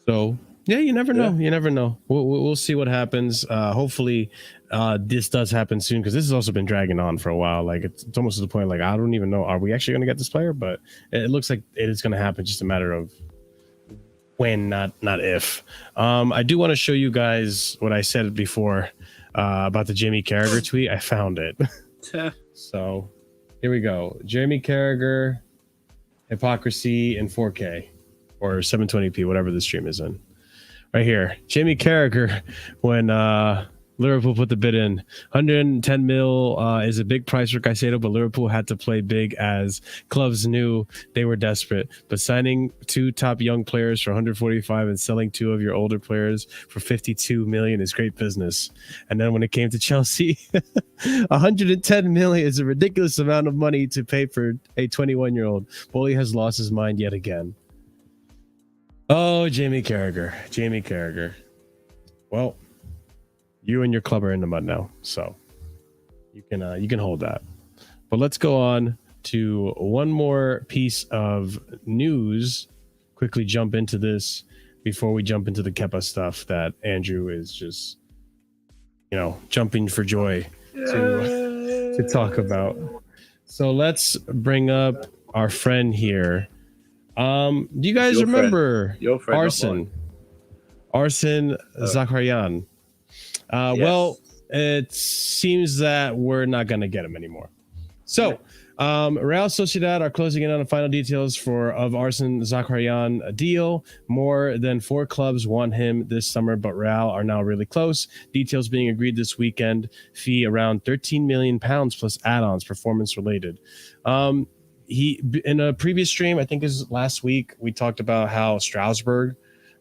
So yeah, you never know. We'll see what happens. Hopefully, this does happen soon because this has also been dragging on for a while. Like it's almost to the point like I don't even know, are we actually going to get this player? But it looks like it is going to happen. Just a matter of when, not if. I do want to show you guys what I said before about the Jamie Carragher tweet. I found it. So here we go. Jamie Carragher, hypocrisy in 4K or 720p, whatever the stream is in. Right here, Jamie Carragher, when Liverpool put the bid in, 110 mil is a big price for Caicedo, but Liverpool had to play big as clubs knew they were desperate. But signing 2 top young players for 145 and selling 2 of your older players for 52 million is great business. And then when it came to Chelsea, 110 million is a ridiculous amount of money to pay for a 21-year-old. Bully has lost his mind yet again. Oh, Jamie Carragher. Well, you and your club are in the mud now, so you can hold that. But let's go on to one more piece of news. Quickly jump into this before we jump into the Kepa stuff that Andrew is just, jumping for joy to talk about. So let's bring up our friend here. Do you guys remember Arsene Zakarian? Yes. Well, it seems that we're not going to get him anymore. So, Real Sociedad are closing in on the final details of Arsene Zakarian deal. More than 4 clubs want him this summer, but Real are now really close. Details being agreed this weekend. Fee around £13 million plus add-ons, performance related. He in a previous stream, I think is last week, we talked about how Strasbourg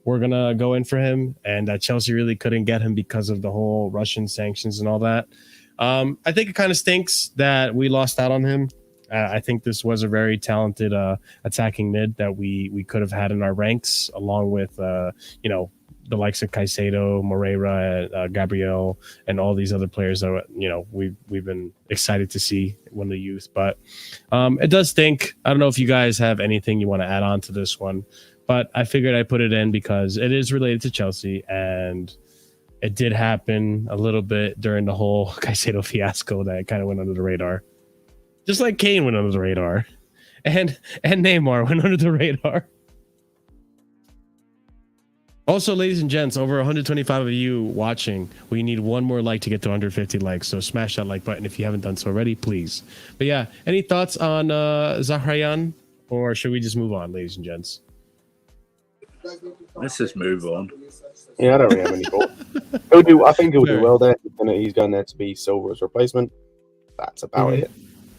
were gonna go in for him, and that Chelsea really couldn't get him because of the whole Russian sanctions and all that. I think it kind of stinks that we lost out on him. I think this was a very talented attacking mid that we could have had in our ranks, along with the likes of Caicedo, Moreira, Gabriel, and all these other players that we've been excited to see when the youth. But it does stink. I don't know if you guys have anything you want to add on to this one, but I figured I'd put it in because it is related to Chelsea, and it did happen a little bit during the whole Caicedo fiasco that kind of went under the radar, just like Kane went under the radar, and Neymar went under the radar. Also, ladies and gents, over 125 of you watching, we need one more like to get to 150 likes. So smash that like button if you haven't done so already, please. But yeah, any thoughts on Zahrayan, or should we just move on, ladies and gents? Let's just move on. Yeah, I don't really have any thoughts. I think he'll do well there. He's going there to be Silva's replacement. That's about it.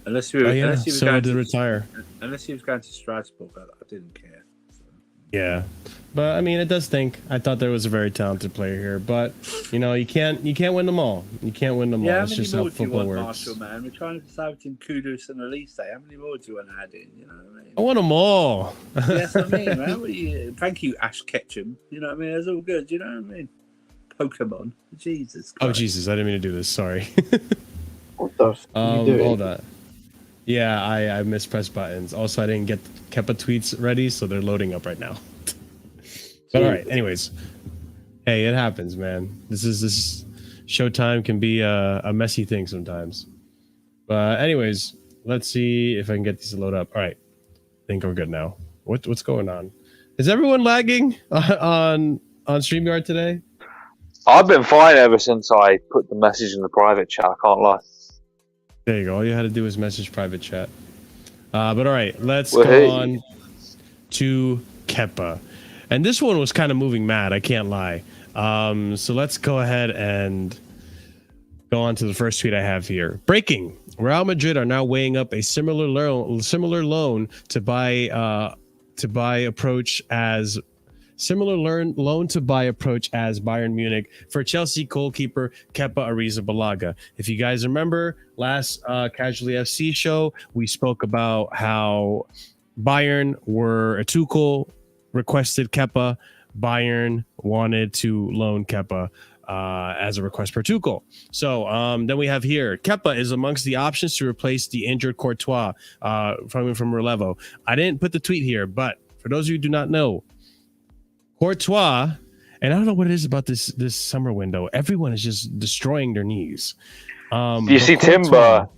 Unless he was so going to retire. Unless he was going to Strasbourg, I didn't care. So. Yeah, but I mean, it does stink. I thought there was a very talented player here, but you can't win them all. You can't win them all. It's just how football works. Marshall, man? We're trying to decide between Kudus and Olise. How many more do you want to add in? You know what I mean? I want them all. Yes, I mean, man. Thank you, Ash Ketchum. You know what I mean? It's all good. You know what I mean? Pokemon. Jesus Christ. Oh, Jesus. I didn't mean to do this. Sorry. What the f*** are you doing? All that. Yeah, I mispressed buttons. Also, I didn't get Kepa tweets ready, so they're loading up right now. But all right, anyways. Hey, it happens, man. This Showtime can be a messy thing sometimes. But anyways, let's see if I can get these to load up. All right. I think we're good now. What's going on? Is everyone lagging on StreamYard today? I've been fine ever since I put the message in the private chat. I can't lie. There you go. All you had to do was message private chat. But all right, let's go on to Kepa. And this one was kind of moving mad, I can't lie. So let's go ahead and go on to the first tweet I have here. Breaking. Real Madrid are now weighing up a similar loan to buy approach as Bayern Munich for Chelsea goalkeeper Kepa Arrizabalaga. If you guys remember last Casually FC show, we spoke about how Bayern were Tuchel requested Kepa. Bayern wanted to loan Kepa as a request per Tuchel. So then we have here, Kepa is amongst the options to replace the injured Courtois from Relevo. I didn't put the tweet here, but for those of you who do not know, Courtois, and I don't know what it is about this summer window, everyone is just destroying their knees. You see Timber,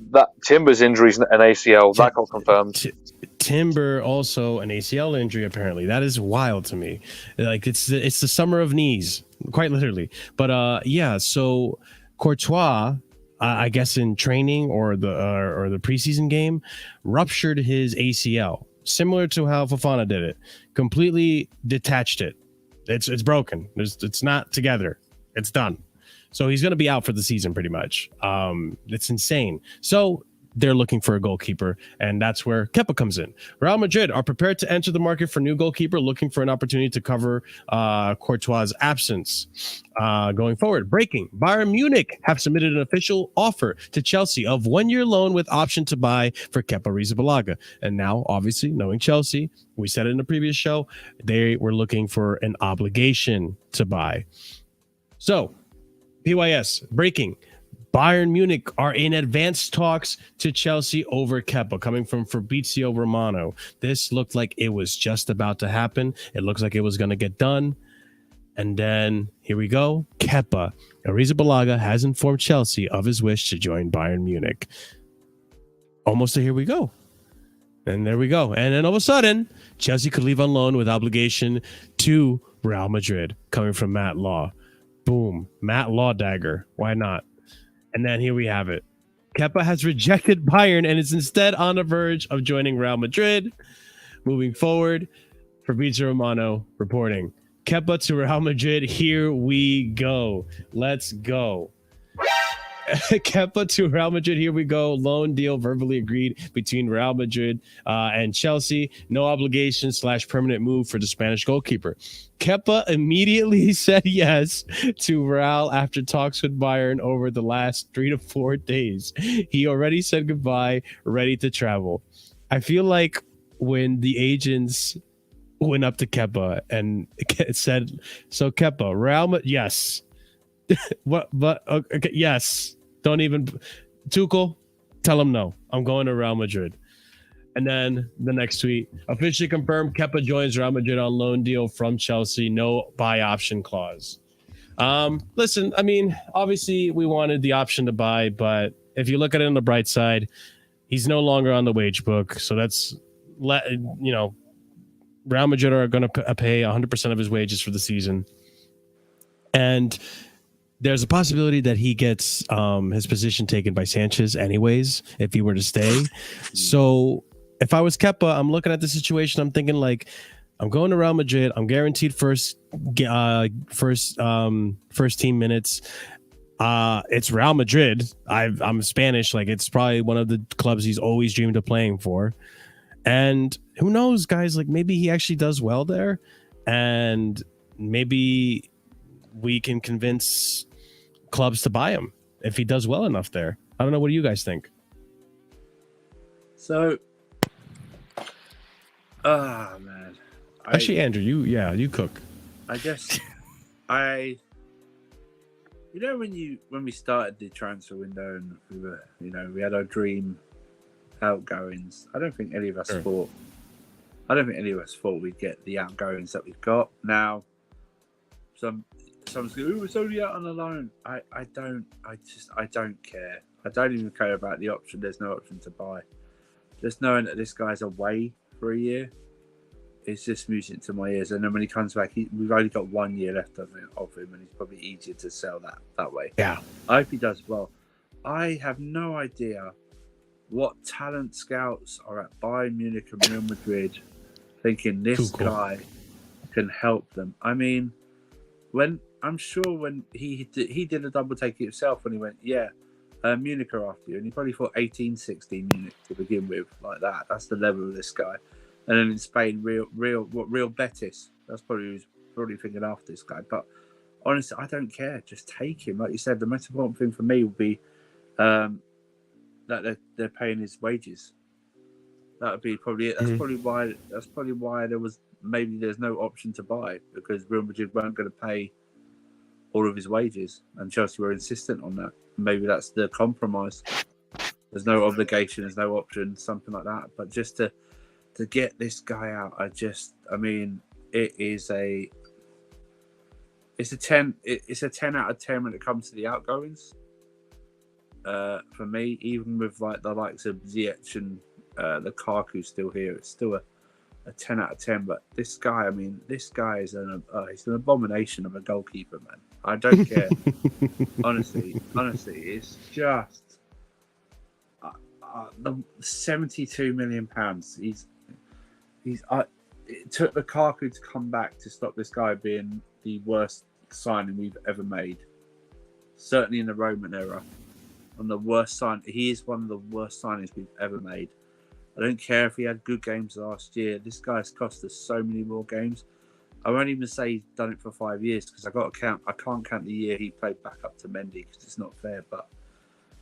Timber's injuries an ACL, that got confirmed. Timber also an ACL injury, apparently. That is wild to me. Like it's the summer of knees, quite literally. But yeah, so Courtois, I guess in training or the preseason game, ruptured his ACL, similar to how Fofana did it. Completely detached it. It's broken. It's not together. It's done. So he's going to be out for the season pretty much. It's insane. So they're looking for a goalkeeper, and that's where Kepa comes in. Real Madrid are prepared to enter the market for new goalkeeper, looking for an opportunity to cover Courtois' absence going forward. Breaking. Bayern Munich have submitted an official offer to Chelsea of 1-year loan with option to buy for Kepa Arrizabalaga. And now, obviously, knowing Chelsea, we said it in the previous show, they were looking for an obligation to buy. So, PYS, breaking. Bayern Munich are in advanced talks to Chelsea over Kepa, coming from Fabrizio Romano. This looked like it was just about to happen. It looks like it was going to get done. And then, here we go. Kepa Arrizabalaga has informed Chelsea of his wish to join Bayern Munich. Almost a here we go. And there we go. And then all of a sudden, Chelsea could leave on loan with obligation to Real Madrid, coming from Matt Law. Boom. Matt Law dagger. Why not? And then here we have it. Kepa has rejected Bayern and is instead on the verge of joining Real Madrid. Moving forward, Fabrizio Romano reporting. Kepa to Real Madrid. Here we go. Let's go. Kepa to Real Madrid. Here we go. Loan deal verbally agreed between Real Madrid and Chelsea. No obligation / permanent move for the Spanish goalkeeper. Kepa immediately said yes to Real after talks with Bayern over the last 3 to 4 days. He already said goodbye, ready to travel. I feel like when the agents went up to Kepa and said, "So Kepa, Real Madrid, yes, what? But okay, yes, don't even Tuchel, tell him no. I'm going to Real Madrid." And then the next tweet, officially confirmed, Kepa joins Real Madrid on loan deal from Chelsea, no buy option clause. Listen, I mean, obviously we wanted the option to buy, but if you look at it on the bright side, he's no longer on the wage book. So that's, Real Madrid are going to pay 100% of his wages for the season. And there's a possibility that he gets his position taken by Sanchez anyways, if he were to stay. So if I was Kepa, I'm looking at the situation. I'm thinking like, I'm going to Real Madrid. I'm guaranteed first team minutes. It's Real Madrid. I'm Spanish. Like, it's probably one of the clubs he's always dreamed of playing for. And who knows, guys? Like, maybe he actually does well there, and maybe we can convince clubs to buy him if he does well enough there. I don't know. What do you guys think? So, man. Actually, Andrew, you cook. I guess when we started the transfer window and we were, we had our dream outgoings. I don't think any of us thought we'd get the outgoings that we've got now. Someone's going, it's only out on a loan. I don't care. I don't even care about the option. There's no option to buy. Just knowing that this guy's away for a year, it's just music to my ears. And then when he comes back, we've only got 1 year left of him, and he's probably easier to sell that way. Yeah, I hope he does well. I have no idea what talent scouts are at Bayern Munich and Real Madrid thinking this guy can help them. I mean, when he did a double take himself when he went, Munich are after you, and he probably thought 18-16 Munich to begin with, like that. That's the level of this guy. And then in Spain, real Betis. That's probably who's thinking after this guy. But honestly, I don't care. Just take him. Like you said, the most important thing for me would be that they're paying his wages. That would be probably it. That's probably why there's no option to buy, because Real Madrid weren't going to pay all of his wages, and Chelsea were insistent on that. Maybe that's the compromise. There's no obligation, there's no option, something like that. But just to get this guy out, it's a 10 out of 10 when it comes to the outgoings. For me, even with like the likes of Ziyech and Lukaku still here, it's still a 10 out of 10. But this guy, this guy is he's an abomination of a goalkeeper, man. I don't care. honestly, it's just the £72 million. It took Lukaku to come back to stop this guy being the worst signing we've ever made. Certainly in the Roman era. He is one of the worst signings we've ever made. I don't care if he had good games last year. This guy's cost us so many more games. I won't even say he's done it for 5 years, because I can't count the year he played back up to Mendy, because it's not fair. But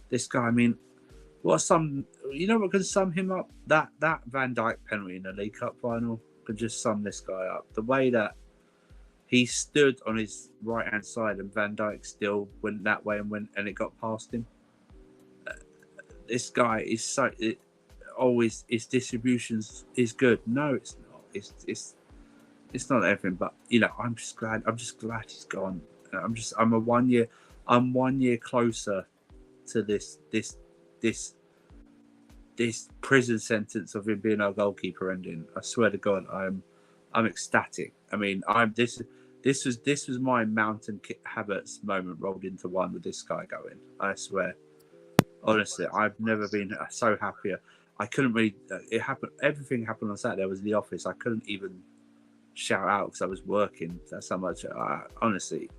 this guy, what can sum him up? That Van Dijk penalty in the League Cup final could just sum this guy up. The way that he stood on his right hand side and Van Dijk still went that way and it got past him. This guy is always his distributions is good. No, it's not. It's not everything, but I'm just glad he's gone. I'm 1 year closer to this prison sentence of him being our goalkeeper ending. I swear to God, I'm ecstatic. This was my Mountain Habits moment rolled into one with this guy going. I swear, honestly, I've never been so happier. I couldn't really. It happened. Everything happened on Saturday. I was in the office. I couldn't even shout out because I was working. That's how much. Honestly,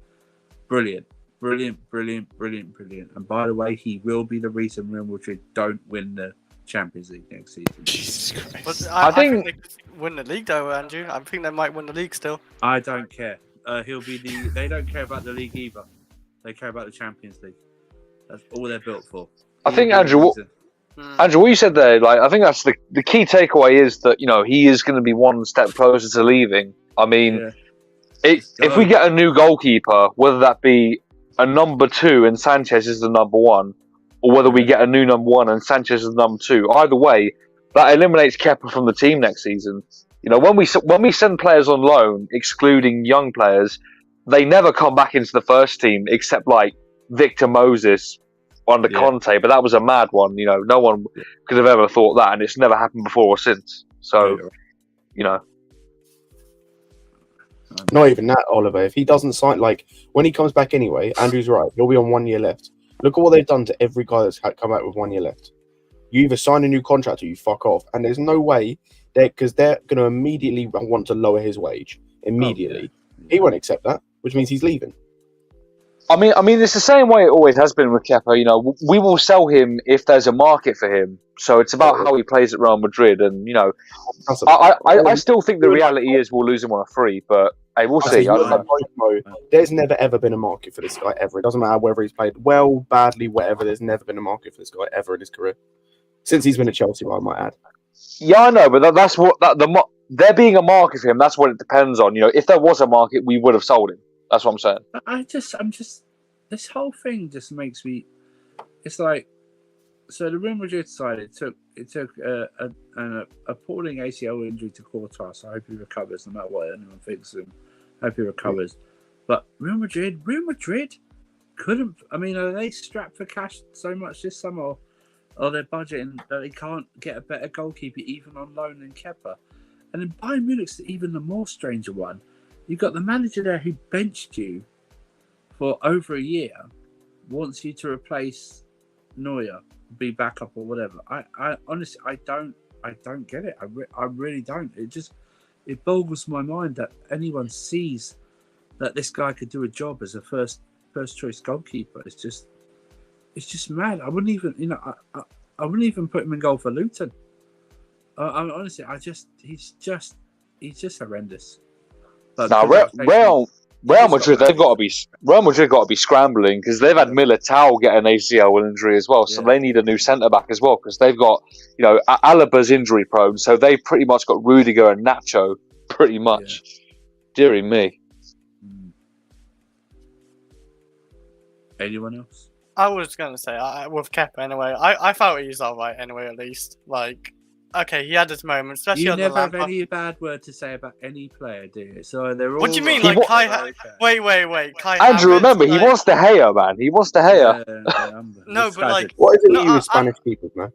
brilliant. And by the way, he will be the reason Real Madrid don't win the Champions League next season. Jesus Christ. But I think they could win the league, though, Andrew. I think they might win the league still. I don't care. He'll be They don't care about the league either. They care about the Champions League. That's all they're built for. I think, Andrew, Andrew, what you said there, like I think that's the key takeaway is that he is going to be one step closer to leaving. I mean, if we get a new goalkeeper, whether that be a number 2 and Sanchez is the number 1, or whether we get a new number 1 and Sanchez is the number 2, either way, that eliminates Kepa from the team next season. When we send players on loan, excluding young players, they never come back into the first team except like Victor Moses under Conte, but that was a mad one. No one could have ever thought that, and it's never happened before or since. So, Not even that, Oliver. If he doesn't sign, when he comes back anyway, Andrew's right. He'll be on 1 year left. Look at what they've done to every guy that's come out with 1 year left. You either sign a new contract or you fuck off. And there's no way because they're going to immediately want to lower his wage immediately. He won't accept that, which means he's leaving. I mean, it's the same way it always has been with Kepa. We will sell him if there's a market for him. So it's about how he plays at Real Madrid. And I still think the reality is we'll lose him on a free, but hey, we'll see. I don't know. There's never ever been a market for this guy ever. It doesn't matter whether he's played well, badly, whatever. There's never been a market for this guy ever in his career since he's been at Chelsea. I might add. Yeah, I know, but that's what there being a market for him. That's what it depends on. If there was a market, we would have sold him. That's what I'm saying. I'm just. This whole thing just makes me. It's like, so the Real Madrid side. It took an appalling ACL injury to Courtois. So I hope he recovers, no matter what anyone thinks of him. I hope he recovers. But Real Madrid couldn't. I mean, are they strapped for cash so much this summer, or they're budgeting that they can't get a better goalkeeper even on loan than Kepa? And then Bayern Munich's even the more stranger one. You've got the manager there who benched you for over a year, wants you to replace Neuer, be backup or whatever. I honestly, I don't get it. I really don't. It boggles my mind that anyone sees that this guy could do a job as a first choice goalkeeper. It's just mad. I wouldn't even, I wouldn't even put him in goal for Luton. Honestly, he's just horrendous. But now, Real Madrid, Real Madrid got to be scrambling because they've had Militao get an ACL injury as well, so they need a new centre back as well because they've got, Alaba's injury prone, so they've pretty much got Rudiger and Nacho, pretty much. Deary me. Anyone else? I was gonna say with Kepa anyway. I felt he was alright anyway. At least okay, he had his moments, especially You on the never have Lampard. any bad word to say about any player, do you? So they're all. What do you mean, like Kai? Wait, Kai. Andrew, Havertz, remember, he wants De Gea, man. He wants De Gea. No, but like, what is it with you with Spanish people, man?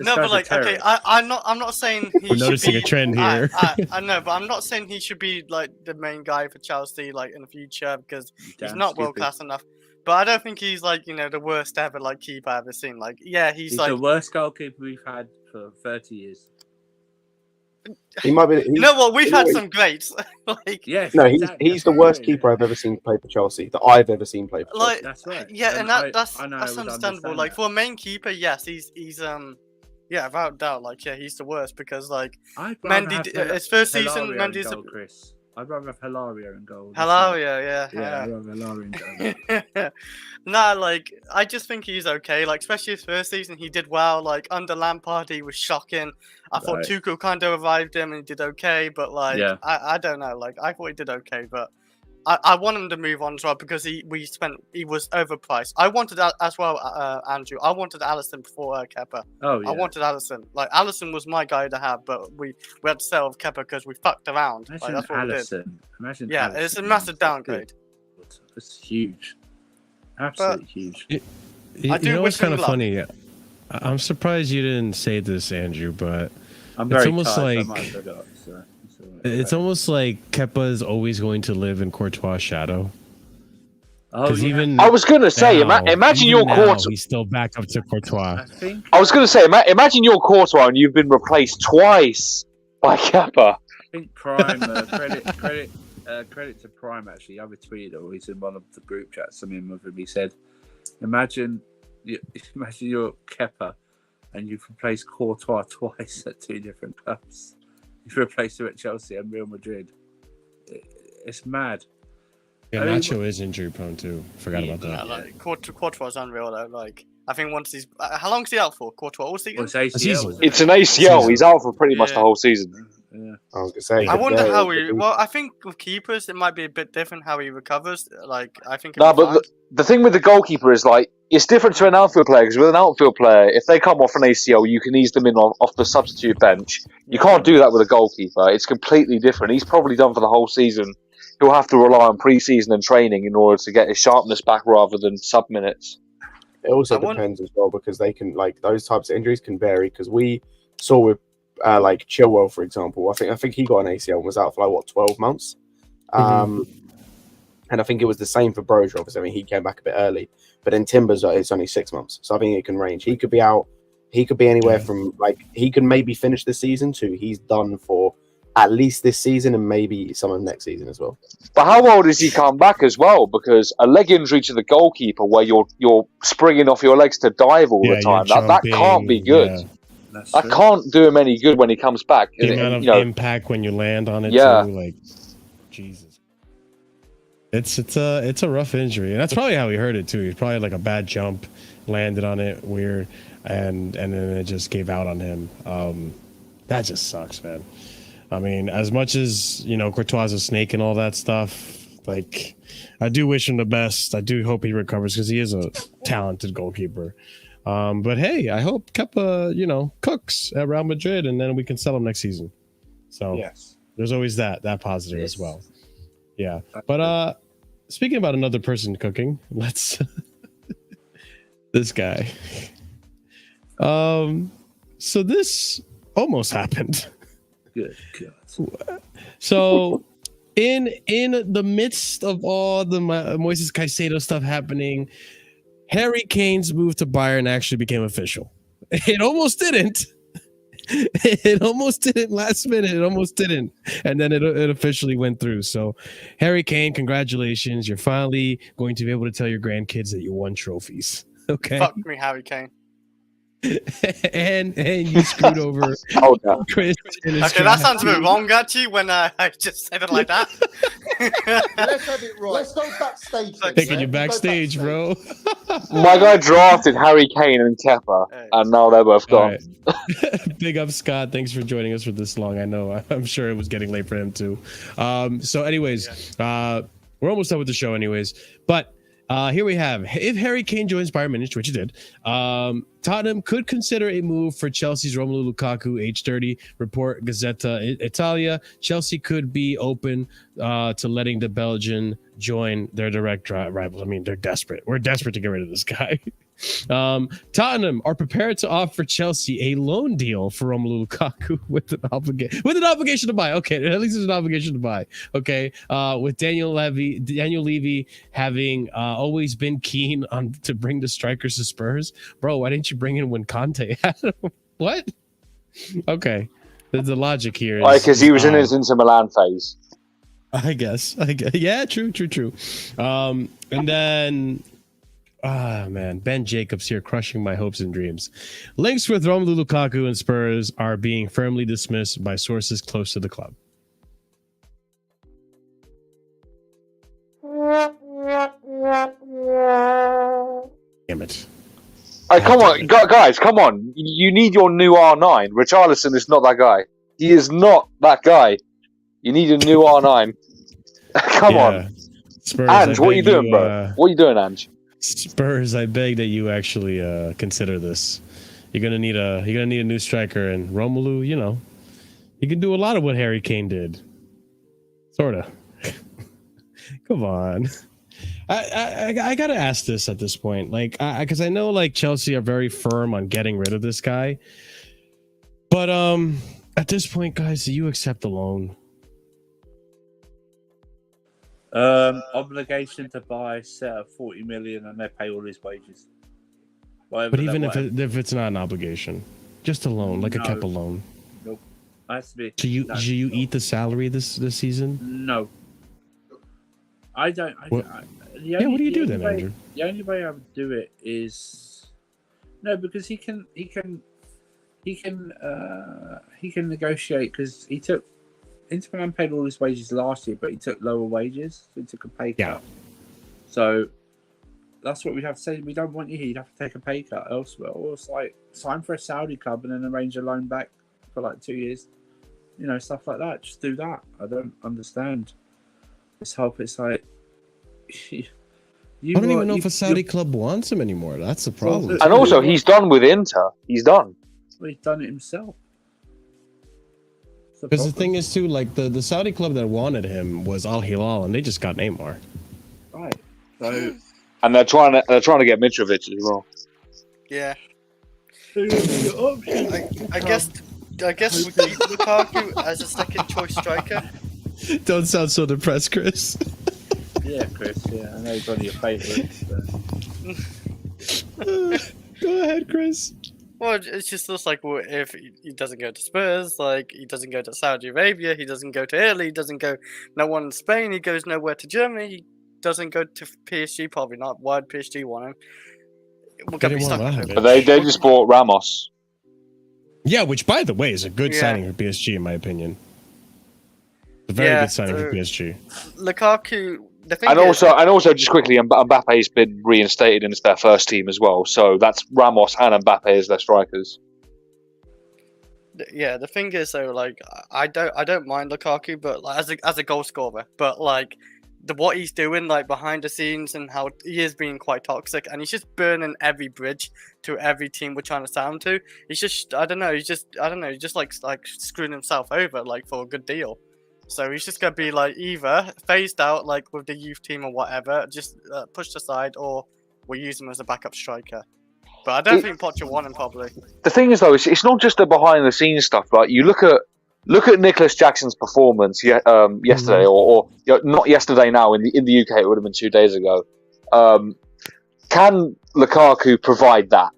No, but like, okay, I'm not saying he We're should noticing be, a trend here. I know, but I'm not saying he should be like the main guy for Chelsea like in the future because he's not world class enough. But I don't think he's like the worst ever keeper I've ever seen. He's like the worst goalkeeper we've had for 30 years. He might be. We've had some greats. Yes. No, exactly. he's the worst keeper I've ever seen play for Chelsea. That I've ever seen play for Chelsea. That's right. Yeah, and that's I understandable. understand For a main keeper, yes, he's without doubt. He's the worst because Mendy, his first season, Mendy's goal, Chris. I'd rather have Hilario in goal. Hilario, yeah. I'd rather Hilario in goal. I just think he's okay. Especially his first season, he did well. Under Lampard, he was shocking. I thought Tuchel kind of revived him and he did okay, but I don't know. I thought he did okay, but I want him to move on as well because he was overpriced. I wanted that as well, Andrew. I wanted Alisson before Kepa. Oh yeah. I wanted Alisson. Alisson was my guy to have, but we had to sell with Kepa because we fucked around. Imagine That's what Alisson. we did. Imagine yeah, Alisson. It's a massive downgrade. It's huge. Absolutely huge. I do what's wish him kind of luck. funny? I'm surprised you didn't say this, Andrew, but I'm very almost tired, like- so I might have forgot, so it's almost like Kepa is always going to live in Courtois' shadow. Oh, yeah. Even I was going to say, now, imagine even your now, Courtois. he's still back up to Courtois. I was going to say, imagine your Courtois and you've been replaced twice by Kepa. I think Prime credit to Prime actually. I retweeted it. He's in one of the group chats. Something with him. He said, "Imagine you're Kepa, and you've replaced Courtois twice at two different clubs. You've replaced him at Chelsea and Real Madrid. It's mad." Yeah, I mean, Nacho is injury prone too. Forgot about Yeah, that. like Courtois unreal though. Like I think once he's how long is he out for? Courtois all season? Well, it's ACL, season. isn't it? It's an ACL. Season. He's out for pretty much the Yeah. whole season. Yeah. I was gonna say. Yeah. I wonder yeah, how it he. could be- Well, I think with keepers it might be a bit different how he recovers. Like I think. No, but the thing with the goalkeeper is like it's different to an outfield player because with an outfield player, if they come off an ACL, you can ease them in off the substitute bench. You can't do that with a goalkeeper. It's completely different. He's probably done for the whole season. He'll have to rely on pre-season and training in order to get his sharpness back rather than sub minutes. It also I want- depends as well because they can like those types of injuries can vary because we saw with like Chilwell, for example. I think he got an ACL and was out for like what 12 months. And I think it was the same for Broja. Obviously, I mean he came back a bit early, but in Timbers it's only 6 months, so I think it can range. He could be out. He could be anywhere from like he could maybe finish the season to he's done for at least this season and maybe some of next season as well. But how well does he come back as well? Because a leg injury to the goalkeeper, where you're springing off your legs to dive all the time, that can't be good. Yeah. That's That true. can't do him any good when he comes back. The And, amount of you know, impact when you land on it, Yeah. too, like Jesus. It's a rough injury, and that's probably how he hurt it too. He's probably like a bad jump, landed on it weird, and then it just gave out on him. That just sucks, man. I mean, as much as Courtois is a snake and all that stuff, like I do wish him the best. I do hope he recovers because he is a talented goalkeeper. But hey, I hope Kepa, cooks at Real Madrid, and then we can sell him next season. So Yes. there's always that positive as well. Yeah. But speaking about another person cooking, let's this guy. So this almost happened. Good. So in the midst of all the Moises Caicedo stuff happening, Harry Kane's move to Bayern actually became official. It almost didn't. It almost didn't last minute. It almost didn't. And then it officially went through. So Harry Kane, congratulations. You're finally going to be able to tell your grandkids that you won trophies. Okay. Fuck me, Harry Kane. and you screwed over oh no. Chris. Okay, that sounds a bit wrong actually when I just said it like that. Let's have it right. Let's go backstage. then, Taking yeah? you Go backstage, bro. My guy drafted Harry Kane and Kepa, and now they're both All gone. right. Big up, Scott. Thanks for joining us for this long. I know. I'm sure it was getting late for him too. So, anyways, we're almost done with the show, anyways. But here we have: if Harry Kane joins Bayern Munich, which he did, Tottenham could consider a move for Chelsea's Romelu Lukaku, age 30. Report Gazzetta Italia. Chelsea could be open to letting the Belgian join their direct rivals. I mean, they're desperate. We're desperate to get rid of this guy. Tottenham are prepared to offer Chelsea a loan deal for Romelu Lukaku with an obligation to buy. Okay, at least there's an obligation to buy. Okay, with Daniel Levy having always been keen on to bring the strikers to Spurs. Bro, why didn't you bring in when Conte had him? What? Okay, the logic here is Because he was in his Inter Milan phase. I guess. Yeah, true. And then, man, Ben Jacobs here crushing my hopes and dreams. Links with Romelu Lukaku and Spurs are being firmly dismissed by sources close to the club. Damn it. Come on, guys, come on. You need your new R9. Richarlison is not that guy. He is not that guy. You need a new R9. Come on. Spurs, Ange, I what are you beg doing, bro? What are you doing, Ange? Spurs, I beg that you actually consider this. You're gonna need a new striker, and Romelu, he can do a lot of what Harry Kane did. Sorta. Come on. I gotta ask this at this point, because I know Chelsea are very firm on getting rid of this guy, but at this point, guys, do you accept the loan? Obligation to buy, set at 40 million, and they pay all his wages. But even if it's not an obligation, just a loan, like a Kepa loan. Nope. Has to be. Do you eat the salary this season? No. I don't. What do you do then, Andrew? The only way I would do it is because he can negotiate because he took Inter Milan paid all his wages last year, but he took lower wages. So he took a pay cut. Yeah. So that's what we'd have to say. We don't want you here. You'd have to take a pay cut elsewhere. Or it's like sign for a Saudi club and then arrange a loan back for like 2 years. You know, stuff like that. Just do that. I don't understand. It's like I don't even know if a Saudi club wants him anymore. That's the problem. And also, he's done with Inter. He's done. Well, he's done it himself. Because the thing is, too, like the Saudi club that wanted him was Al Hilal, and they just got Neymar. Right. So. And they're trying to get Mitrovic as well. Yeah. I guess we keep Lukaku as a second choice striker. Don't sound so depressed, Chris. Yeah, Chris. Yeah, I know he's one of your favourites. Go ahead, Chris. Well, it just looks like if he doesn't go to Spurs, like he doesn't go to Saudi Arabia, he doesn't go to Italy, he doesn't go no one in Spain, he goes nowhere to Germany, he doesn't go to PSG, probably not. Why would PSG want him? We're gonna be stuck with him. But they just bought Ramos. Yeah, which by the way is a good signing for PSG in my opinion. A very good signing for PSG. Lukaku. And also, just quickly, Mbappe's been reinstated into their first team as well. So that's Ramos and Mbappe as their strikers. Yeah, the thing is though, like I don't mind Lukaku, but like, as a goal scorer, but like what he's doing like behind the scenes and how he is being quite toxic, and he's just burning every bridge to every team we're trying to sound to. He's just he's just like screwing himself over like for a good deal. So he's just going to be like either phased out like with the youth team or whatever, just pushed aside, or we'll use him as a backup striker. But I don't think Potter want him probably. The thing is though, it's not just the behind the scenes stuff. Like you look at Nicholas Jackson's performance yesterday, or not yesterday. Now in the UK, it would have been 2 days ago. Can Lukaku provide that?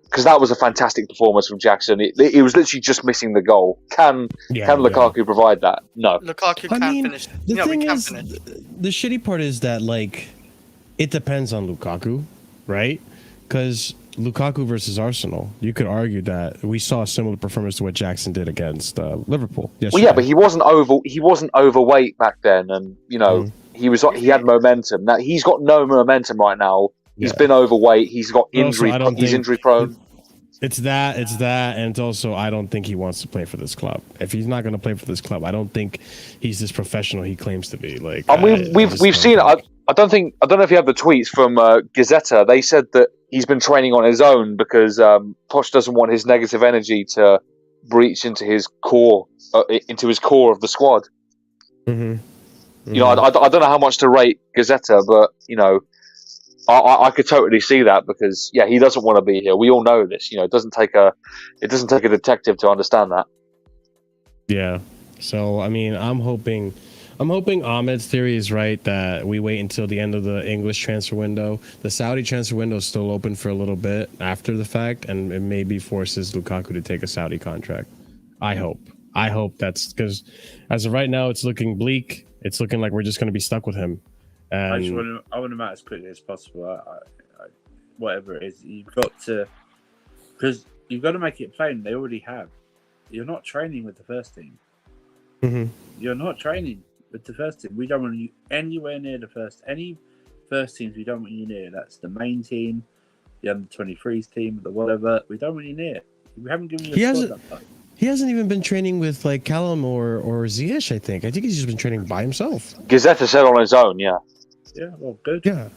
Because that was a fantastic performance from Jackson. It was literally just missing the goal. Can Lukaku provide that? No. Lukaku can't finish. The thing is, the shitty part is that like it depends on Lukaku, right? Because Lukaku versus Arsenal, you could argue that we saw a similar performance to what Jackson did against Liverpool. Well, yeah, but he wasn't overweight back then, and he had momentum. Now he's got no momentum right now. He's been overweight. He's got injury. He's injury prone. It's that, and it's also I don't think he wants to play for this club. If he's not going to play for this club, I don't think he's this professional he claims to be. Like, we've seen it. I don't know if you have the tweets from Gazzetta. They said that he's been training on his own because Poch doesn't want his negative energy to breach into his core of the squad. Mm-hmm. I don't know how much to rate Gazzetta, but I could totally see that because he doesn't want to be here. We all know this. It doesn't take a detective to understand that. Yeah. So I mean, I'm hoping Ahmed's theory is right that we wait until the end of the English transfer window. The Saudi transfer window is still open for a little bit after the fact, and it maybe forces Lukaku to take a Saudi contract. I hope that's because as of right now, it's looking bleak. It's looking like we're just going to be stuck with him. I want him out as quickly as possible. Whatever it is, you've got to make it plain. They already have. You're not training with the first team. Mm-hmm. You're not training with the first team. We don't want you anywhere near any first teams. We don't want you near. That's the main team, the under-23s team, the whatever. We don't want you near. We haven't given you a squad that far. He hasn't even been training with like Callum or Ziyech, I think he's just been training by himself. Gazzetta said on his own, yeah. Yeah, well, good. Yeah.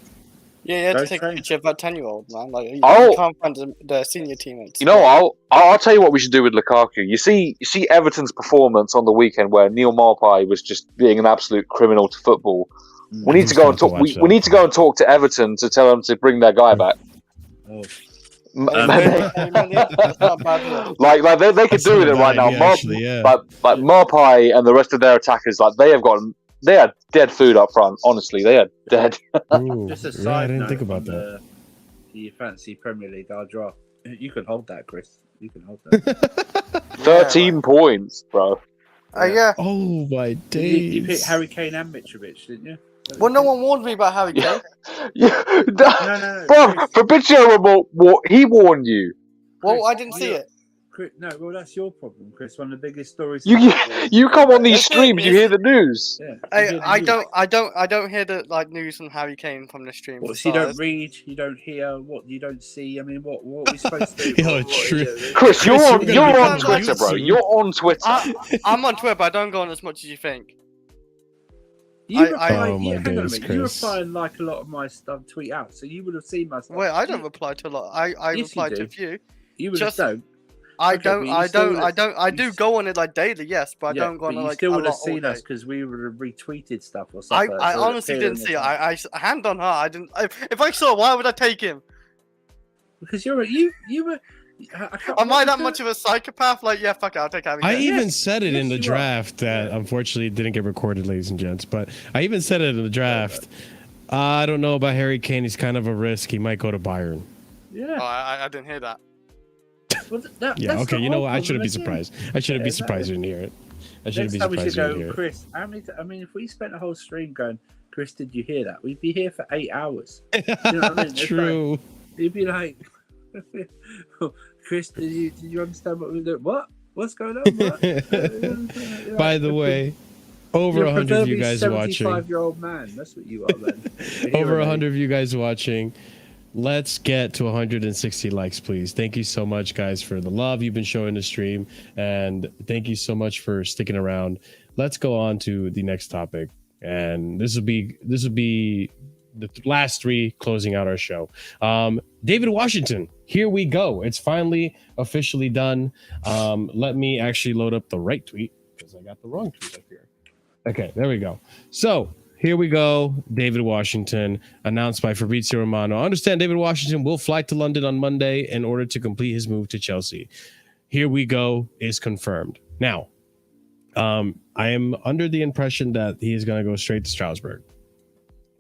Yeah, you had to take a picture of that 10-year-old, man. Like, you can't find the senior teammates. I'll tell you what we should do with Lukaku. You see Everton's performance on the weekend where Neil Maupay was just being an absolute criminal to football. We need to go and talk. We need to go and talk to Everton to tell them to bring their guy back. Oh. That's not bad. Like they could do with it right now. Like Maupay and the rest of their attackers, like they are dead food up front. Honestly, they are dead. Ooh, just a side I didn't note think about that. Do you fancy Premier League? I'll draft. You can hold that, Chris. You can hold that. 13 points, bro. Yeah. Oh my days! You picked Harry Kane and Mitrovic, didn't you? Well, no one warned me about Harry Kane. No. Bro, Fabrizio he warned you. Well, I didn't see it. Chris, no, well, that's your problem, Chris. One of the biggest stories. You come on these streams, you hear the news. Yeah, I don't hear the like news on Harry Kane from the stream. What, so you don't read, you don't hear, what you don't see. I mean, what are we supposed to do? Yo, What true. is it? Chris, you're on become Twitter, bro. soon. You're on Twitter. I'm on Twitter, but I don't go on as much as you think. You reply, Oh my hang on a days, minute. You Chris. reply and like a lot of my stuff, tweet out, so you would have seen my stuff. Wait, I don't reply to a lot. I Yes, reply you to a do. few. You would just- have don't. I Okay, don't. but you I still don't. would've- I do go on it like daily, yes, but I don't go on but it you like still a would have lot all seen day. us because we would have retweeted stuff or I something. honestly didn't see it. I hand on heart. I didn't. If I saw, why would I take him? because you were. Am I that much of a psychopath? Like, yeah, fuck it, I'll take Harry I Kane. even said it in Yes, the you are. draft that unfortunately didn't get recorded, ladies and gents. But I even said it in the draft. I don't know about Harry Kane. He's kind of a risk. He might go to Bayern. Yeah. Oh, I didn't hear that. Well, Yeah. that's Okay. the You know whole what? I shouldn't be problem, surprised. I shouldn't be Yeah, surprised you didn't hear it. I shouldn't Next be time we should surprised you didn't hear go, it. Chris. How many? I mean, if we spent a whole stream going, Chris, did you hear that? We'd be here for 8 hours. You know what I mean? It's True. You'd be like, Chris, did you understand what we were doing? What? What's going on? What? By the way, over You're 100 of you guys 75 watching. year old man. That's what you are, man. Over 100 of you guys watching. Let's get to 160 likes, please. Thank you so much, guys, for the love you've been showing the stream, and thank you so much for sticking around. Let's go on to the next topic, and this will be the last three closing out our show. David Washington, here we go. It's finally officially done. Let me actually load up the right tweet because I got the wrong tweet up here. Okay, there we go. So here we go. David Washington, announced by Fabrizio Romano. I understand David Washington will fly to London on Monday in order to complete his move to Chelsea. Here we go is confirmed. Now, I am under the impression that he is going to go straight to Strasbourg.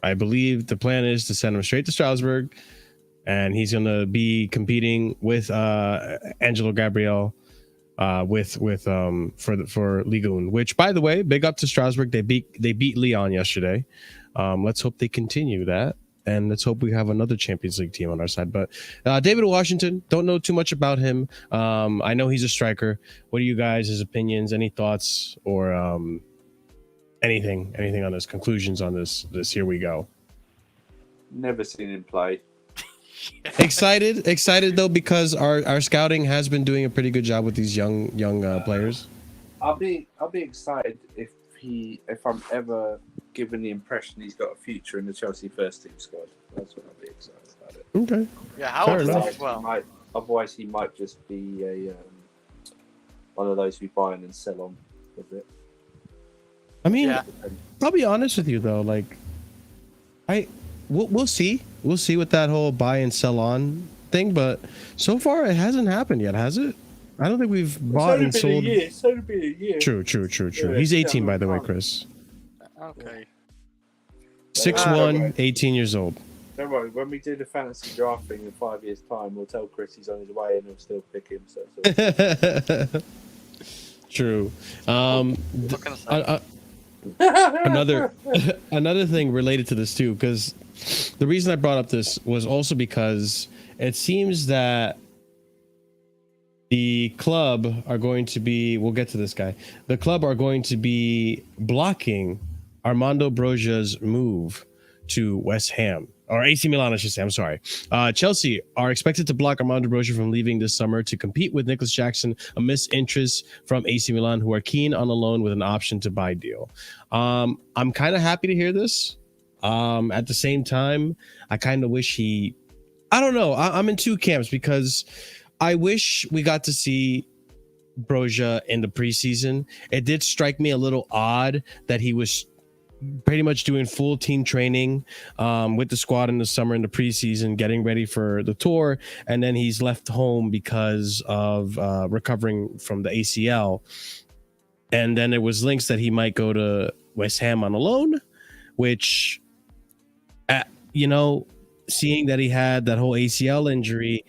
I believe the plan is to send him straight to Strasbourg, and he's going to be competing with Angelo Gabriel for Ligue 1, which, by the way, big up to Strasbourg. They beat Lyon yesterday. Let's hope they continue that, and let's hope we have another Champions League team on our side. But David Washington, don't know too much about him. I know he's a striker. What are you guys' opinions? Any thoughts or anything on this? Conclusions on this? Here we go. Never seen him play. Excited though, because our scouting has been doing a pretty good job with these young players. I'll be excited if I'm ever given the impression he's got a future in the Chelsea first team squad. That's when I'll be excited about it. Okay. Yeah, how Fair old is he enough. as well? Otherwise, he might just be a one of those we buy and then sell on a bit. I mean, Yeah. I'll be honest with you though. Like, we'll see with that whole buy and sell on thing, but so far it hasn't happened yet, has it? I don't think we've bought and sold. It's only been a year. True. Yeah, He's 18, yeah, by the way, fine. Chris. Okay. 6'1", 18 years old. Don't worry, when we do the fantasy draft thing in 5 years' time, we'll tell Chris he's on his way and he'll still pick him. So it's all True. What can I say? Another thing related to this too, because the reason I brought up this was also because it seems that the club are going to be, we'll get to this guy, the club are going to be blocking Armando Broja's move to West Ham, or AC Milan, I should say. I'm sorry. Chelsea are expected to block Armando Broja from leaving this summer to compete with Nicholas Jackson amidst interest from AC Milan, who are keen on a loan with an option to buy deal. I'm kind of happy to hear this. At the same time, I kind of wish I don't know. I'm in two camps, because I wish we got to see Broja in the preseason. It did strike me a little odd that he was pretty much doing full team training with the squad in the summer in the preseason, getting ready for the tour, and then he's left home because of recovering from the ACL. And then there was links that he might go to West Ham on a loan, which, seeing that he had that whole ACL injury,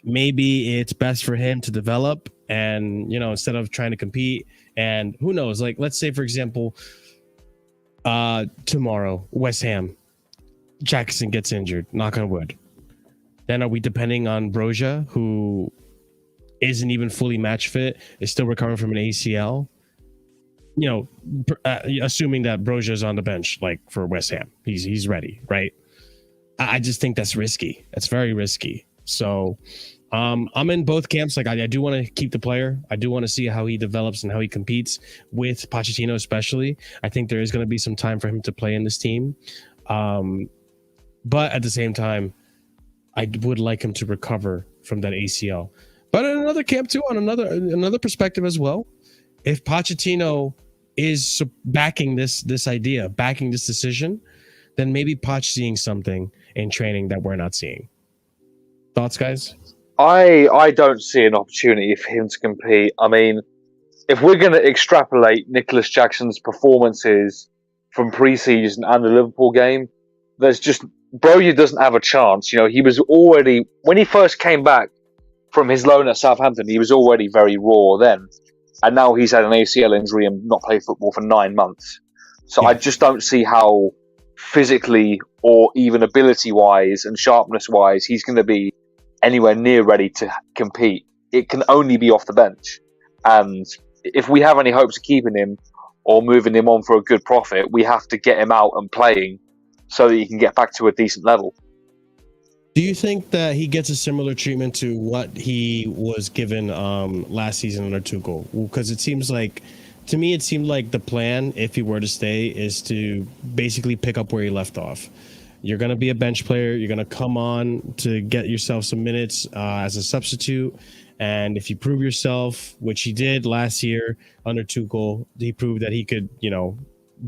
maybe it's best for him to develop and, instead of trying to compete. And who knows, like, let's say, for example, tomorrow, West Ham, Jackson gets injured, knock on wood. Then are we depending on Broja, who isn't even fully match fit, is still recovering from an ACL. You know, assuming that Broja is on the bench, like for West Ham, he's ready, right? I just think that's risky. That's very risky. So I'm in both camps. Like I do want to keep the player. I do want to see how he develops and how he competes with Pochettino, especially. I think there is going to be some time for him to play in this team. But at the same time, I would like him to recover from that ACL. But in another camp too, on another perspective as well, if Pochettino is backing this idea, backing this decision, then maybe Poch seeing something in training that we're not seeing. Thoughts, guys? I don't see an opportunity for him to compete. I mean, if we're going to extrapolate Nicholas Jackson's performances from pre-season and the Liverpool game, there's just Broja doesn't have a chance. You know, he was already, when he first came back from his loan at Southampton, he was already very raw then, and now he's had an ACL injury and not played football for 9 months. So I just don't see how physically or even ability-wise and sharpness-wise he's going to be anywhere near ready to compete. It can only be off the bench. And if we have any hopes of keeping him or moving him on for a good profit, we have to get him out and playing so that he can get back to a decent level. Do you think that he gets a similar treatment to what he was given last season under Tuchel? Because it seems like, to me, it seemed like the plan, if he were to stay, is to basically pick up where he left off. You're going to be a bench player. You're going to come on to get yourself some minutes as a substitute. And if you prove yourself, which he did last year under Tuchel, he proved that he could, you know,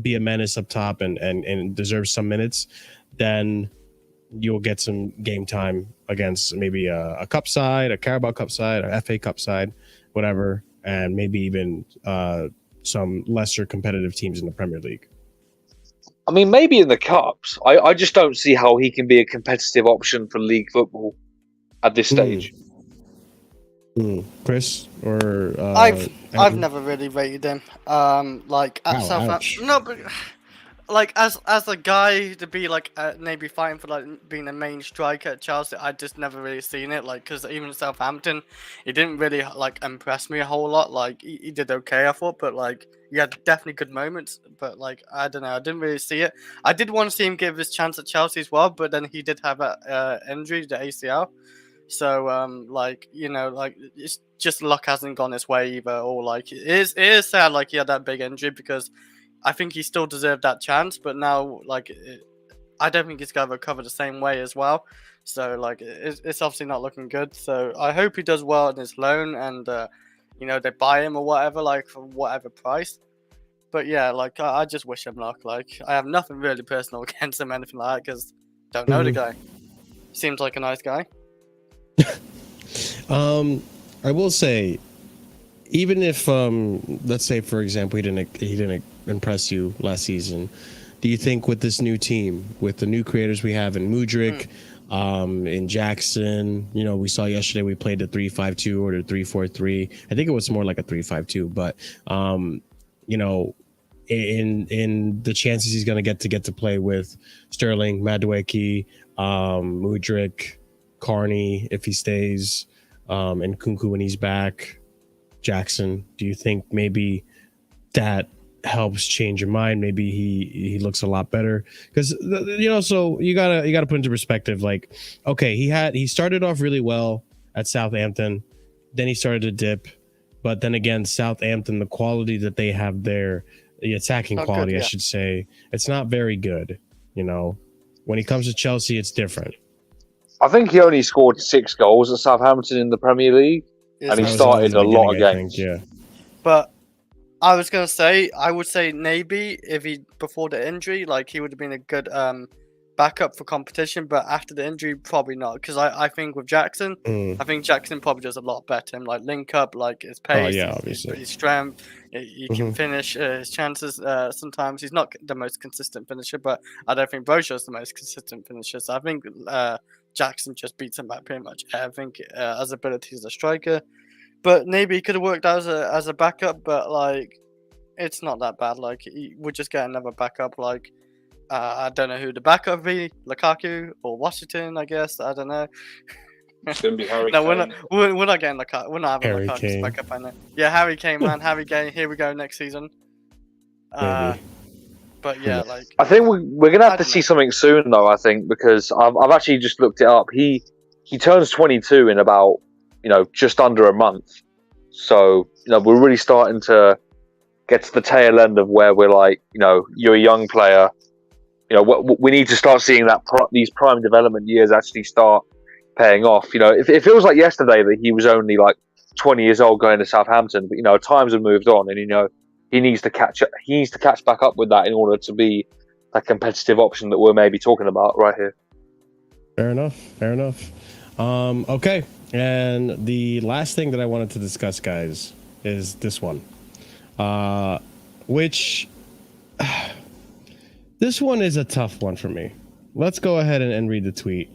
be a menace up top and deserve some minutes, then you'll get some game time against maybe a cup side, a Carabao Cup side, a FA Cup side, whatever, and maybe even some lesser competitive teams in the Premier League. I mean, maybe in the Cups. I just don't see how he can be a competitive option for league football at this stage. Chris or I've never really rated him. Like at Southampton, no, but like as a guy to be like maybe fighting for like being a main striker at Chelsea, I just never really seen it. Like because even at Southampton, he didn't really like impress me a whole lot. Like he did okay, I thought, but like he had definitely good moments. But like I don't know, I didn't really see it. I did want to see him give his chance at Chelsea as well, but then he did have a injury, the ACL. So like you know, like it's just luck hasn't gone his way either. Or like it is sad like he had that big injury because I think he still deserved that chance. But now like I don't think he's gonna recover the same way as well. So like it's obviously not looking good. So I hope he does well in his loan and you know they buy him or whatever like for whatever price. But yeah, like I just wish him luck. Like I have nothing really personal against him, anything like that, because don't know the guy. Seems like a nice guy. I will say, even if let's say for example he didn't impress you last season, do you think with this new team, with the new creators we have in Mudryk, in Jackson, you know, we saw yesterday we played the 3-5-2 or the 3-4-3. I think it was more like a 3-5-2, but you know, in the chances he's going to get to play with Sterling, Madueke, Mudryk, Carney if he stays, and Kunku when he's back, Jackson, do you think maybe that helps change your mind? Maybe he looks a lot better because you know, so you gotta put into perspective, like, okay, he started off really well at Southampton, then he started to dip, but then again, Southampton, the quality that they have there, the attacking quality, I should say, it's not very good. You know, when he comes to Chelsea, it's different. I think he only scored 6 goals at Southampton in the Premier League, and he started a lot of games. Yeah, but I was gonna say, I would say maybe if he before the injury, like he would have been a good backup for competition. But after the injury, probably not, because I think with Jackson, I think Jackson probably does a lot better. Like link up, like his pace, his strength, he can finish his chances. Sometimes he's not the most consistent finisher, but I don't think Broja is the most consistent finisher. So I think Jackson just beats him by pretty much everything as ability as a striker. But maybe he could have worked out as a backup, but like it's not that bad. Like he would just get another backup. Like I don't know who the backup would be, Lukaku or Washington, I guess. I don't know. It's going to be Harry No, Kane. we're not getting Lukaku. We're not having Harry Lukaku's Kane. back up on it. Yeah, Harry Kane, man. Harry Kane. Here we go next season. Maybe. But yeah, like I think we're going to have I to don't see know. something soon, though, I think, because I've actually just looked it up. He turns 22 in about, just under a month. So, we're really starting to get to the tail end of where we're like, you're a young player. We need to start seeing that these prime development years actually start paying off. It feels like yesterday that he was only like 20 years old going to Southampton, but times have moved on, and he needs to catch up. He needs to catch back up with that in order to be that competitive option that we're maybe talking about right here. Fair enough. Okay, and the last thing that I wanted to discuss, guys, is this one, which this one is a tough one for me. Let's go ahead and read the tweet.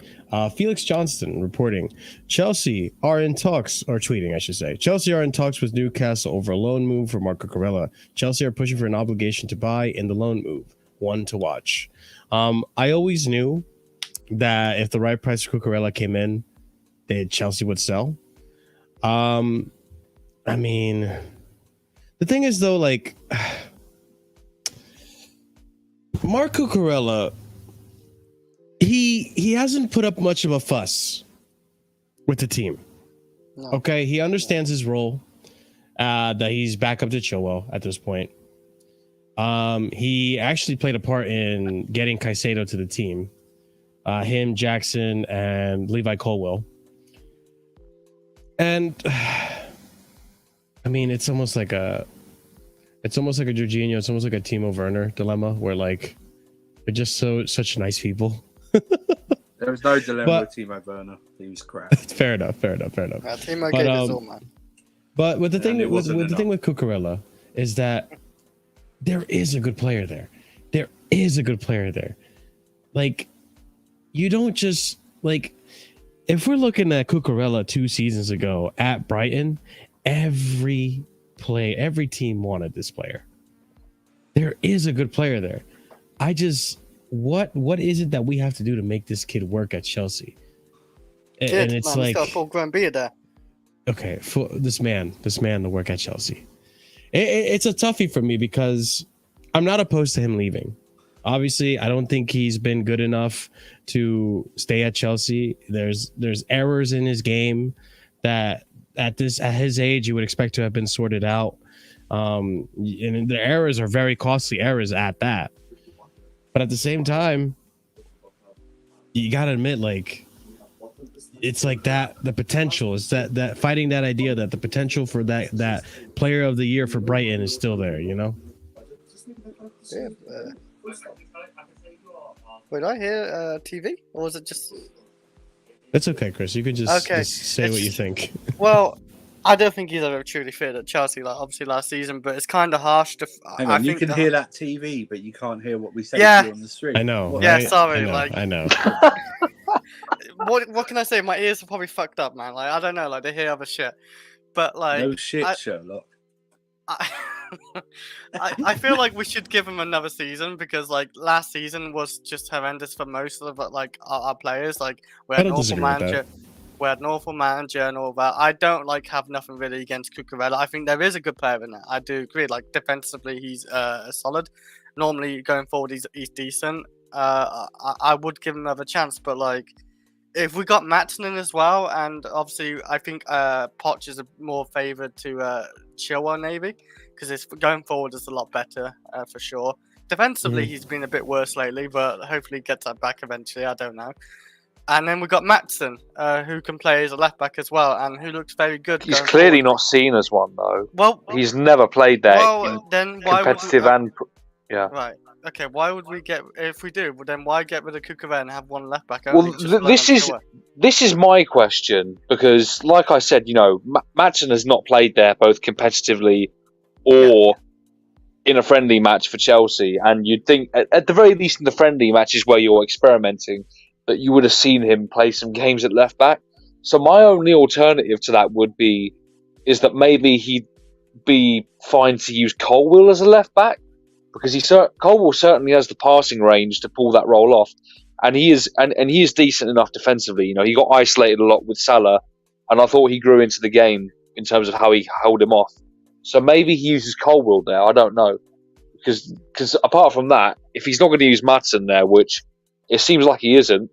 Felix Johnston reporting, Chelsea are in talks, or tweeting, I should say. Chelsea are in talks with Newcastle over a loan move for Marco Cucurella. Chelsea are pushing for an obligation to buy in the loan move. One to watch. I always knew that if the right price for Cucurella came in, Chelsea would sell. I mean, the thing is though, like Marc Cucurella, he hasn't put up much of a fuss with the team. No. Okay, he understands his role, that he's back up to Chilwell at this point. He actually played a part in getting Caicedo to the team. Him, Jackson, and Levi Colwill. And I mean, it's almost like a Jorginho, it's almost like a Timo Werner dilemma, where like they're just such nice people. There was no dilemma with Timo Werner. He was crap. Fair enough. Timo But, gave us all, man. But with the Yeah, thing it with wasn't the thing with Cucurella is that there is a good player there. Like, you don't just like, if we're looking at Cucurella 2 seasons ago at Brighton, every team wanted this player. There is a good player there. I just, what is it that we have to do to make this kid work at Chelsea? And it's like, he's got a full-grown beard there. okay, for this man to work at Chelsea. It's a toughie for me because I'm not opposed to him leaving. Obviously, I don't think he's been good enough to stay at Chelsea. There's errors in his game that at his age you would expect to have been sorted out. And the errors are very costly errors at that. But at the same time, you gotta admit, like, it's like that the potential is that fighting that idea that the potential for that player of the year for Brighton is still there, Yeah, wait, I hear TV, or was it just? It's okay, Chris. You can just say what you think. Well, I don't think he's ever truly fit at Chelsea, like obviously last season, but it's kind of harsh to. Hang on, you can hear that TV, but you can't hear what we say Yeah. to you on the stream. I know. What? Yeah, right? sorry, I know. What can I say? My ears are probably fucked up, man. Like I don't know, like they hear other shit, but like No shit, I- Sherlock. I feel like we should give him another season because like last season was just horrendous for most of like our players. Like we I had don't an awful disagree with that. manager, we had an awful manager and all that. I don't like have nothing really against Cucurella. I think there is a good player in that. I do agree. Like defensively, he's solid. Normally going forward, he's decent. I would give him another chance, but like if we got Matson in as well, and obviously I think Poch is more favoured to Chilwell maybe. Because it's going forward is a lot better for sure. Defensively, he's been a bit worse lately, but hopefully he gets that back eventually. I don't know. And then we got Matson, who can play as a left back as well, and who looks very good. He's going clearly forward. not seen as one though. Well, He's never played there. well, then why competitive would we, and yeah. right? Okay, why would we get if we do? Well, then why get rid of Cucurella and have one left back? Well, Only, just this is my question because, like I said, Matson has not played there both competitively or in a friendly match for Chelsea, and you'd think at the very least in the friendly matches where you're experimenting that you would have seen him play some games at left back. So my only alternative to that is that maybe he'd be fine to use Colwill as a left back because Colwill certainly has the passing range to pull that role off, and he is decent enough defensively. You know, he got isolated a lot with Salah, and I thought he grew into the game in terms of how he held him off. So maybe he uses Colwill there. I don't know, because apart from that, if he's not going to use Maatsen there, which it seems like he isn't,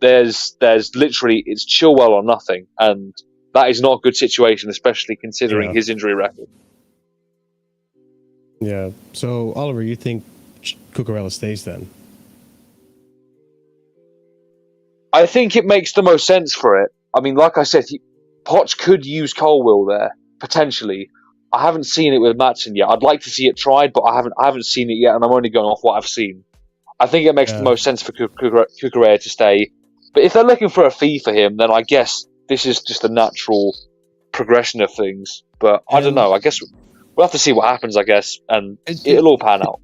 there's literally it's Chilwell or nothing, and that is not a good situation, especially considering his injury record. Yeah. So Oliver, you think Cucurella stays then? I think it makes the most sense for it. I mean, like I said, Poch could use Colwill there potentially. I haven't seen it with Maatsen yet. I'd like to see it tried, but I haven't seen it yet, and I'm only going off what I've seen. I think it makes the most sense for Cucurella to stay. But if they're looking for a fee for him, then I guess this is just a natural progression of things. But I don't know. I guess we'll have to see what happens, I guess, and it'll all pan out.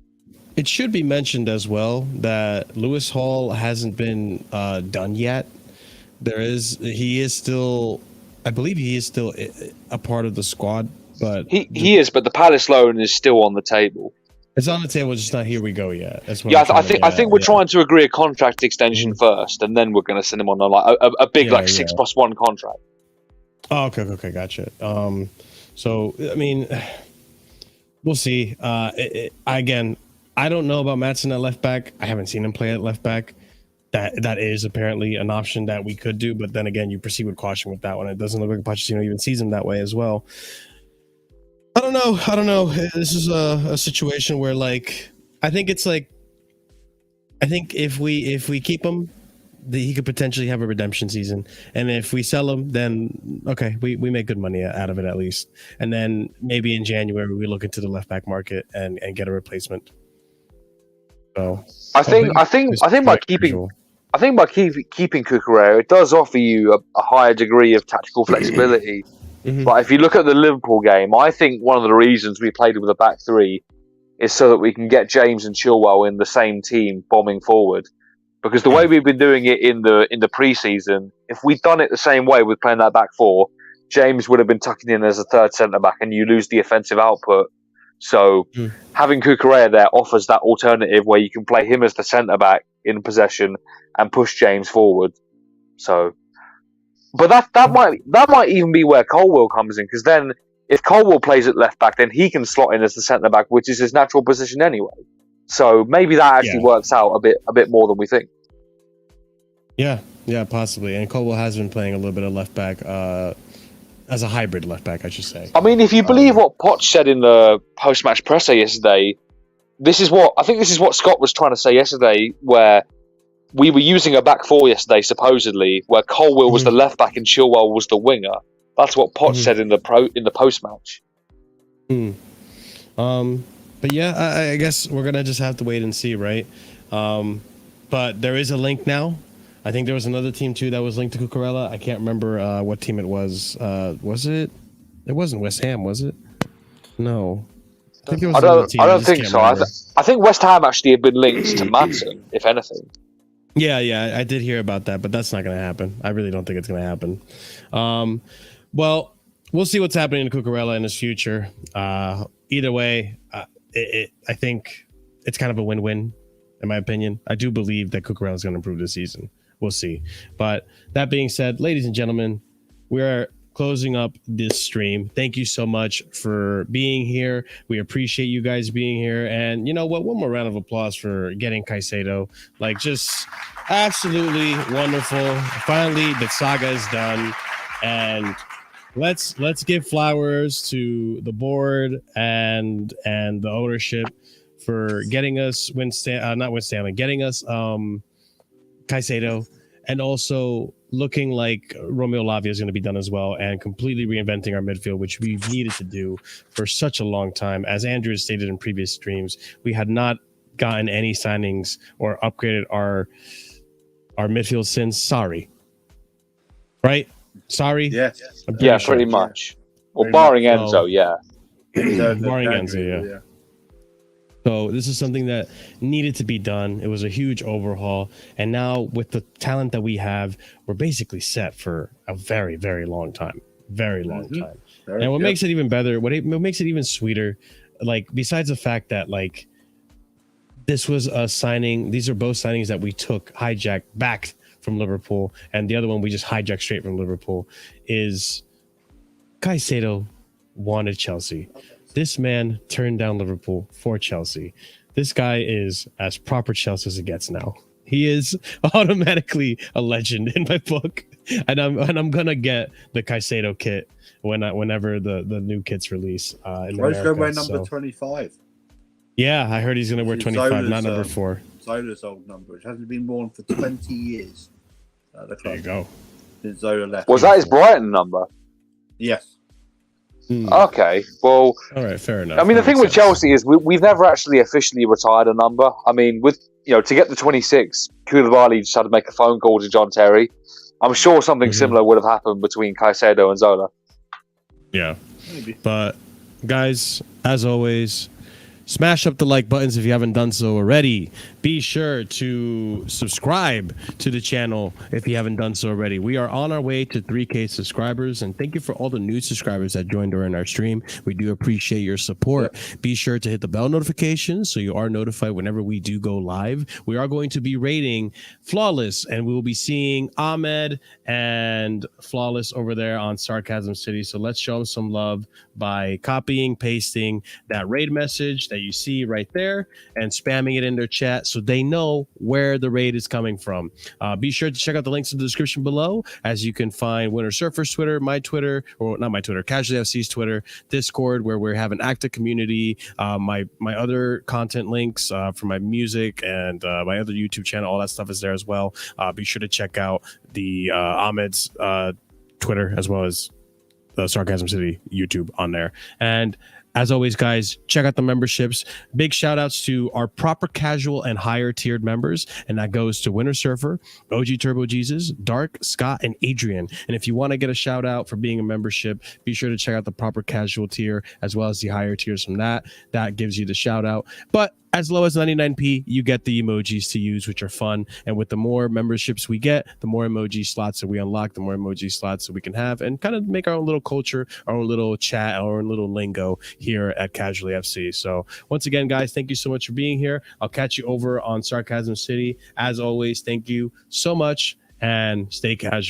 It should be mentioned as well that Lewis Hall hasn't been done yet. He is still a part of the squad, but he is. But the Palace loan is still on the table. It's on the table, just not here we go yet. That's what yeah, I think we're trying to agree a contract extension first, and then we're going to send him on a big 6+1 contract. Oh, okay, gotcha. So I mean, we'll see. Again, I don't know about Maatsen at left back. I haven't seen him play at left back. That is apparently an option that we could do, but then again, you proceed with caution with that one. It doesn't look like Pochettino even sees him that way as well. I don't know. This is a situation where, like, I think if we keep him, he could potentially have a redemption season, and if we sell him, then okay, we make good money out of it at least, and then maybe in January we look into the left back market and get a replacement. So I think by keeping Cucurella, it does offer you a higher degree of tactical flexibility. Mm-hmm. But if you look at the Liverpool game, I think one of the reasons we played with a back three is so that we can get James and Chilwell in the same team bombing forward. Because the way we've been doing it in the pre-season, if we'd done it the same way with playing that back four, James would have been tucking in as a third centre back, and you lose the offensive output. So having Cucurella there offers that alternative where you can play him as the centre back in possession and push James forward. So. But that might even be where Colwill comes in, because then if Colwill plays at left back, then he can slot in as the centre back, which is his natural position anyway. So maybe that actually works out a bit more than we think. Yeah, possibly. And Colwill has been playing a little bit of left back as a hybrid left back, I should say. I mean, if you believe what Poch said in the post-match presser yesterday, this is what Scott was trying to say yesterday, where we were using a back four yesterday, supposedly, where Colwill was the left back and Chilwell was the winger. That's what Poch said in the post match. But yeah, I guess we're gonna just have to wait and see, right? But there is a link now. I think there was another team too that was linked to Cucurella. I can't remember what team it was. Was it? It wasn't West Ham, was it? No. I think it was. I don't think so. I think West Ham actually have been linked to Maatsen, if anything. Yeah, I did hear about that, but that's not going to happen. I really don't think it's going to happen. Well, we'll see what's happening to Cucurella in his future. Either way, I think it's kind of a win-win, in my opinion. I do believe that Cucurella is going to improve this season. We'll see. But that being said, ladies and gentlemen, we are closing up this stream. Thank you so much for being here. We appreciate you guys being here. And you know what? One more round of applause for getting Caicedo. Like, just absolutely wonderful. Finally, the saga is done. And let's give flowers to the board and the ownership for getting us getting us Caicedo, and also looking like Romeo Lavia is going to be done as well, and completely reinventing our midfield, which we've needed to do for such a long time. As Andrew has stated in previous streams, we had not gotten any signings or upgraded our midfield since Sorry. Right? Sorry? Yeah, pretty much. Well, barring Enzo, yeah. Barring Enzo, yeah. So this is something that needed to be done. It was a huge overhaul. And now with the talent that we have, we're basically set for a very, very long time. Very long time. And what makes it even better, what makes it even sweeter, like, besides the fact that, like, this was a signing. These are both signings that we took hijacked back from Liverpool, and the other one we just hijacked straight from Liverpool. Is Caicedo wanted Chelsea. This man turned down Liverpool for Chelsea. This guy is as proper Chelsea as it gets now. He is automatically a legend in my book, and I'm gonna get the Caicedo kit whenever the new kit's release. In Where's going to wear America, number so. 25? Yeah, I heard he's gonna wear 25, Zola's, not number 4. Zola's old number. It hasn't been worn for 20 years. The There you go. Since Zola left. Was that his Brighton number? Yes. Okay, well, All right, fair enough. I mean, the That thing makes with sense. Chelsea is we've never actually officially retired a number. I mean, with to get the 26, Koulibaly just had to make a phone call to John Terry. I'm sure something similar would have happened between Caicedo and Zola. Yeah. Maybe. But guys, as always, smash up the like buttons if you haven't done so already. Be sure to subscribe to the channel if you haven't done so already. We are on our way to 3K subscribers, and thank you for all the new subscribers that joined during our stream. We do appreciate your support. Be sure to hit the bell notification so you are notified whenever we do go live. We are going to be rating Flawless, and we will be seeing Ahmed and Flawless over there on Sarcasm City. So let's show them some love by copying, pasting that raid message that you see right there and spamming it in their chat so they know where the raid is coming from. Be sure to check out the links in the description below, as you can find Winter Surfer's Twitter, my Twitter, or not my Twitter, Casually FC's Twitter, Discord, where we have an active community, my other content links for my music and my other YouTube channel, all that stuff is there as well. Be sure to check out the Ahmed's Twitter as well as the Sarcasm City YouTube on there. And as always, guys, check out the memberships. Big shout outs to our proper casual and higher tiered members. And that goes to Winter Surfer, OG Turbo Jesus, Dark, Scott, and Adrian. And if you want to get a shout out for being a membership, be sure to check out the proper casual tier as well as the higher tiers from that. That gives you the shout out. But as low as 99p, you get the emojis to use, which are fun. And with the more memberships we get, the more emoji slots that we unlock, the more emoji slots that we can have, and kind of make our own little culture, our own little chat, our own little lingo here at Casually FC. So once again, guys, thank you so much for being here. I'll catch you over on Sarcasm City. As always, thank you so much, and stay casual.